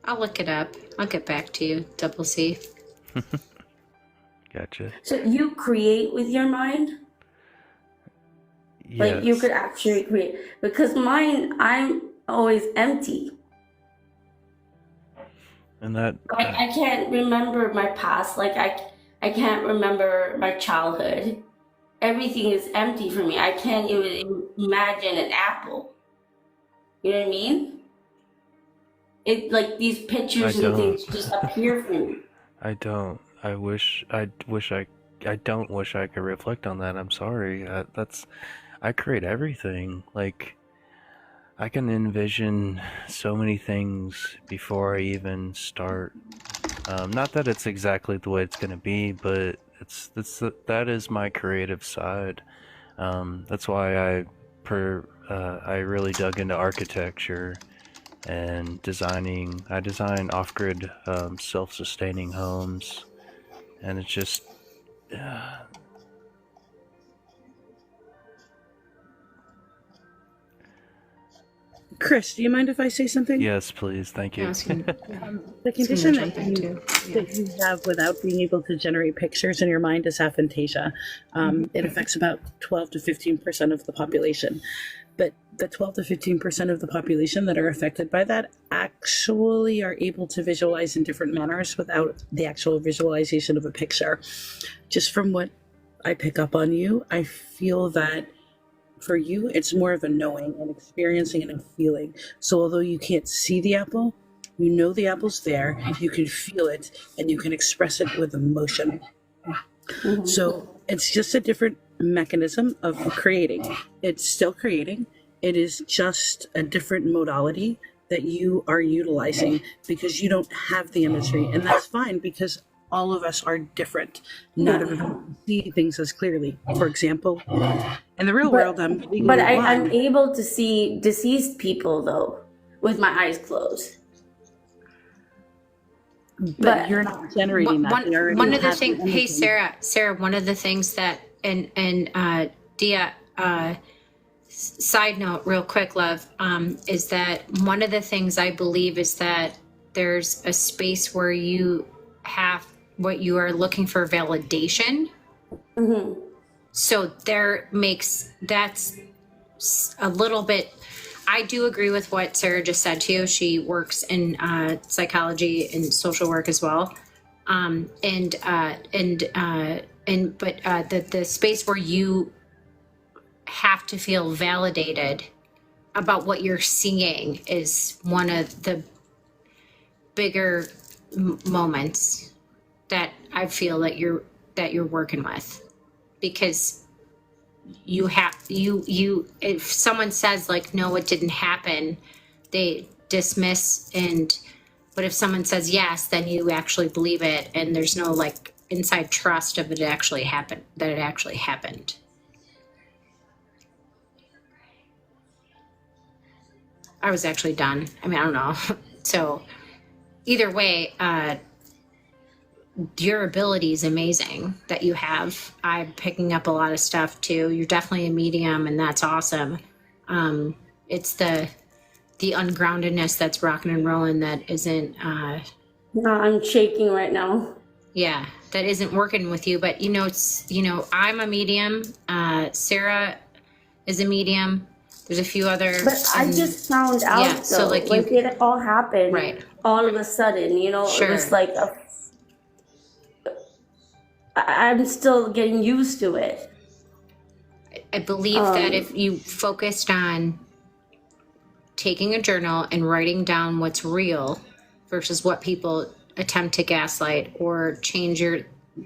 I'll look it up. I'll get back to you. Double C. Gotcha. So you create with your mind? Yes. Like you could actually create, because mine, I'm always empty. And that I can't remember my past. Like I can't remember my childhood. Everything is empty for me. I can't even imagine an apple. You know what I mean? It like these pictures and things just appear for me. I don't. I don't wish I could reflect on that. I'm sorry. I create everything. Like, I can envision so many things before I even start. Not that it's exactly the way it's going to be, but that is my creative side. That's why I really dug into architecture and designing. I design off-grid, self-sustaining homes, and it's just Chris, do you mind if I say something? Yes, please. Thank you. The condition that you have without being able to generate pictures in your mind is aphantasia. It affects about 12 to 15% of the population. But the 12 to 15% of the population that are affected by that actually are able to visualize in different manners without the actual visualization of a picture. Just from what I pick up on you, I feel that for you, it's more of a knowing and experiencing and a feeling. So although you can't see the apple, you know the apple's there, you can feel it, and you can express it with emotion. So it's just a different mechanism of creating. It's still creating. It is just a different modality that you are utilizing because you don't have the imagery. And that's fine, because all of us are different. Not everyone see things as clearly. For example, in the real world, I'm able to see deceased people though with my eyes closed. But you're not generating that. One of the things, hey Sarah, one of the things that and Dia, Side note, real quick, love, is that one of the things I believe is that there's a space where you have what you are looking for validation. Mm-hmm. So that's a little bit. I do agree with what Sarah just said to you. She works in psychology and social work as well. But the space where you have to feel validated about what you're seeing is one of the bigger moments that I feel that you're working with, because you have you if someone says like no, it didn't happen, they dismiss, but if someone says yes, then you actually believe it, and there's no like inside trust of it actually happened, that it actually happened. I was actually done. I mean, I don't know. So either way, your ability is amazing that you have. I'm picking up a lot of stuff too. You're definitely a medium, and that's awesome. It's the ungroundedness that's rocking and rolling that isn't. No, I'm shaking right now. Yeah, that isn't working with you. But I'm a medium. Sarah is a medium. There's a few other. But I just found out, yeah, though. so like it all happened right all of a sudden. Sure. It was like I'm still getting used to it. I believe that if you focused on taking a journal and writing down what's real versus what people attempt to gaslight or change your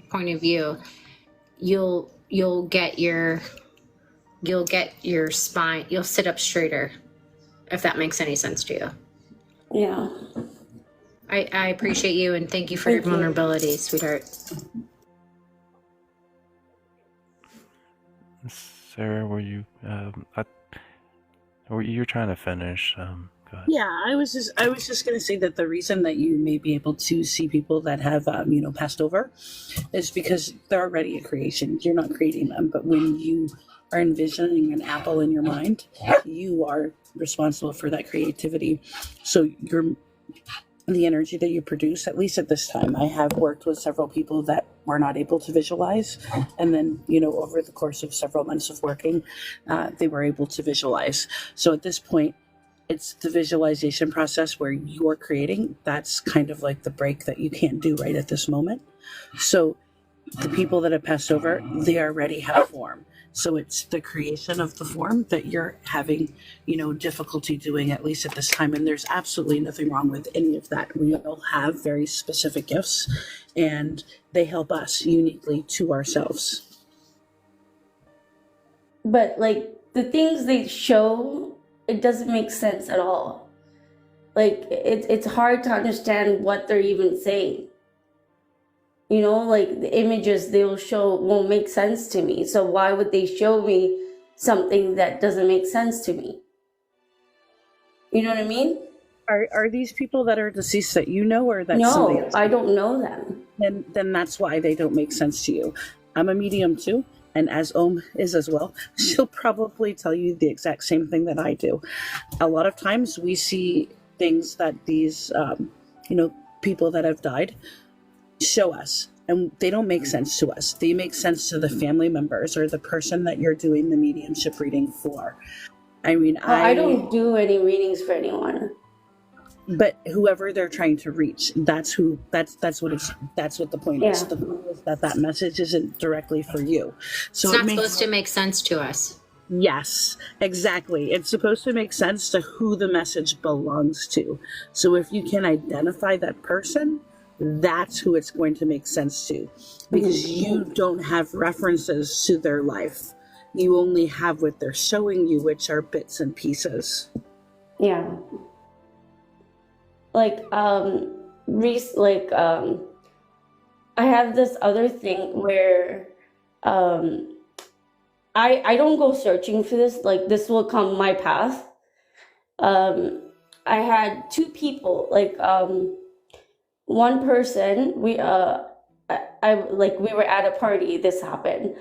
point of view, you'll get your spine, you'll sit up straighter, if that makes any sense to you. Yeah. I appreciate you, and thank you for your vulnerability, sweetheart. Sarah, were you you're trying to finish? Go ahead. Yeah, I was just going to say that the reason that you may be able to see people that have passed over is because they're already a creation. You're not creating them, but when you are envisioning an apple in your mind, you are responsible for that creativity. So the energy that you produce, at least at this time, I have worked with several people that were not able to visualize, and then over the course of several months of working, they were able to visualize. So at this point, it's the visualization process where you're creating. That's kind of like the break that you can't do right at this moment. So the people that have passed over, they already have form. So it's the creation of the form that you're having, difficulty doing, at least at this time. And there's absolutely nothing wrong with any of that. We all have very specific gifts, and they help us uniquely to ourselves. But like the things they show, it doesn't make sense at all. Like it's hard to understand what they're even saying. Like the images they'll show won't make sense to me. So why would they show me something that doesn't make sense to me? You know what I mean? Are these people that are deceased that you know, or that somebody else? No, I don't know them. Then that's why they don't make sense to you. I'm a medium too, and as Om is as well, she'll probably tell you the exact same thing that I do. A lot of times we see things that these, people that have died show us, and they don't make sense to us. They make sense to the family members or the person that you're doing the mediumship reading for. I mean, I don't do any readings for anyone. But whoever they're trying to reach, that's what the point is. The point is that message isn't directly for you. So it's not supposed to make sense to us. Yes, exactly. It's supposed to make sense to who the message belongs to. So if you can identify that person, that's who it's going to make sense to, because you don't have references to their life. You only have what they're showing you, which are bits and pieces. Yeah. I have this other thing where I don't go searching for this. Like, this will come my path. I had two people, one person, we were at a party, this happened.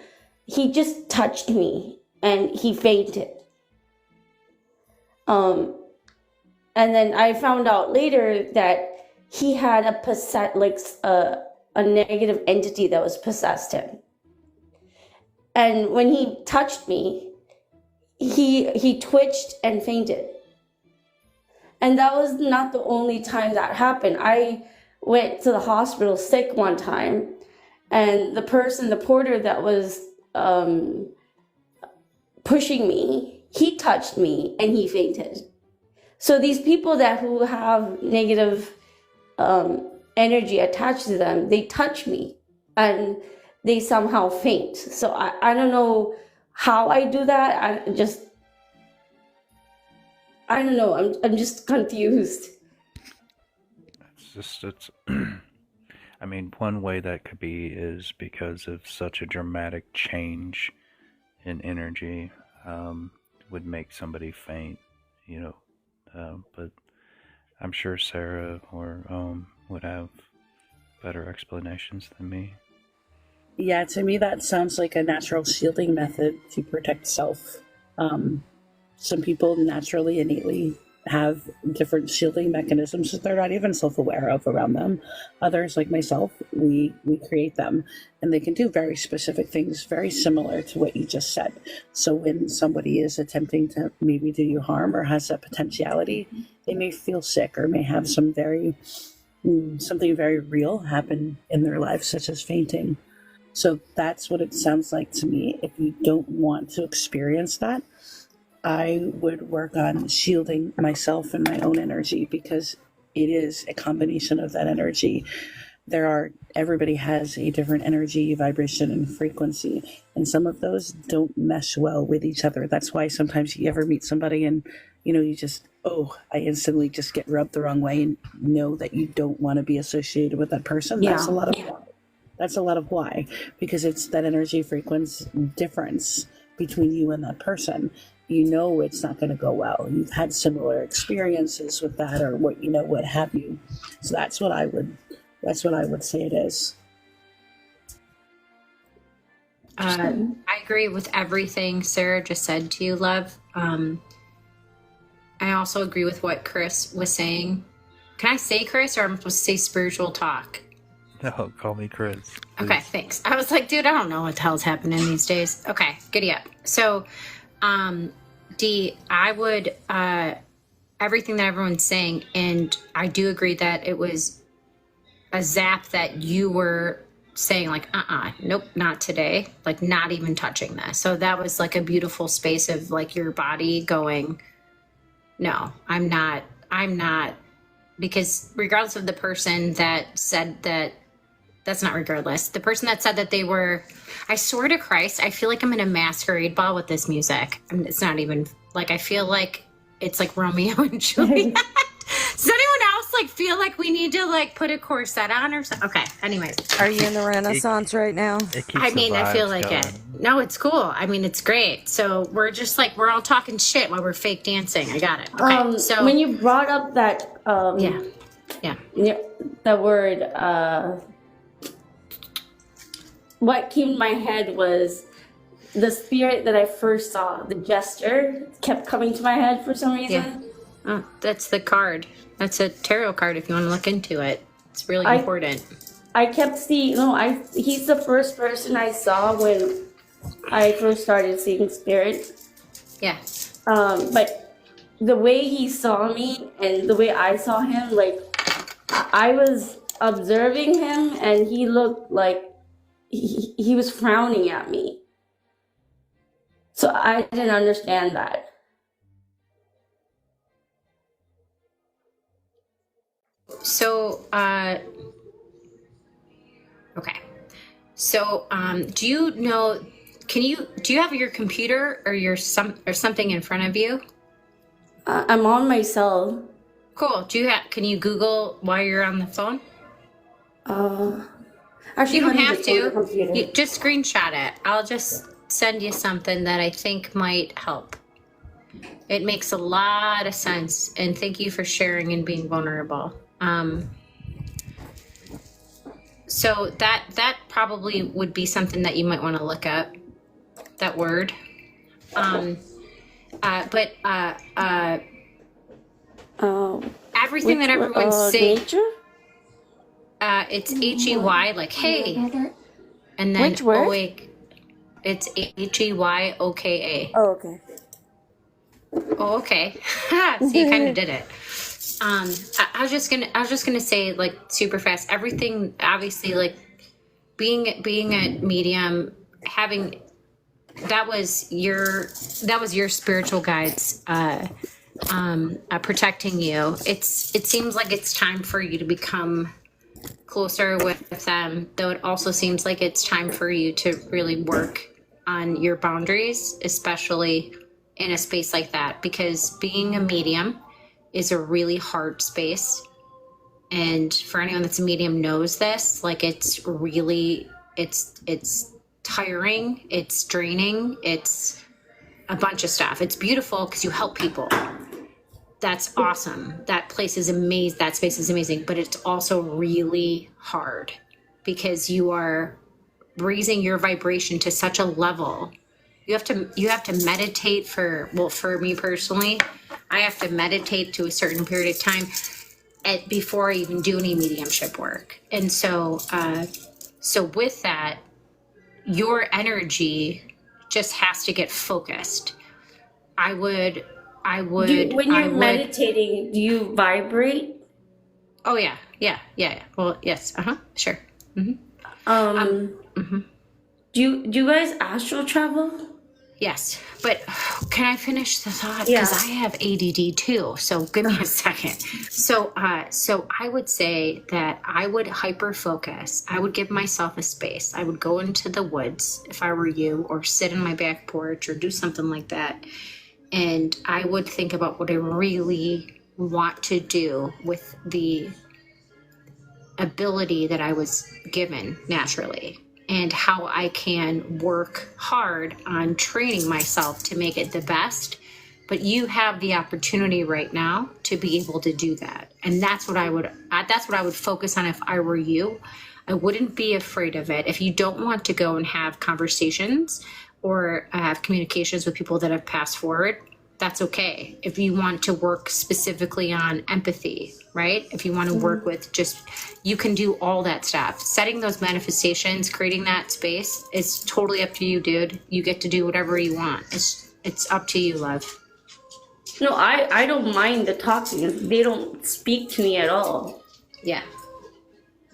He just touched me and he fainted. Um, and then I found out later that he had a negative entity that was possessed him. And when he touched me, he twitched and fainted. And that was not the only time that happened. I went to the hospital sick one time, and the porter that was pushing me, he touched me and he fainted. So these people who have negative energy attached to them, they touch me and they somehow faint. So I don't know how I do that. I don't know. I'm just confused. It's I mean, one way that could be is because of such a dramatic change in energy would make somebody faint, you know. But I'm sure Sarah or would have better explanations than me. Yeah, to me that sounds like a natural shielding method to protect self. Some people naturally, innately have different shielding mechanisms that they're not even self-aware of around them. Others, like myself, we create them, and they can do very specific things, very similar to what you just said. So when somebody is attempting to maybe do you harm or has that potentiality, they may feel sick or may have something very real happen in their life, such as fainting. So that's what it sounds like to me. If you don't want to experience that, I would work on shielding myself and my own energy, because it is a combination of that energy. Everybody has a different energy, vibration, and frequency, and some of those don't mesh well with each other. That's why sometimes you ever meet somebody and, you just, I instantly just get rubbed the wrong way and know that you don't want to be associated with that person. Yeah. That's a lot of why, because it's that energy frequency difference between you and that person. It's not going to go well. You've had similar experiences with that, or what have you. So that's what I would say it is. I agree with everything Sarah just said to you, love. I also agree with what Chris was saying. Can I say Chris, or I'm supposed to say spiritual talk? No, call me Chris. Please. Okay, thanks. I was like, dude, I don't know what the hell's happening these days. Okay, giddy up. So, Dee, I would, everything that everyone's saying, and I do agree that it was a zap that you were saying, like, nope, not today, like not even touching this. So that was like a beautiful space of like your body going, no, I'm not, because regardless of the person that said that, that's not regardless. The person that said that they were, I swear to Christ, I feel like I'm in a masquerade ball with this music. It's not even, like, I feel like it's like Romeo and Juliet. Does anyone else like feel like we need to like put a corset on or something? Okay, anyways. Are you in the Renaissance right now? I feel like going. it. No, it's cool. It's great. So we're just like, we're all talking shit while we're fake dancing. I got it. Okay, so when you brought up that, yeah, the word, what came to my head was the spirit that I first saw. The jester kept coming to my head for some reason. Yeah. Oh, that's the card. That's a tarot card if you want to look into it. It's really important. I kept seeing, he's the first person I saw when I first started seeing spirit. Yeah. But the way he saw me and the way I saw him, like, I was observing him and he looked like he was frowning at me. So I didn't understand that. So, okay. So, do you know, do you have your computer or something in front of you? I'm on my cell. Cool. Can you Google while you're on the phone? Actually, you don't have to. You just screenshot it. I'll just send you something that I think might help. It makes a lot of sense, and thank you for sharing and being vulnerable. So that probably would be something that you might want to look up, that word. But Everything that everyone's saying. Nature? It's HEY, like hey, and then Which word? It's HEYOKA. Oh, okay. Oh, okay. So you kind of did it. I was just gonna say, like, super fast. Everything, obviously, like being a medium, having that was your spiritual guides protecting you. It seems like it's time for you to become closer with them, though it also seems like it's time for you to really work on your boundaries, especially in a space like that, because being a medium is a really hard space. And for anyone that's a medium knows this, like it's really, it's tiring, it's draining, it's a bunch of stuff. It's beautiful because you help people. That's awesome. That place is amazing. That space is amazing, but it's also really hard because you are raising your vibration to such a level. You have to meditate for me personally, I have to meditate to a certain period of time before I even do any mediumship work. And so with that, your energy just has to get focused. When you're meditating, do you vibrate? Oh yeah. Well, yes. Sure. Do you guys astral travel? Yes, but can I finish the thought? Yeah. Because I have ADD too. So give me a second. So I would say that I would hyper focus. I would give myself a space. I would go into the woods if I were you, or sit in my back porch, or do something like that. And I would think about what I really want to do with the ability that I was given naturally, and how I can work hard on training myself to make it the best. But you have the opportunity right now to be able to do that. And that's what I would focus on if I were you. I wouldn't be afraid of it. If you don't want to go and have conversations or have communications with people that have passed forward, that's okay. If you want to work specifically on empathy, right? If you want to work with you can do all that stuff. Setting those manifestations, creating that space is totally up to you, dude. You get to do whatever you want. It's up to you, love. No, I don't mind the talking. They don't speak to me at all. Yeah.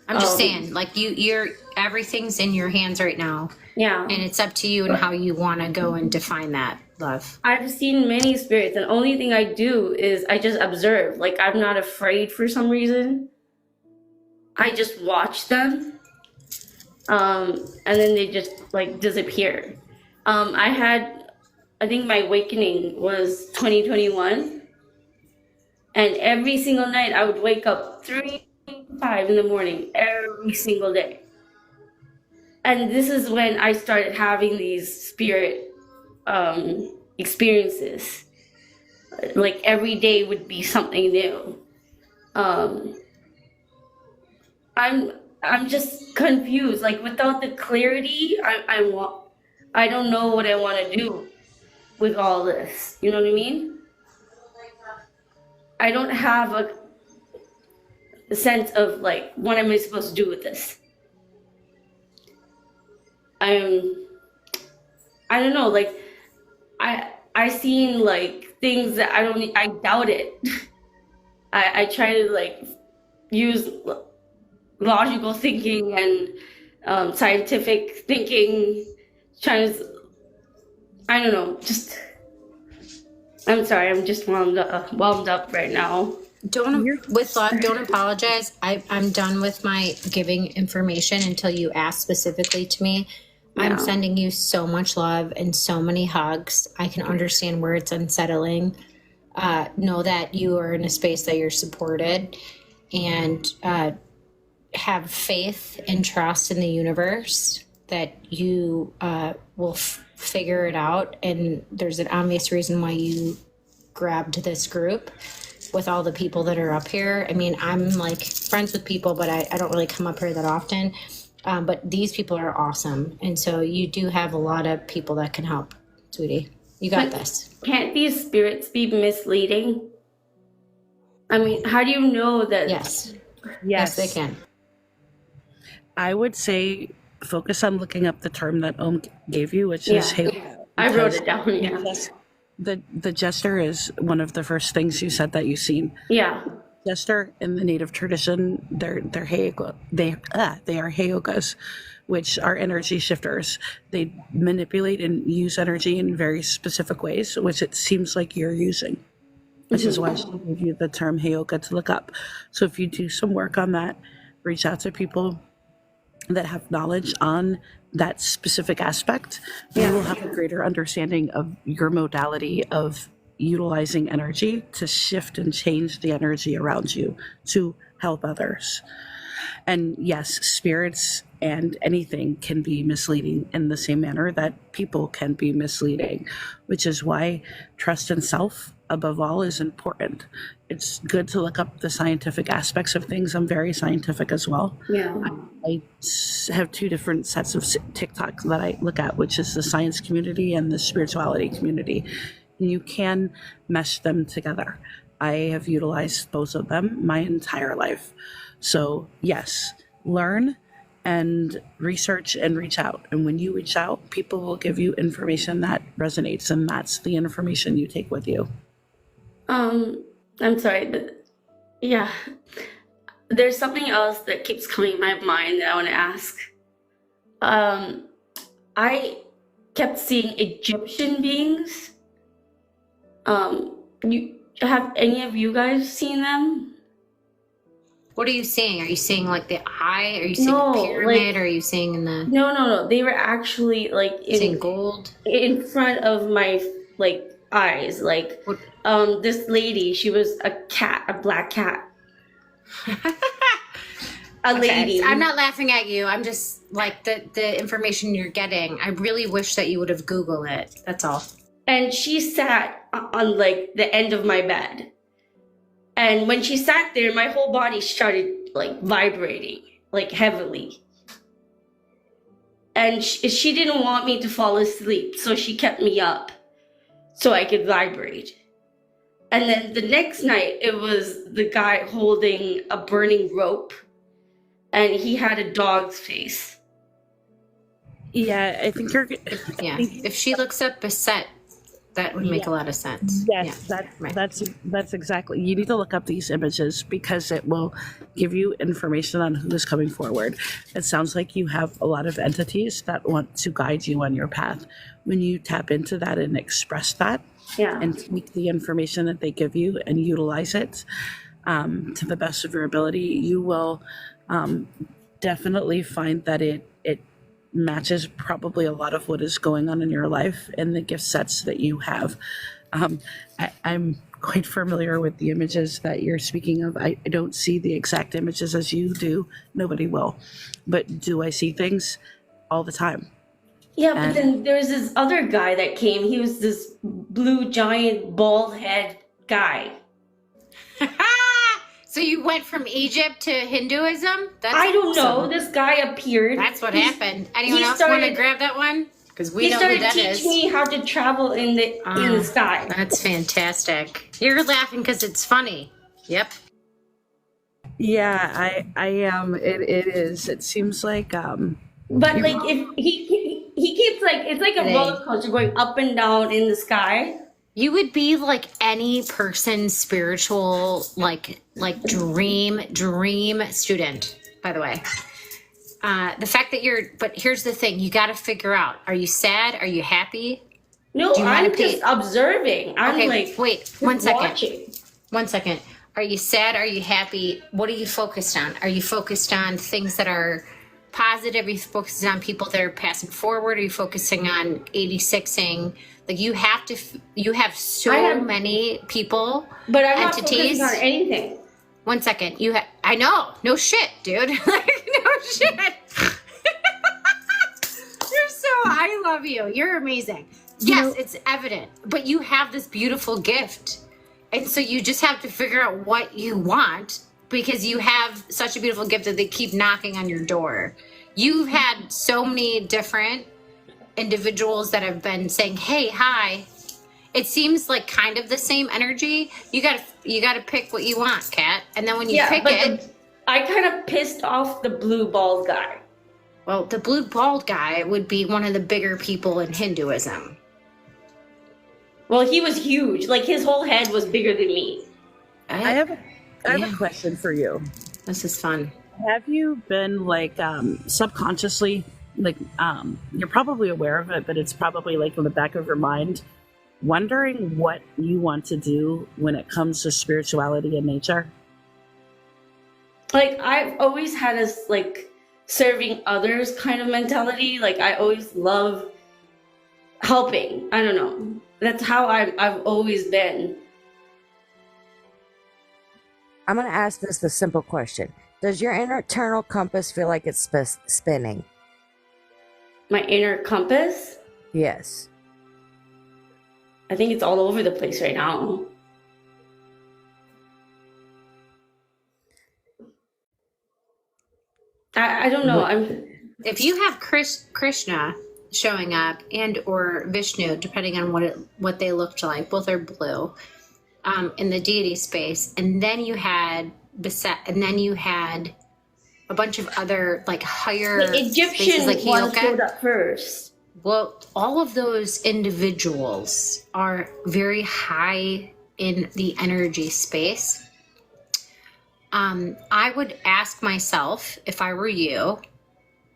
I'm just saying, like you're everything's in your hands right now. Yeah. And it's up to you and how you want to go and define that, love. I've seen many spirits, and the only thing I do is I just observe. Like, I'm not afraid for some reason. I just watch them. And then they just like disappear. I think my awakening was 2021. And every single night I would wake up 3 to 5 in the morning every single day. And this is when I started having these spirit experiences. Like every day would be something new. I'm just confused. Like without the clarity, I don't know what I want to do with all this. You know what I mean? I don't have a sense of like, what am I supposed to do with this? I don't know. Like I seen like things that I doubt it. I try to like use logical thinking and scientific thinking, trying to, I don't know, just, I'm sorry, I'm just wound up right now. Don't apologize. I'm done with my giving information until you ask specifically to me. Yeah. I'm sending you so much love and so many hugs. I can understand where it's unsettling. Know that you are in a space that you're supported, and have faith and trust in the universe that you will figure it out. And there's an obvious reason why you grabbed this group with all the people that are up here. I mean, I'm like friends with people, but I don't really come up here that often. But these people are awesome. And so you do have a lot of people that can help, sweetie. You got this. Can't these spirits be misleading? I mean, how do you know that? Yes. Yes. They can. I would say focus on looking up the term that Om gave you, which is Heyoka. I wrote it down. Yeah. The jester is one of the first things you said that you've seen. Yeah. Jester in the native tradition, they're Heyoka. They are Heyokas, which are energy shifters. They manipulate and use energy in very specific ways, which it seems like you're using. Which is why she gave you the term Heyoka to look up. So if you do some work on that, reach out to people that have knowledge on that specific aspect, you will have a greater understanding of your modality of utilizing energy to shift and change the energy around you to help others. And yes, spirits and anything can be misleading in the same manner that people can be misleading, which is why trust in self above all is important. It's good to look up the scientific aspects of things. I'm very scientific as well. Yeah. I have two different sets of TikTok that I look at, which is the science community and the spirituality community. And you can mesh them together. I have utilized both of them my entire life. So yes, learn and research and reach out. And when you reach out, people will give you information that resonates, and that's the information you take with you. I'm sorry, but yeah, there's something else that keeps coming in my mind that I want to ask. I kept seeing Egyptian beings. Have any of you guys seen them? What are you seeing? Are you seeing like the eye? Are you seeing a pyramid? Or are you seeing in the... No. They were actually like in gold in front of my eyes. Like this lady, she was a cat, a black cat. Lady. I'm not laughing at you. I'm just like the information you're getting. I really wish that you would have Googled it. That's all. And she sat on like the end of my bed. And when she sat there, my whole body started like vibrating, like heavily. And she didn't want me to fall asleep, so she kept me up so I could vibrate. And then the next night, it was the guy holding a burning rope, and he had a dog's face. Yeah, I think you're... If she looks up Beset, that would make a lot of sense. Yes, that's exactly. You need to look up these images because it will give you information on who is coming forward. It sounds like you have a lot of entities that want to guide you on your path. When you tap into that and express that, and take the information that they give you and utilize it to the best of your ability, you will definitely find that it matches probably a lot of what is going on in your life and the gift sets that you have. I'm quite familiar with the images that you're speaking of. I don't see the exact images as you do. Nobody will. But do I see things all the time? Yeah, but then there was this other guy that came. He was this blue giant bald head guy. So you went from Egypt to Hinduism? I don't know. This guy appeared. That's what happened. Anyone else want to grab that one? Because we know who that is. He started teaching me how to travel in the sky. That's fantastic. You're laughing because it's funny. Yep. Yeah, I am. It is. It seems like. But like if he keeps like it's like a roller coaster going up and down in the sky. You would be like any person's spiritual, like dream student, by the way. The fact that but here's the thing, you got to figure out, are you sad? Are you happy? No, I'm just observing. I'm wait, 1 second. Watching. 1 second. Are you sad? Are you happy? What are you focused on? Are you focused on things that are positive? Are you focusing on people that are passing forward? Are you focusing on 86ing? Like you have so many people, but I'm entities. Not focusing on anything. 1 second. I know. No shit, dude. Like, no shit. I love you. You're amazing. Yes, it's evident. But you have this beautiful gift. And so you just have to figure out what you want because you have such a beautiful gift that they keep knocking on your door. You've had so many different individuals that have been saying, hey, hi. It seems like kind of the same energy. You got to pick what you want, Kat. And then when you Yeah, pick but it, I kind of pissed off the blue bald guy. well, the blue bald guy would be one of the bigger people in Hinduism. Well, he was huge. Like, his whole head was bigger than me. I have a question for you. This is fun. Have you been like subconsciously, like you're probably aware of it, but it's probably like in the back of your mind, wondering what you want to do when it comes to spirituality and nature? Like, I've always had a like serving others kind of mentality. Like, I always love helping. I don't know. That's how I've always been. I'm going to ask this the simple question. Does your internal compass feel like it's spinning? My inner compass? Yes. I think it's all over the place right now. I don't know. If you have Krishna showing up and or Vishnu, depending on what they looked like, both are blue, in the deity space, and then you had a bunch of other like higher the Egyptian like one showed up first. Well, all of those individuals are very high in the energy space. I would ask myself, if I were you,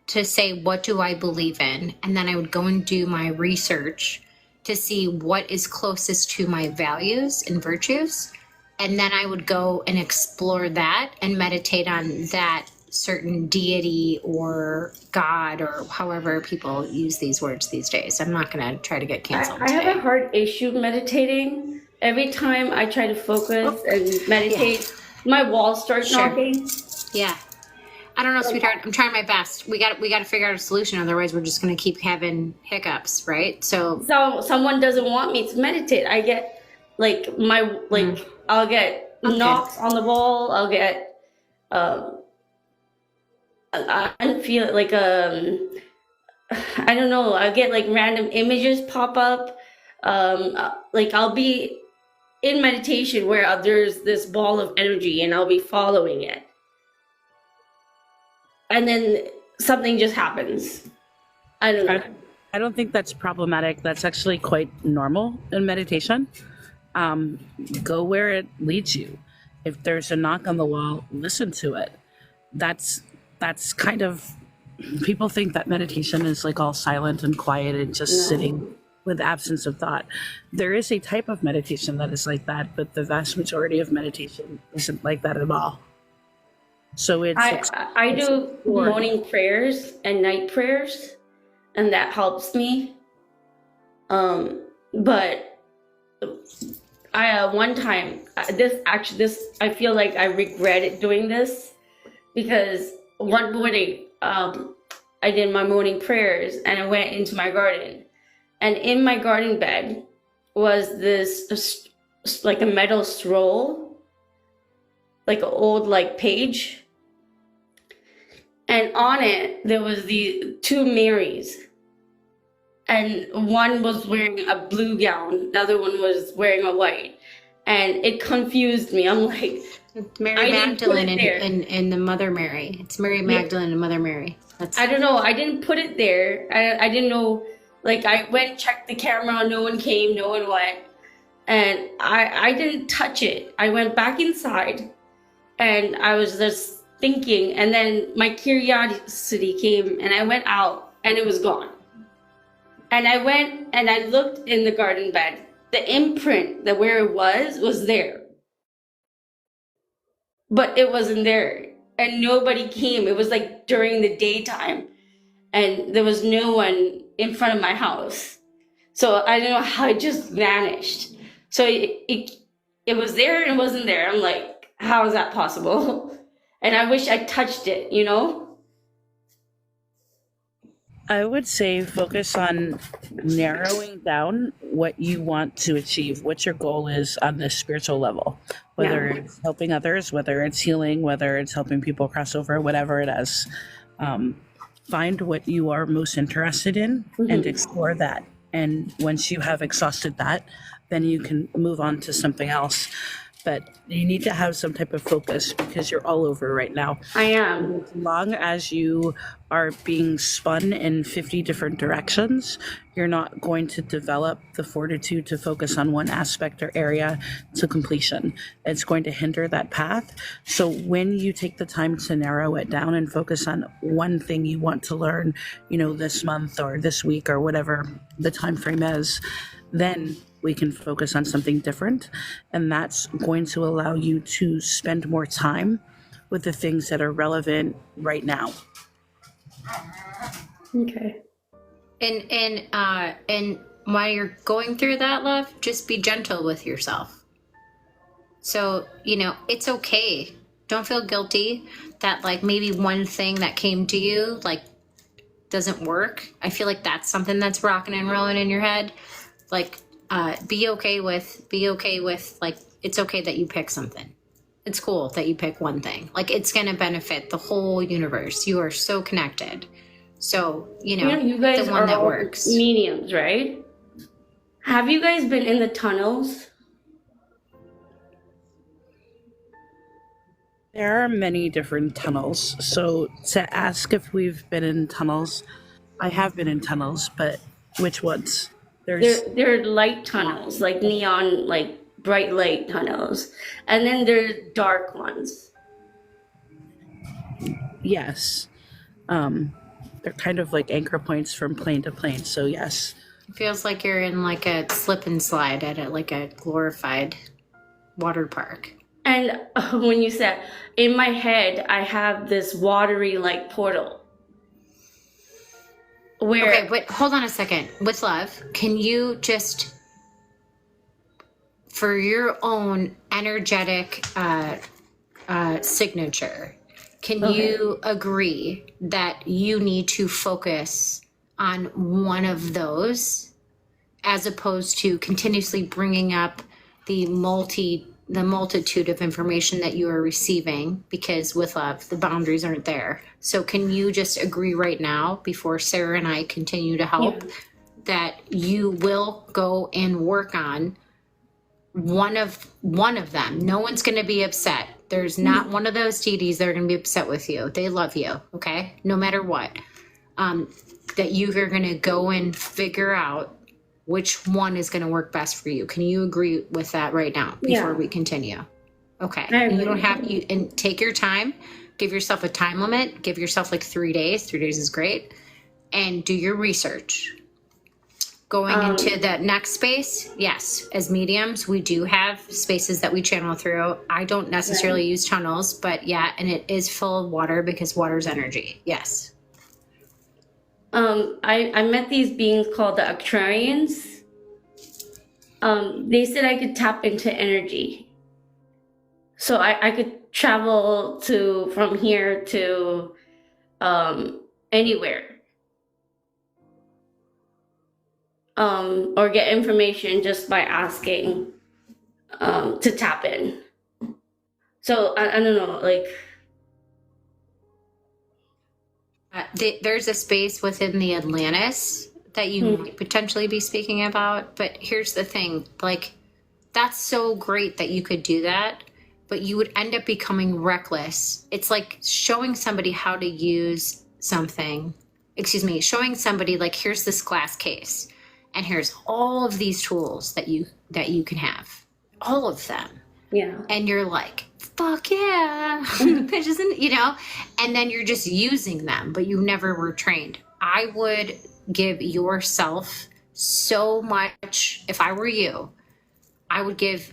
to say, what do I believe in? And then I would go and do my research to see what is closest to my values and virtues. And then I would go and explore that and meditate on that certain deity or God or however people use these words these days. I'm not going to try to get canceled I have a hard issue meditating. Every time I try to focus and meditate, my walls start knocking. Yeah. I don't know, sweetheart. I'm trying my best. We got to figure out a solution. Otherwise, we're just going to keep having hiccups, right? So someone doesn't want me to meditate. I get like I'll get knocks on the wall. I'll get I feel like I don't know. I get like random images pop up. Like I'll be in meditation where there's this ball of energy and I'll be following it. And then something just happens. I don't know. I don't think that's problematic. That's actually quite normal in meditation. Go where it leads you. If there's a knock on the wall, listen to it. That's kind of, people think that meditation is like all silent and quiet and just sitting with absence of thought. There is a type of meditation that is like that, but the vast majority of meditation isn't like that at all. So I do morning prayers and night prayers, and that helps me. But I one time this I feel like I regretted doing this, because one morning I did my morning prayers and I went into my garden, and in my garden bed was this like a metal scroll, like an old like page. And on it, there was the two Marys. And one was wearing a blue gown. The other one was wearing a white. And it confused me. I'm like, Mary Magdalene and the Mother Mary. It's Mary Magdalene and Mother Mary. I don't know. I didn't put it there. I didn't know. Like, I went, checked the camera. No one came. No one went. And I didn't touch it. I went back inside. And I was just thinking, and then my curiosity came, and I went out, and it was gone. And I went and I looked in the garden bed. The imprint that where it was there, but it wasn't there, and nobody came. It was like during the daytime, and there was no one in front of my house. So I don't know how it just vanished. So it was there and it wasn't there. I'm like, how is that possible? And I wish I touched it, you know? I would say focus on narrowing down what you want to achieve, what your goal is on the spiritual level, whether it's helping others, whether it's healing, whether it's helping people cross over, whatever it is. Find what you are most interested in and explore that. And once you have exhausted that, then you can move on to something else. but you need to have some type of focus because you're all over right now. I am. As long as you are being spun in 50 different directions, you're not going to develop the fortitude to focus on one aspect or area to completion. It's going to hinder that path. So when you take the time to narrow it down and focus on one thing you want to learn, this month or this week or whatever the time frame is, then we can focus on something different. And that's going to allow you to spend more time with the things that are relevant right now. Okay. And while you're going through that, love, just be gentle with yourself. So, it's okay. Don't feel guilty that like maybe one thing that came to you like doesn't work. I feel like that's something that's rocking and rolling in your head. Like, be okay with like, it's okay that you pick something. It's cool that you pick one thing. Like, it's going to benefit the whole universe. You are so connected. So, you guys the one are that all works. mediums, right? Have you guys been in the tunnels? There are many different tunnels. So to ask if we've been in tunnels, I have been in tunnels, but which ones? They're light tunnels, like neon, like bright light tunnels. And then there's dark ones. Yes. They're kind of like anchor points from plane to plane. So yes. It feels like you're in like a slip and slide at a glorified water park. And when you said, in my head, I have this watery like portal. Okay, but hold on a second. With love, can you just, for your own energetic signature, can you agree that you need to focus on one of those as opposed to continuously bringing up the multitude of information that you are receiving? Because with love, the boundaries aren't there. So can you just agree right now, before Sarah and I continue to help, that you will go and work on one of them? No one's going to be upset. There's not one of those deities that are going to be upset with you. They love you, okay? No matter what. That you are going to go and figure out which one is going to work best for you. Can you agree with that right now before we continue? Okay. And you don't have and take your time. Give yourself a time limit. Give yourself like 3 days. 3 days is great. And do your research. Going into that next space, yes, as mediums, we do have spaces that we channel through. I don't necessarily use tunnels, but and it is full of water because water's energy. Yes. I met these beings called the Actuarians. They said I could tap into energy. So I could travel from here to anywhere. Or get information just by asking to tap in. So I don't know, like... There's a space within the Atlantis that you might potentially be speaking about. But here's the thing, like, that's so great that you could do that, but you would end up becoming reckless. It's like showing somebody how to use something. Showing somebody, like, here's this glass case, and here's all of these tools that you can have. All of them. Yeah. And you're like, fuck yeah, which isn't, and then you're just using them, but you never were trained. I would give yourself so much, if I were you, I would give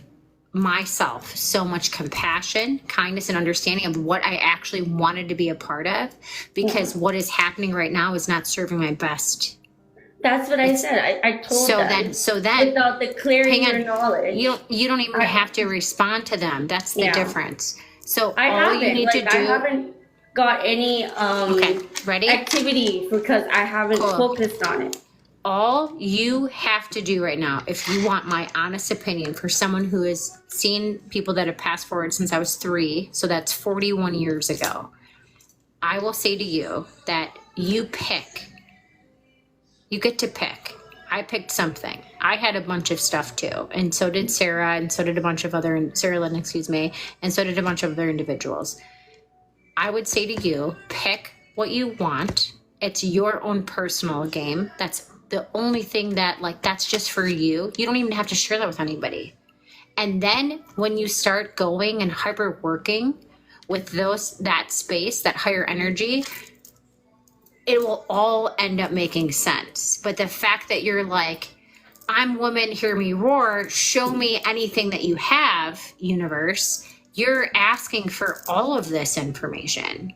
myself so much compassion, kindness, and understanding of what I actually wanted to be a part of, because what is happening right now is not serving my best. That's what I said. I told them. So then, without the clarity or knowledge, you don't even have to respond to them. That's the difference. So I all you need to do. I haven't got any ready activity because I haven't focused on it. All you have to do right now, if you want my honest opinion, for someone who has seen people that have passed forward since I was 3, so that's 41 years ago, I will say to you that you get to pick I picked something. I had a bunch of stuff too, and so did Sarah, and so did a bunch of other Sarah Lynn, excuse me, and so did a bunch of other individuals. I would say to you, pick what you want. It's your own personal game. That's the only thing that, like, that's just for you. You don't even have to share that with anybody. And then when you start going and hyper working with that space, that higher energy, it will all end up making sense. But the fact that you're like, I'm woman, hear me roar, show me anything that you have, universe, you're asking for all of this information.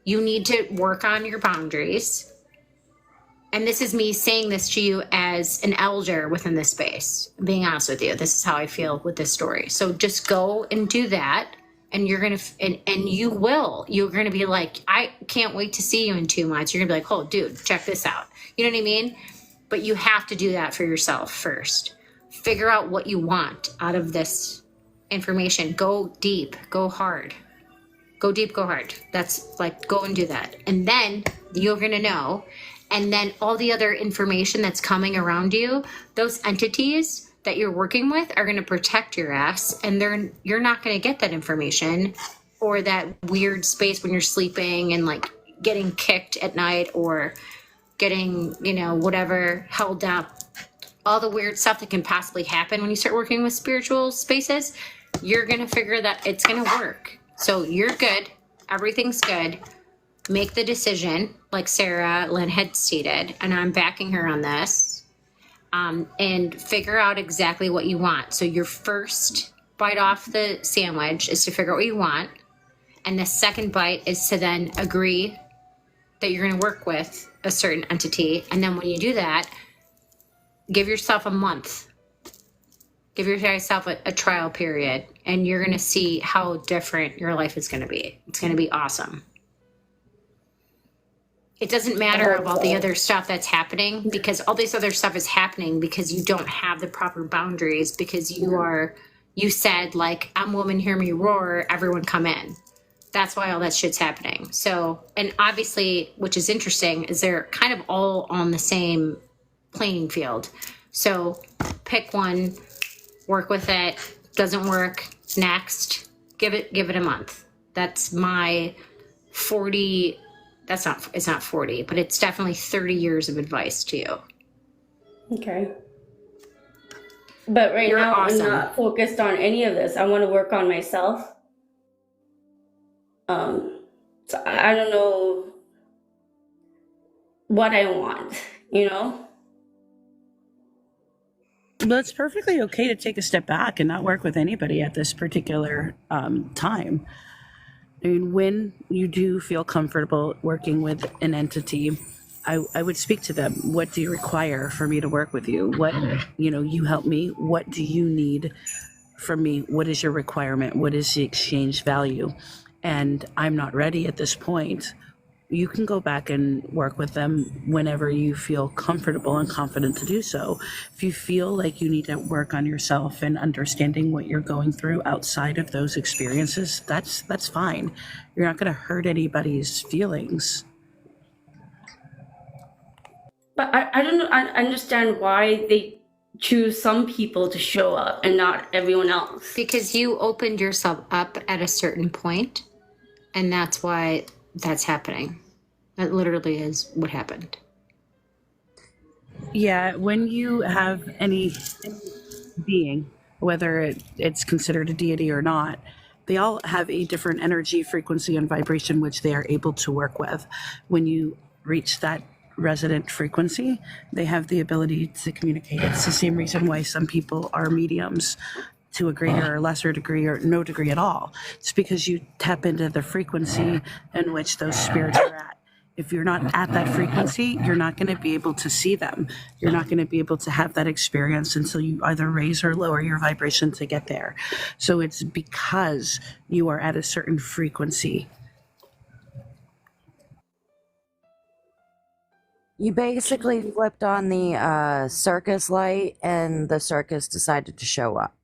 You need to work on your boundaries. And this is me saying this to you as an elder within this space. Being honest with you, this is how I feel with this story. So just go and do that. And you're going to, and you will, you're going to be like, I can't wait to see you in 2 months. You're going to be like, oh, dude, check this out. You know what I mean? But you have to do that for yourself first. Figure out what you want out of this information. Go deep, go hard. Go deep, go hard. That's like, go and do that. And then you're going to know. And then all the other information that's coming around you, those entities that you're working with are going to protect your ass, and you're not going to get that information or that weird space when you're sleeping and like getting kicked at night or getting, whatever, held up. All the weird stuff that can possibly happen when you start working with spiritual spaces, you're going to figure that it's going to work. So you're good. Everything's good. Make the decision like Sarah Lynn had stated, and I'm backing her on this. And figure out exactly what you want. So your first bite off the sandwich is to figure out what you want. And the second bite is to then agree that you're going to work with a certain entity. And then when you do that, give yourself a month. Give yourself a trial period. And you're going to see how different your life is going to be. It's going to be awesome. It doesn't matter about the other stuff that's happening, because all this other stuff is happening because you don't have the proper boundaries, because you said like, I'm woman, hear me roar, everyone come in. That's why all that shit's happening. So, and obviously, which is interesting, is they're kind of all on the same playing field. So pick one, work with it. Doesn't work, next. Give it a month. That's my 40. It's not 40, but it's definitely 30 years of advice to you. Okay. But You're now awesome. I'm not focused on any of this. I want to work on myself. So I don't know what I want, Well, it's perfectly okay to take a step back and not work with anybody at this particular time. I mean, when you do feel comfortable working with an entity, I would speak to them. What do you require for me to work with you? What, you help me. What do you need from me? What is your requirement? What is the exchange value? And I'm not ready at this point. You can go back and work with them whenever you feel comfortable and confident to do so. If you feel like you need to work on yourself and understanding what you're going through outside of those experiences, that's fine. You're not going to hurt anybody's feelings. but I don't know. I understand why they choose some people to show up and not everyone else. Because you opened yourself up at a certain point, and that's why that's happening. That literally is what happened. Yeah, when you have any being, whether it's considered a deity or not, they all have a different energy, frequency, and vibration which they are able to work with. When you reach that resonant frequency, they have the ability to communicate. It's the same reason why some people are mediums to a greater or lesser degree or no degree at all. It's because you tap into the frequency in which those spirits are at. If you're not at that frequency, you're not going to be able to see them. You're not going to be able to have that experience until you either raise or lower your vibration to get there. So it's because you are at a certain frequency. You basically flipped on the circus light and the circus decided to show up.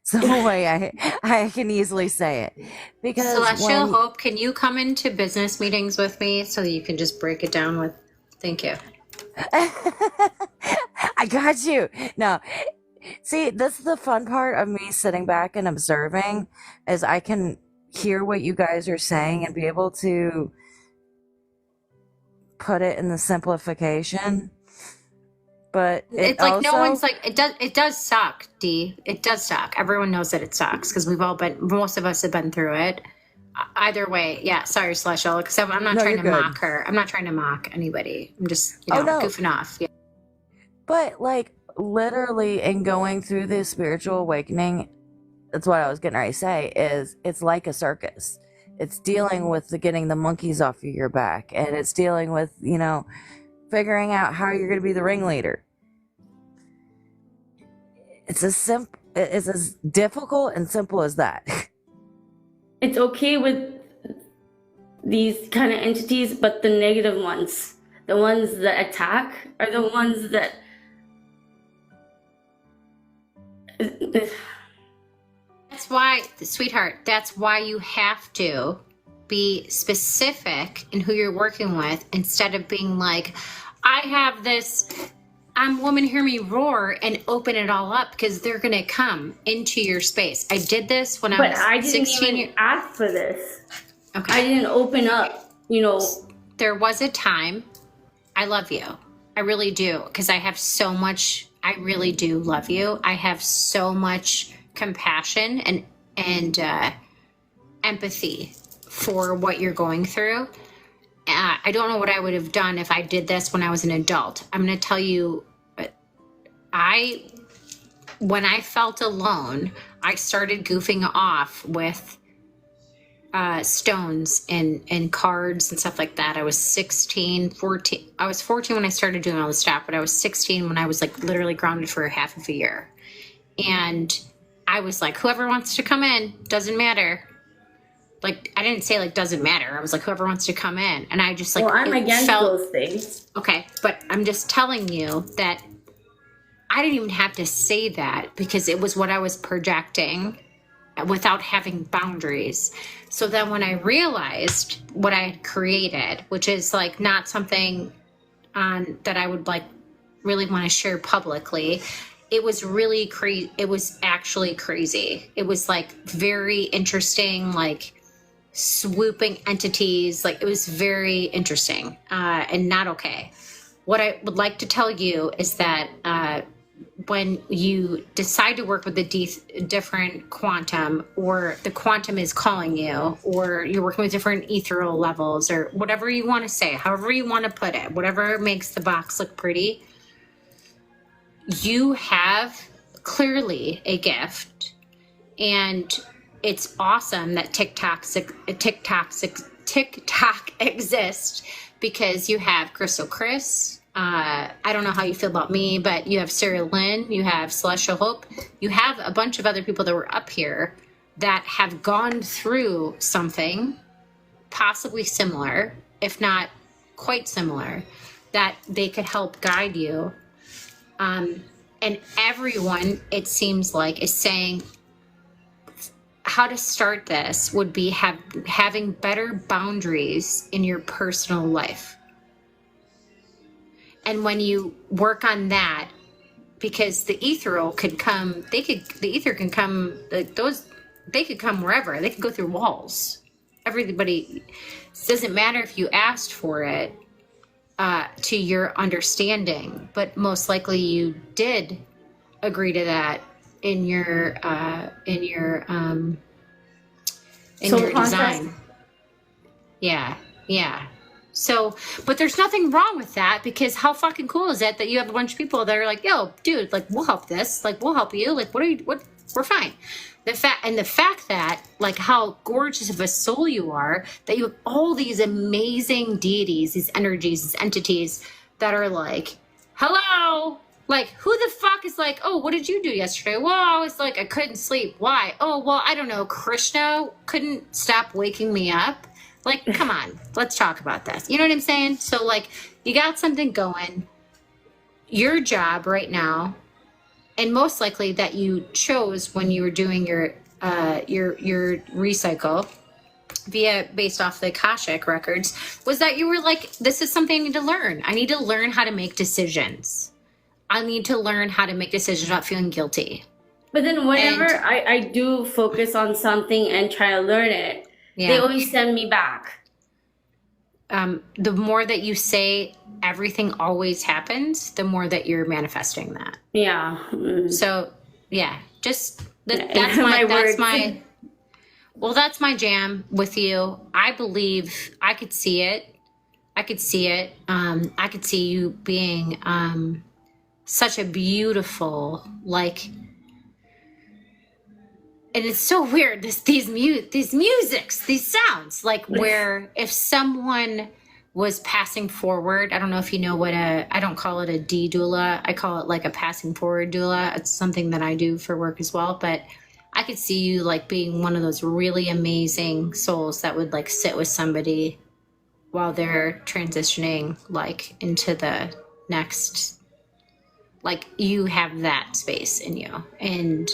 It's the way I can easily say it. Because Celestial Hope, can you come into business meetings with me so that you can just break it down with, thank you. I got you. No, see, this is the fun part of me sitting back and observing, is I can hear what you guys are saying and be able to put it in the simplification. But It's like no one's like it does suck, D. It does suck. Everyone knows that it sucks because most of us have been through it. Either way, yeah, sorry, Celestial, because I'm not trying to mock her. I'm not trying to mock anybody. I'm just goofing off. Yeah. But like literally in going through this spiritual awakening, that's what I was getting ready to say, is it's like a circus. It's dealing with getting the monkeys off of your back, and it's dealing with, figuring out how you're going to be the ringleader. It's as difficult and simple as that. It's okay with these kind of entities, but the negative ones, the ones that attack, are the ones that That's why, sweetheart, that's why you have to be specific in who you're working with instead of being like, I have this, woman, hear me roar, and open it all up, because they're going to come into your space. I did this when I was 16 But I didn't even ask for this. Okay. I didn't open up, There was a time, I love you. I really do, because I have so much, I really do love you. I have so much compassion and empathy for what you're going through. I don't know what I would have done if I did this when I was an adult. I'm going to tell you, when I felt alone, I started goofing off with stones and cards and stuff like that. I was 14. I was 14 when I started doing all this stuff, but I was 16 when I was like literally grounded for half of a year. And I was like, whoever wants to come in, doesn't matter. Like, I didn't say like doesn't matter. I was like, whoever wants to come in. And I just like, I'm against those things. Okay, but I'm just telling you that I didn't even have to say that, because it was what I was projecting without having boundaries. So then when I realized what I had created, which is like not something that I would like really want to share publicly, it was really crazy. It was actually crazy. It was like very interesting, like swooping entities. Like, it was very interesting and not okay. What I would like to tell you is that when you decide to work with a different quantum, or the quantum is calling you, or you're working with different ethereal levels, or whatever you want to say, however you want to put it, whatever makes the box look pretty, you have clearly a gift. And it's awesome that TikTok exists, because you have Crystal Chris. I don't know how you feel about me, but you have Sarah Lynn, you have Celestial Hope, you have a bunch of other people that were up here that have gone through something possibly similar, if not quite similar, that they could help guide you. And everyone, it seems like, is saying how to start this would be having better boundaries in your personal life. And when you work on that, because the ethereal could come, the ether can come, they could come wherever. They could go through walls. Everybody, it doesn't matter if you asked for it to your understanding, but most likely you did agree to that in your design. Yeah. So, but there's nothing wrong with that, because how fucking cool is it that you have a bunch of people that are like, yo, dude, like, we'll help this, like, we'll help you, like, we're fine. The fact that, like, how gorgeous of a soul you are, that you have all these amazing deities, these energies, these entities that are like, hello, like, who the fuck is like, oh, what did you do yesterday? Well, I was like, I couldn't sleep. Why? Oh, well, I don't know. Krishna couldn't stop waking me up. Like, come on, let's talk about this. You know what I'm saying? So, like, you got something going. Your job right now, and most likely that you chose when you were doing your recycle based off the Akashic records, was that you were like, this is something I need to learn. I need to learn how to make decisions. I need to learn how to make decisions without feeling guilty. But then whenever I do focus on something and try to learn it, they always send me back. The more that you say everything always happens, the more that you're manifesting that. Yeah. So yeah, just that's my jam with you. I believe I could see it. I could see it. I could see you being such a beautiful, like, and it's so weird, these musics, these sounds, like where if someone was passing forward, I don't know if you know what I don't call it a D doula, I call it like a passing forward doula. It's something that I do for work as well, but I could see you like being one of those really amazing souls that would like sit with somebody while they're transitioning like into the next, like you have that space in you. And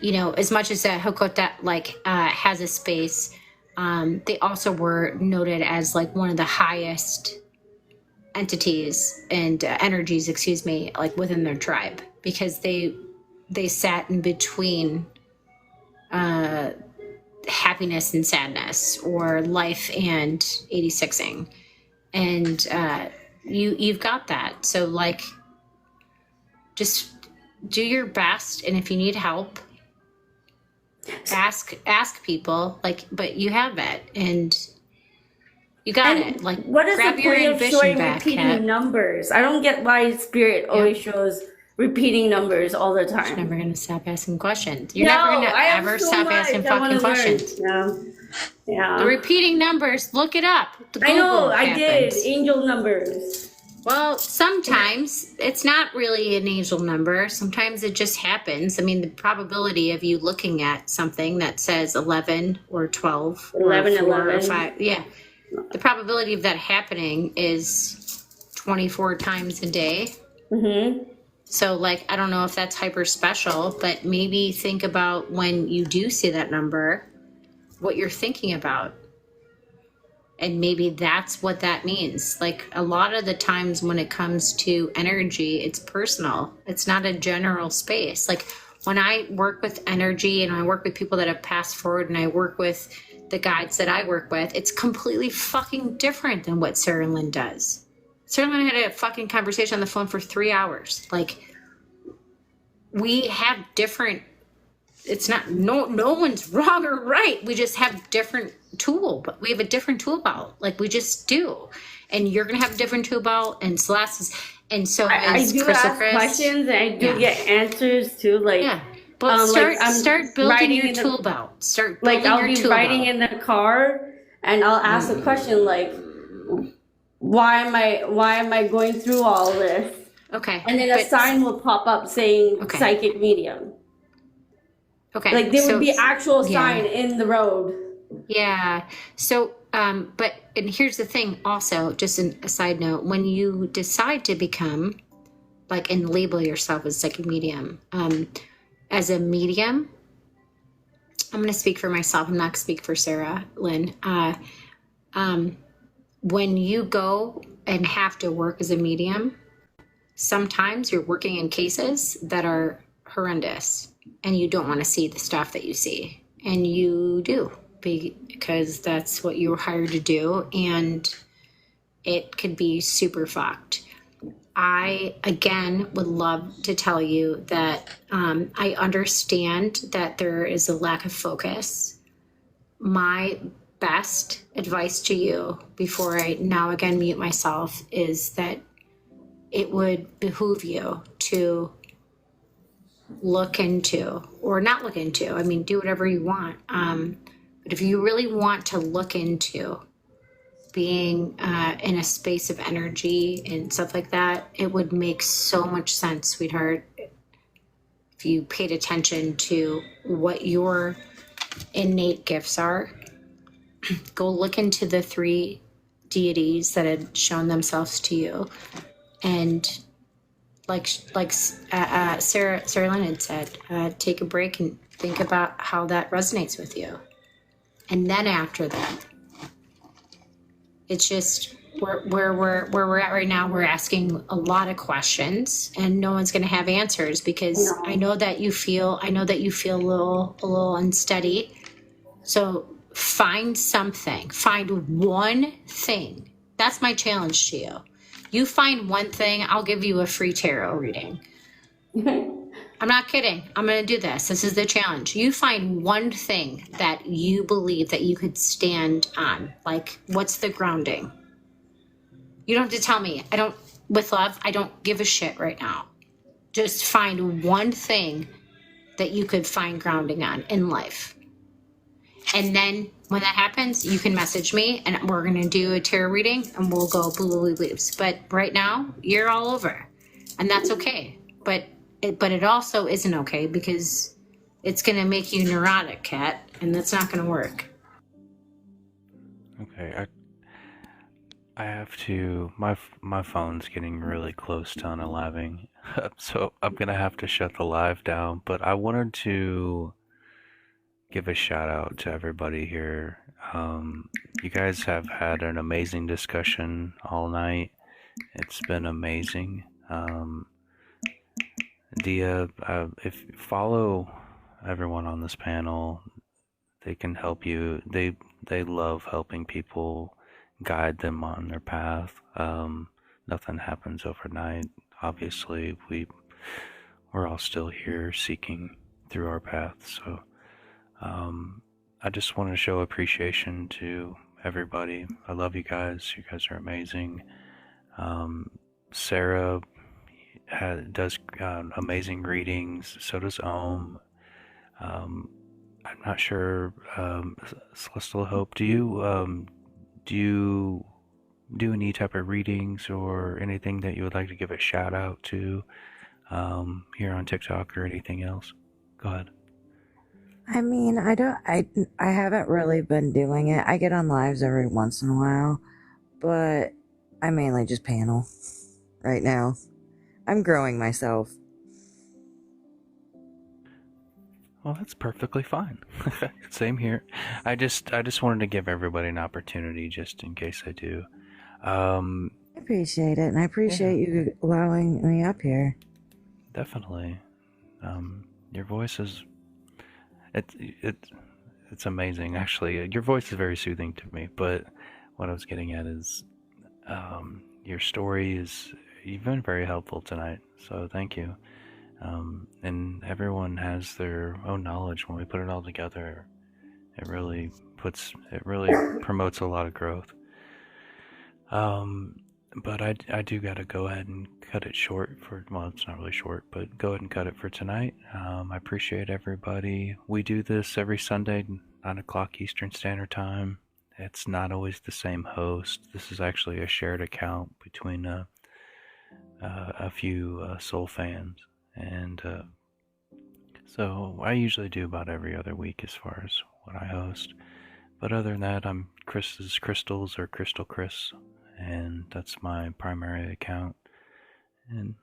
you know, as much as Hokota like has a space, they also were noted as like one of the highest entities and energies, excuse me, like within their tribe, because they sat in between happiness and sadness, or life and 86ing, and you've got that. So like, just do your best, and if you need help, ask people, like, but you have it and you got it. Like, what is grab the your point of ambition showing back, repeating Kat. numbers? I don't get why Spirit always shows repeating numbers all the time. You're never gonna stop asking questions. You're never gonna ever stop asking fucking questions. Yeah. The repeating numbers, look it up. I know, I happens. did. Angel numbers. Well, sometimes it's not really an angel number. Sometimes it just happens. I mean, the probability of you looking at something that says 11 or 12 11, or 4 11. or 5, yeah. The probability of that happening is 24 times a day. Mm-hmm. So, like, I don't know if that's hyper special, but maybe think about when you do see that number, what you're thinking about. And maybe that's what that means. Like, a lot of the times when it comes to energy, it's personal. It's not a general space. Like, when I work with energy and I work with people that have passed forward and I work with the guides that I work with, it's completely fucking different than what Sarah Lynn does. Sarah Lynn had a fucking conversation on the phone for 3 hours. Like, we have different, it's not, no one's wrong or right. We just have different but we have a different tool belt. Like, we just do. And you're going to have a different tool belt, and Celeste is, and so I do ask questions, and I do get answers too. Like, yeah. But start building your tool belt. Start building like, I'll your be tool riding belt. in the car, and I'll ask a question like, why am I going through all this? Okay. And then a sign will pop up saying psychic medium. Okay. Like, there would be actual sign in the road. Yeah. So, but, and here's the thing also, just a side note, when you decide to become, like, and label yourself as psychic medium, as a medium, I'm going to speak for myself. I'm not going to speak for Sarah Lynn. When you go and have to work as a medium, sometimes you're working in cases that are horrendous and you don't want to see the stuff that you see, and you do, because that's what you were hired to do, and it could be super fucked. I, again, would love to tell you that I understand that there is a lack of focus. My best advice to you, before I now again mute myself, is that it would behoove you to look into, or not look into, I mean, do whatever you want. But if you really want to look into being in a space of energy and stuff like that, it would make so much sense, sweetheart, if you paid attention to what your innate gifts are. Go look into the 3 deities that had shown themselves to you, and like Sarah Lynn had said, take a break and think about how that resonates with you. And then after that, it's just where we're at right now, we're asking a lot of questions, and no one's going to have answers because I know that you feel a little unsteady. So find something, find one thing. That's my challenge to you. You find one thing, I'll give you a free tarot reading. I'm not kidding. I'm going to do this. This is the challenge. You find one thing that you believe that you could stand on. Like, what's the grounding? You don't have to tell me. With love, I don't give a shit right now. Just find one thing that you could find grounding on in life. And then when that happens, you can message me and we're going to do a tarot reading and we'll go blue leaves. But right now, you're all over. And that's okay. But it also isn't okay because it's going to make you neurotic, Kat, and that's not going to work. Okay, I have to. My phone's getting really close to unaliving, so I'm gonna have to shut the live down. But I wanted to give a shout out to everybody here. You guys have had an amazing discussion all night. It's been amazing. Dia, if you follow everyone on this panel, they can help you. They love helping people, guide them on their path. Nothing happens overnight. Obviously, we're all still here seeking through our path. So I just want to show appreciation to everybody. I love you guys. You guys are amazing. Sarah does amazing readings. So does Om. I'm not sure, Celestial Hope. Do you do any type of readings or anything that you would like to give a shout out to here on TikTok or anything else? Go ahead. I mean, I haven't really been doing it. I get on lives every once in a while, but I mainly just panel right now. I'm growing myself. Well, that's perfectly fine. Same here. I just wanted to give everybody an opportunity just in case I do. I appreciate it, and I appreciate you allowing me up here. Definitely. Your voice is it's amazing actually. Your voice is very soothing to me, but what I was getting at is your story is you've been very helpful tonight. So thank you. And everyone has their own knowledge. When we put it all together, it really promotes a lot of growth. But I do gotta go ahead and cut it short well, it's not really short, but go ahead and cut it for tonight. I appreciate everybody. We do this every Sunday, 9 o'clock Eastern Standard Time. It's not always the same host. This is actually a shared account between a few soul fans. And so I usually do about every other week as far as what I host. But other than that, I'm Chris's Crystals or Crystal Chris, and that's my primary account. And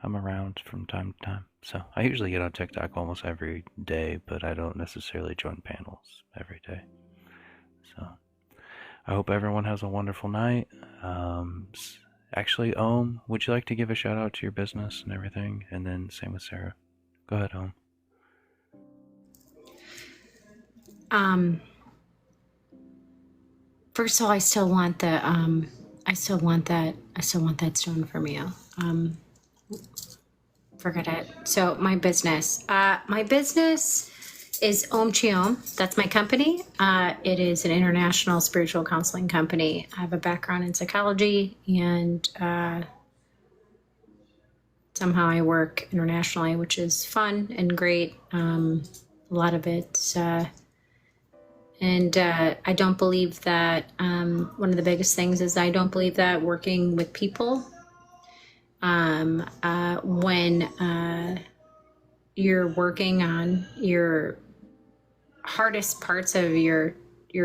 I'm around from time to time. So I usually get on TikTok almost every day, but I don't necessarily join panels every day. So I hope everyone has a wonderful night. Actually, Om, would you like to give a shout out to your business and everything? And then same with Sarah. Go ahead, Om. First of all, I still want that stone from you. Forget it. So my business is Om Chiom. That's my company. It is an international spiritual counseling company. I have a background in psychology, and somehow I work internationally, which is fun and great. A lot of it. And I don't believe that one of the biggest things is I don't believe that working with people when you're working on your hardest parts of your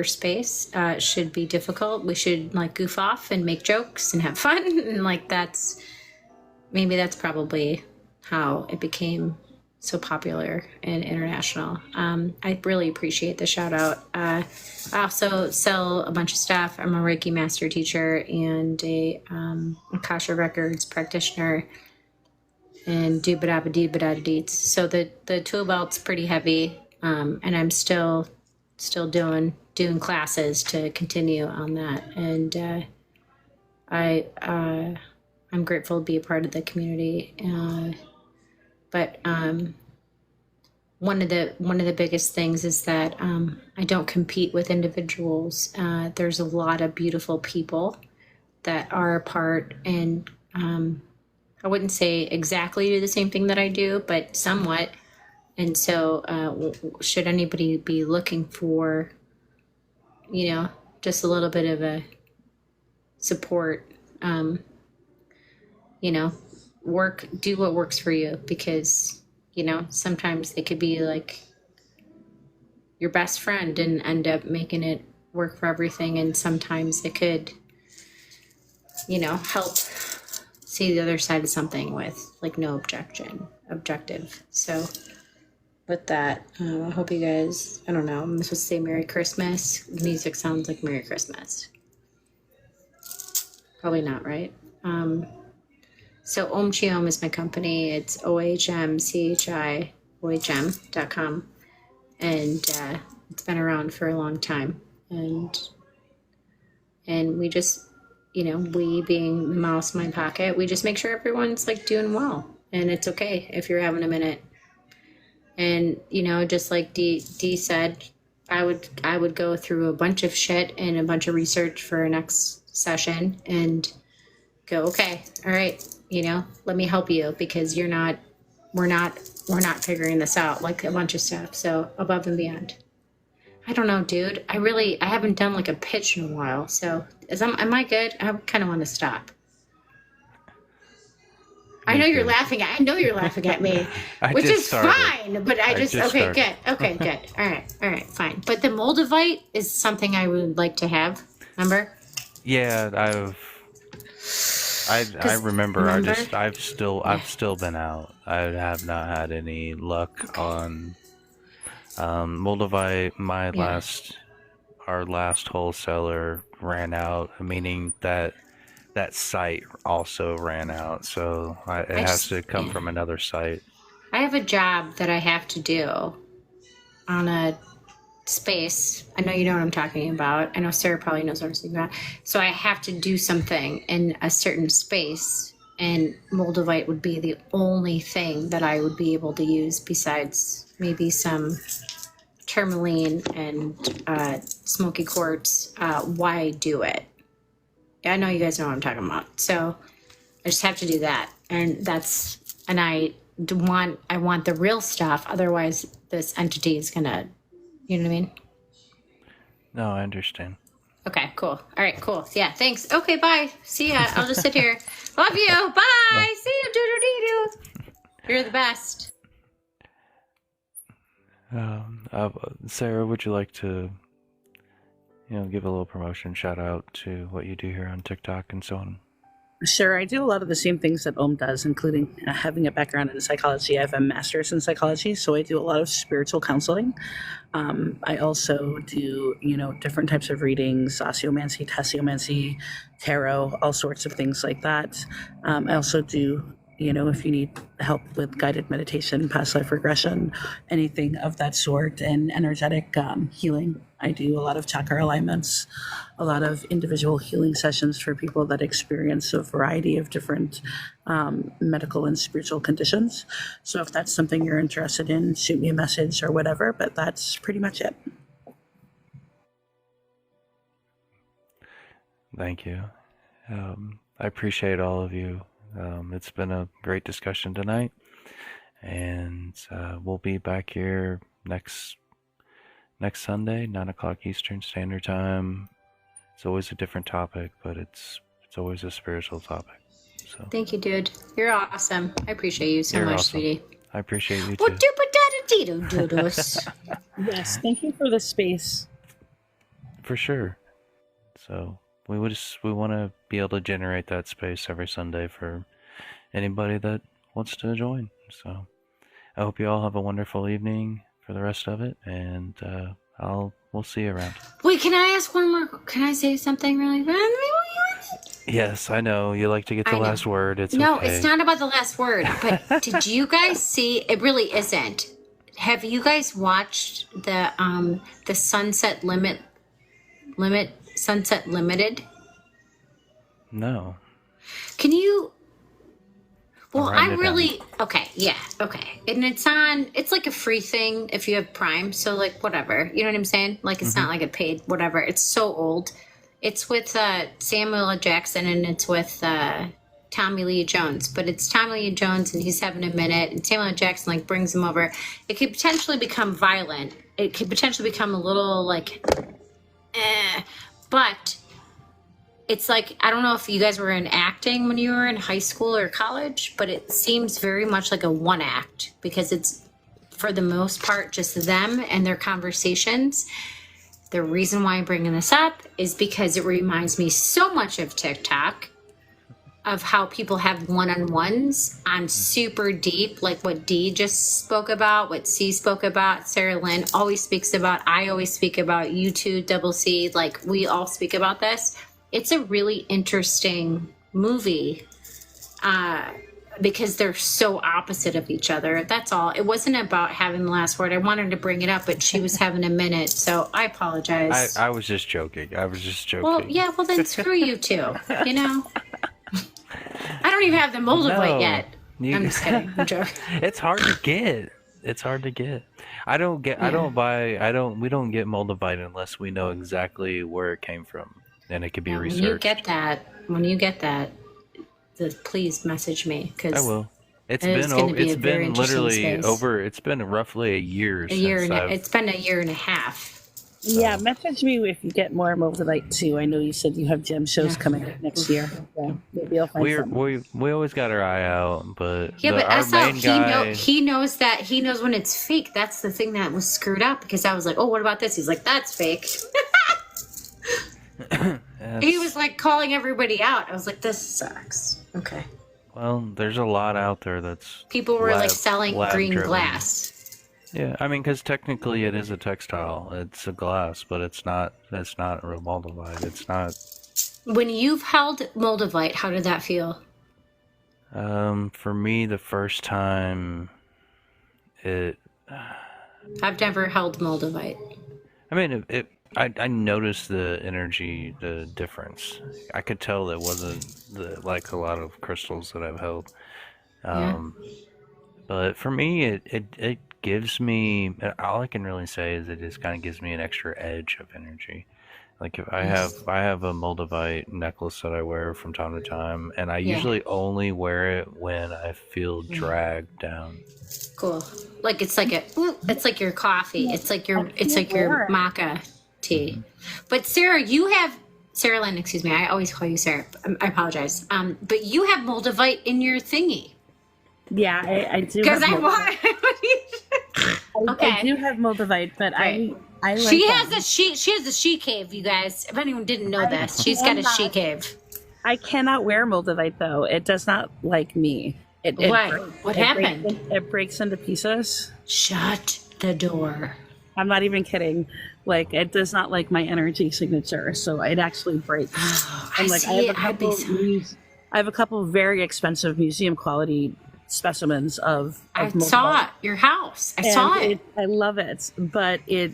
space should be difficult. We should like goof off and make jokes and have fun, and like that's probably how it became so popular and international. I really appreciate the shout out. I also sell a bunch of stuff. I'm a Reiki master teacher and a Akasha Records practitioner and doobadabba-dee-ba-da-da-deets. So the tool belt's pretty heavy, and I'm still doing classes to continue on that. And I'm grateful to be a part of the community. But one of the biggest things is that I don't compete with individuals. There's a lot of beautiful people that are a part, and I wouldn't say exactly do the same thing that I do, but somewhat. And so, should anybody be looking for, just a little bit of a support, do what works for you, because, sometimes they could be like your best friend and end up making it work for everything. And sometimes it could, help see the other side of something with like no objective. So with that, I hope you guys, I don't know, I'm supposed to say Merry Christmas. The music sounds like Merry Christmas. Probably not, right? So Om Chiom is my company. It's OHMCHI.com. And it's been around for a long time. And we just, we being the mouse in my pocket, we just make sure everyone's like doing well. And it's okay if you're having a minute. And, just like Dee said, I would go through a bunch of shit and a bunch of research for our next session and go, okay, all right, let me help you, because we're not figuring this out, like a bunch of stuff. So above and beyond. I don't know, dude. I haven't done like a pitch in a while. So am I good? I kind of want to stop. I know you're laughing at me, which is fine, but okay, good. Okay, good. All right, fine. But the Moldavite is something I would like to have. Remember? Yeah, I remember. I've still been out. I have not had any luck on Moldavite. Our last wholesaler ran out, meaning that site also ran out, so it has to come from another site. I have a job that I have to do on a space. I know you know what I'm talking about. I know Sarah probably knows what I'm talking about. So I have to do something in a certain space, and Moldavite would be the only thing that I would be able to use, besides maybe some tourmaline and smoky quartz. Why do it? I know you guys know what I'm talking about. So I just have to do that. And I want the real stuff. Otherwise this entity is gonna, you know what I mean? No, I understand. Okay, cool. All right, cool. Yeah, thanks. Okay, bye. See ya. I'll just sit here. Love you. Bye. See you. Doo-doo-doo-doo. You're the best. Sarah, would you like to give a little promotion, shout out to what you do here on TikTok and so on? Sure, I do a lot of the same things that Om does, including having a background in psychology. I have a master's in psychology, so I do a lot of spiritual counseling. I also do, different types of readings, osteomancy, tasseomancy, tarot, all sorts of things like that. I also do, if you need help with guided meditation, past life regression, anything of that sort, and energetic healing. I do a lot of chakra alignments, a lot of individual healing sessions for people that experience a variety of different medical and spiritual conditions. So if that's something you're interested in, shoot me a message or whatever, but that's pretty much it. Thank you. I appreciate all of you. It's been a great discussion tonight, and we'll be back here next Sunday, 9 o'clock Eastern Standard Time. It's always a different topic, but it's always a spiritual topic. So thank you, dude. You're awesome. I appreciate you so much, awesome, sweetie. I appreciate you too. Yes, thank you for the space. For sure. So we want to be able to generate that space every Sunday for anybody that wants to join. So I hope you all have a wonderful evening for the rest of it, and we'll see you around. Wait, can I ask one more? Can I say something really fast? Yes, I know you like to get the last word. It's no, okay. It's not about the last word. But did you guys see? It really isn't. Have you guys watched the Sunset Sunset Limited? No. Can you? Well, I'm really okay. Yeah, okay. And it's like a free thing if you have Prime. So like whatever, you know what I'm saying? Like it's not like a paid whatever. It's so old. It's with Samuel L. Jackson and it's with Tommy Lee Jones. But it's Tommy Lee Jones and he's having a minute and Samuel L. Jackson like brings him over. It could potentially become violent. It could potentially become a little like, but. It's like, I don't know if you guys were in acting when you were in high school or college, but it seems very much like a one act because it's, for the most part, just them and their conversations. The reason why I'm bringing this up is because it reminds me so much of TikTok, of how people have one-on-ones on super deep, like what Dee just spoke about, what C spoke about, Sarah Lynn always speaks about, I always speak about, you two, Double C, like we all speak about this. It's a really interesting movie because they're so opposite of each other. That's all. It wasn't about having the last word. I wanted to bring it up, but she was having a minute, so I apologize. I was just joking. Well, yeah, well then screw you two, you know? I don't even have the Moldavite yet. I'm just kidding. I'm joking. It's hard to get. We don't get Moldavite unless we know exactly where it came from. And it could be researched. When you get that, please message me because I will. It's been roughly a year. It's been a year and a half. Yeah, message me if you get more Moldavite too. I know you said you have gem shows coming up next year. Yeah, maybe I'll find something. We always got our eye out, but he knows that he knows when it's fake. That's the thing that was screwed up because I was like, oh, what about this? He's like, that's fake. He was like calling everybody out. I was like, this sucks. Okay. Well, there's a lot out there that's people were like selling green glass. Yeah, I mean, because technically it is a textile. It's a glass, but it's not real Moldavite. It's not. When you've held Moldavite, how did that feel? For me, the first time, I've never held Moldavite. I mean, I noticed the energy, the difference. I could tell that wasn't like a lot of crystals that I've held. But for me, it gives me, all I can really say is it just kind of gives me an extra edge of energy. Like if I have a Moldavite necklace that I wear from time to time, and I usually only wear it when I feel dragged down. Cool. Like it's like your coffee. It's like your maca tea. But Sarah Lynn, excuse me, I always call you Sarah. I apologize. But you have Moldavite in your thingy. Yeah, I do. Because I do have Moldavite, but right. I like she has a she cave, you guys. If anyone didn't know this, she's got a she cave. I cannot wear Moldavite though. It does not like me. What happened? It breaks into pieces. Shut the door. I'm not even kidding. Like it does not like my energy signature, so it actually breaks. I have a couple of very expensive museum quality specimens of I saw it, your house. I saw it. I love it, but it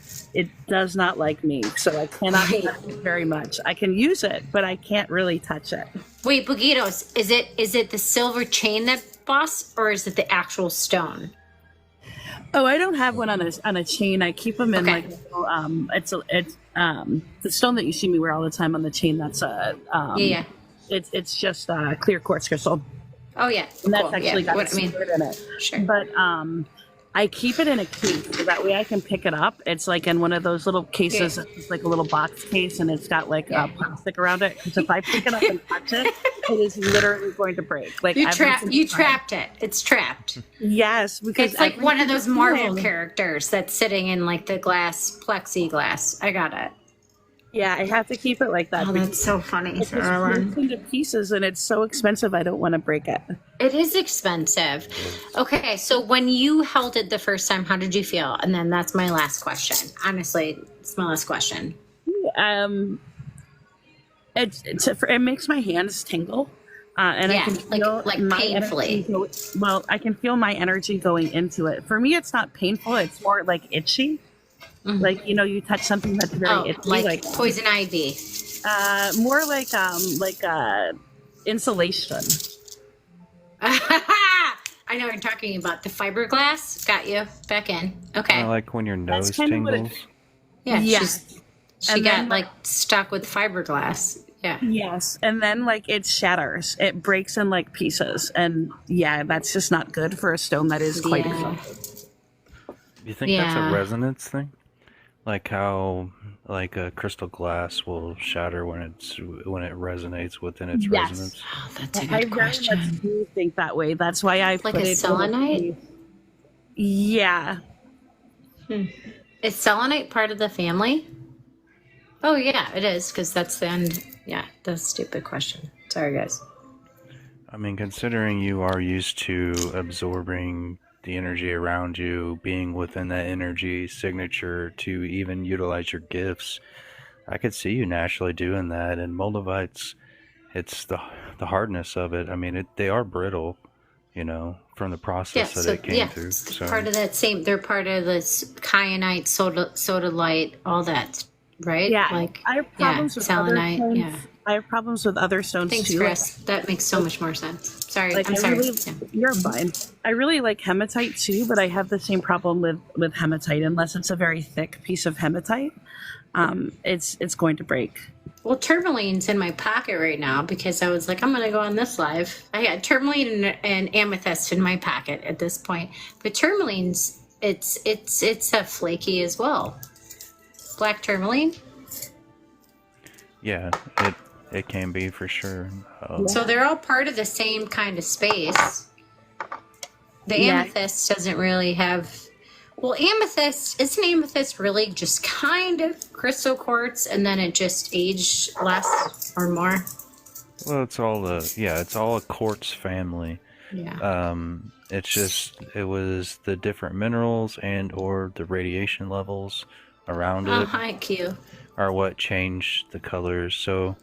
does not like me, so I cannot touch it very much. I can use it, but I can't really touch it. Wait, Bugitos, is it the silver chain that boss, or is it the actual stone? Oh, I don't have one on a chain. I keep them in like it's the stone that you see me wear all the time on the chain. That's It's just clear quartz crystal. Oh yeah, and that's actually got a spirit in it. Sure. But I keep it in a case so that way I can pick it up. It's like in one of those little cases. It's like a little box case, and it's got like plastic around it. Because if I pick it up and touch it, it is literally going to break. Like you trapped it. It's trapped. Yes, because it's like one of those Marvel characters that's sitting in like the glass plexiglass. I got it. Yeah, I have to keep it like that. Oh, because that's so funny, it just Sarah. breaks into pieces, and it's so expensive. I don't want to break it. It is expensive. Okay, so when you held it the first time, how did you feel? And then that's my last question. Honestly, it's my last question. It makes my hands tingle, and I Yeah, can feel like my painfully. energy well, I can feel my energy going into it. For me, it's not painful. It's more like itchy. Like, you touch something that's very itchy, like poison ivy. more like insulation. I know what you're talking about. The fiberglass got you back in. Okay. Kind of like when your nose kind of what it- tingles. Yeah, Yes. she And got then, like stuck with fiberglass. Yeah. Yes, and then like it shatters. It breaks in like pieces, and yeah, that's just not good for a stone that is quite expensive. You think that's a Yeah. resonance thing? Like how like a crystal glass will shatter when it resonates within its Yes. resonance? Oh, that's a I good very much question. do think that way. That's why I Like put a it in selenite? Yeah. Is selenite part of the family? Oh yeah, it is, because that's the end. Yeah, that's a stupid question. Sorry, guys. I mean, considering you are used to absorbing the energy around you, being within that energy signature to even utilize your gifts, I could see you naturally doing that. And moldivites, it's the hardness of it. I mean, they are brittle, from the Yeah, process that so it came yeah, through. it's So part of that same. They're part of this kyanite, sodalite, all that, right? Yeah. Like I have problems with other selenite. stones. Yeah. I have problems with other stones Thanks, too. Chris. That makes so much more sense. Sorry, Like I'm I sorry. really, Yeah. you're fine. I really like hematite too, but I have the same problem with hematite. Unless it's a very thick piece of hematite, it's going to break. Well, tourmaline's in my pocket right now because I was like, I'm going to go on this live. I got tourmaline and amethyst in my pocket at this point. But tourmaline's, it's a flaky as well. Black tourmaline. yeah, it can be for sure. So they're all part of the same kind of space. The Yeah. amethyst doesn't really have. Well, isn't amethyst really just kind of crystal quartz, and then it just aged less or more? Well, it's all a quartz family. Yeah. It was the different minerals and or the radiation levels around Oh, it hi, Q. are what changed the colors. So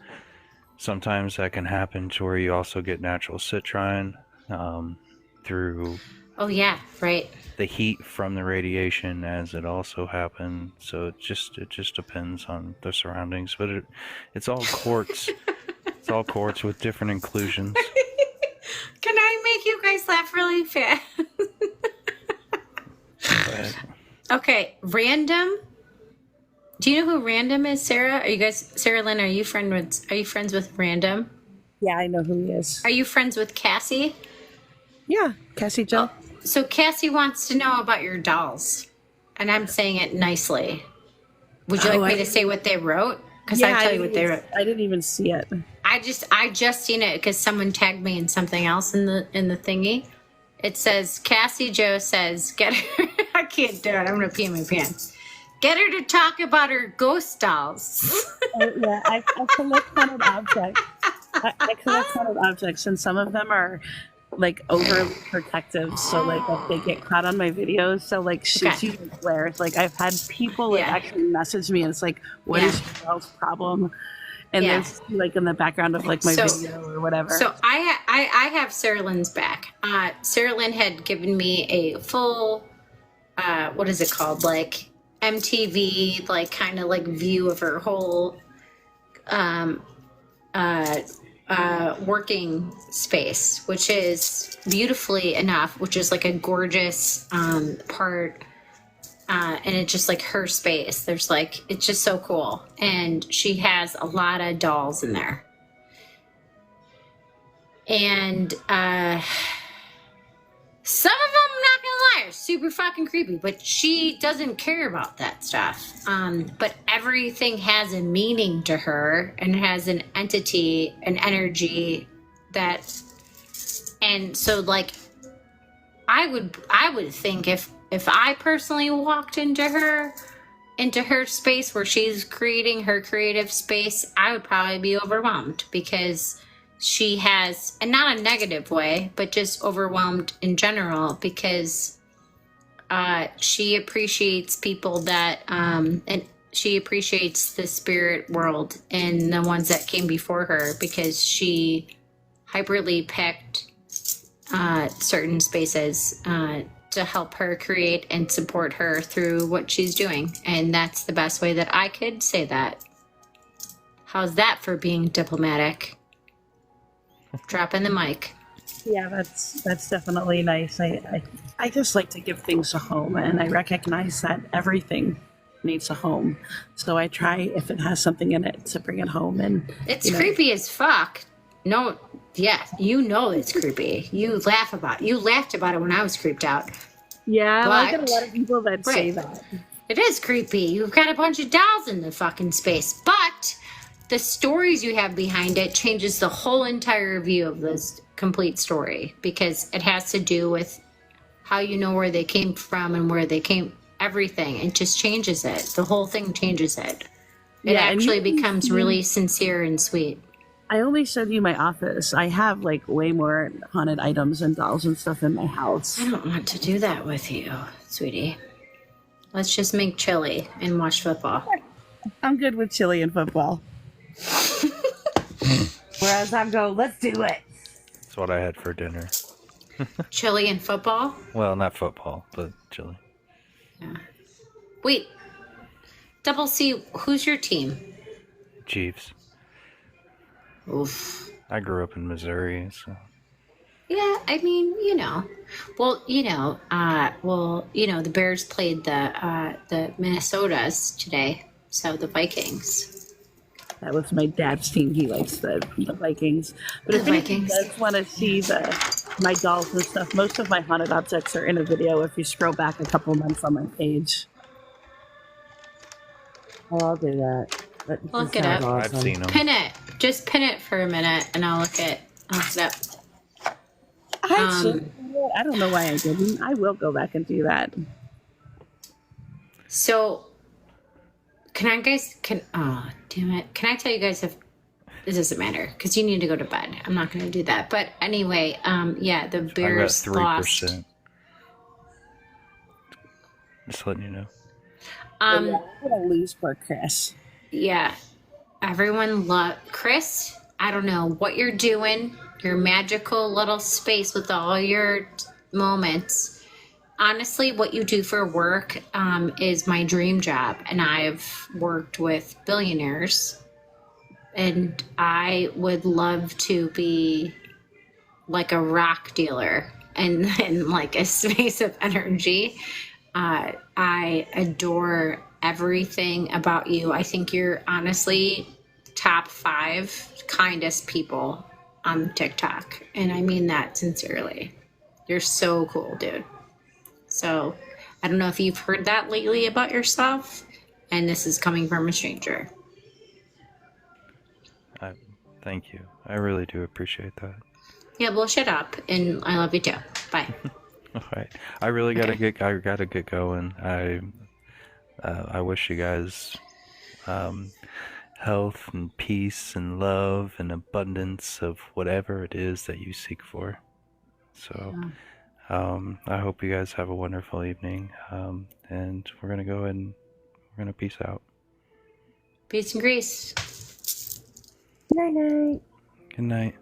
sometimes that can happen to where you also get natural citrine through Oh, yeah, right. the heat from the radiation as it also happened. So it just depends on the surroundings, but it's all quartz. It's all quartz with different inclusions. Can I make you guys laugh really fast? But Okay, Random. Do you know who Random is, Sarah? Are you guys, Sarah Lynn? Are you friends with Random? Yeah, I know who he is. Are you friends with Cassie? Yeah, Cassie Jill. So Cassie wants to know about your dolls, and I'm saying it nicely. Would you like me to say what they wrote? Because I tell you what they wrote. I didn't even see it. I just seen it because someone tagged me in something else in the thingy. It says Cassie Joe says get her. I can't do it. I'm gonna pee in my pants. Get her to talk about her ghost dolls. Oh, yeah, I collect haunted objects. I collect haunted objects, and some of them are like overly protective. So like if they get caught on my videos, so like shoots you with flares. Like I've had people like actually message me, and it's like, "What is your girl's problem?" And there's like in the background of like my video or whatever. So I have Sarah Lynn's back. Sarah Lynn had given me a full what is it called, like MTV, like kind of like view of her whole working space, which is beautifully enough, which is like a gorgeous part. And it's just like her space. There's like, it's just so cool. And she has a lot of dolls in there. And some of them, I'm not gonna lie, are super fucking creepy, but she doesn't care about that stuff. But everything has a meaning to her and has an entity, an energy that, and so like, I would think if I personally walked into her, into her space where she's creating her creative space, I would probably be overwhelmed because she has, and not a negative way, but just overwhelmed in general because she appreciates people that, and she appreciates the spirit world and the ones that came before her because she hyperly picked certain spaces to help her create and support her through what she's doing. And that's the best way that I could say that. How's that for being diplomatic? Dropping the mic. Yeah, that's definitely nice. I just like to give things a home, and I recognize that everything needs a home. So I try, if it has something in it, to bring it home. And it's creepy as fuck. No, yeah, you know it's creepy. You laughed about it when I was creeped out. Yeah, but, I get a lot of people that say that. It is creepy. You've got a bunch of dolls in the fucking space, but the stories you have behind it changes the whole entire view of this complete story because it has to do with how you know where they came from and where they came, everything. It just changes it. The whole thing changes it. It actually becomes really sincere and sweet. I only showed you my office. I have like way more haunted items and dolls and stuff in my house. I don't want to do that with you, sweetie. Let's just make chili and watch football. I'm good with chili and football. Whereas I'm going, let's do it. That's what I had for dinner. Chili and football? Well, not football, but chili. Yeah. Wait. Double C, who's your team? Chiefs. Oof. I grew up in Missouri, so. Yeah, I mean, Well, the Bears played the Minnesotas today, so the Vikings. That was my dad's team. He likes the Vikings. But if you guys want to see my dolls and stuff, most of my haunted objects are in a video if you scroll back a couple months on my page. Oh, I'll do that. Look it up. Awesome. I've seen them. Pin it. Just pin it for a minute, and I'll look it up. I don't know why I didn't. I will go back and do that. So, oh, damn it. Can I tell you guys if this doesn't matter because you need to go to bed. I'm not going to do that. But anyway, the Bears lost. Just letting you know. I'm going to lose for Chris. Yeah. Everyone Chris, I don't know what you're doing. Your magical little space with all your moments. Honestly, what you do for work is my dream job. And I've worked with billionaires. And I would love to be like a rock dealer and like a space of energy. I adore everything about you. I think you're honestly top 5 kindest people on TikTok. And I mean that sincerely. You're so cool, dude. So I don't know if you've heard that lately about yourself, and this is coming from a stranger. Thank you. I really do appreciate that. Yeah, well, shut up, and I love you too. Bye. All right. I really gotta get going. I wish you guys health and peace and love and abundance of whatever it is that you seek for. So I hope you guys have a wonderful evening. And we're gonna go and we're gonna peace out. Peace and grace. Night night. Good night.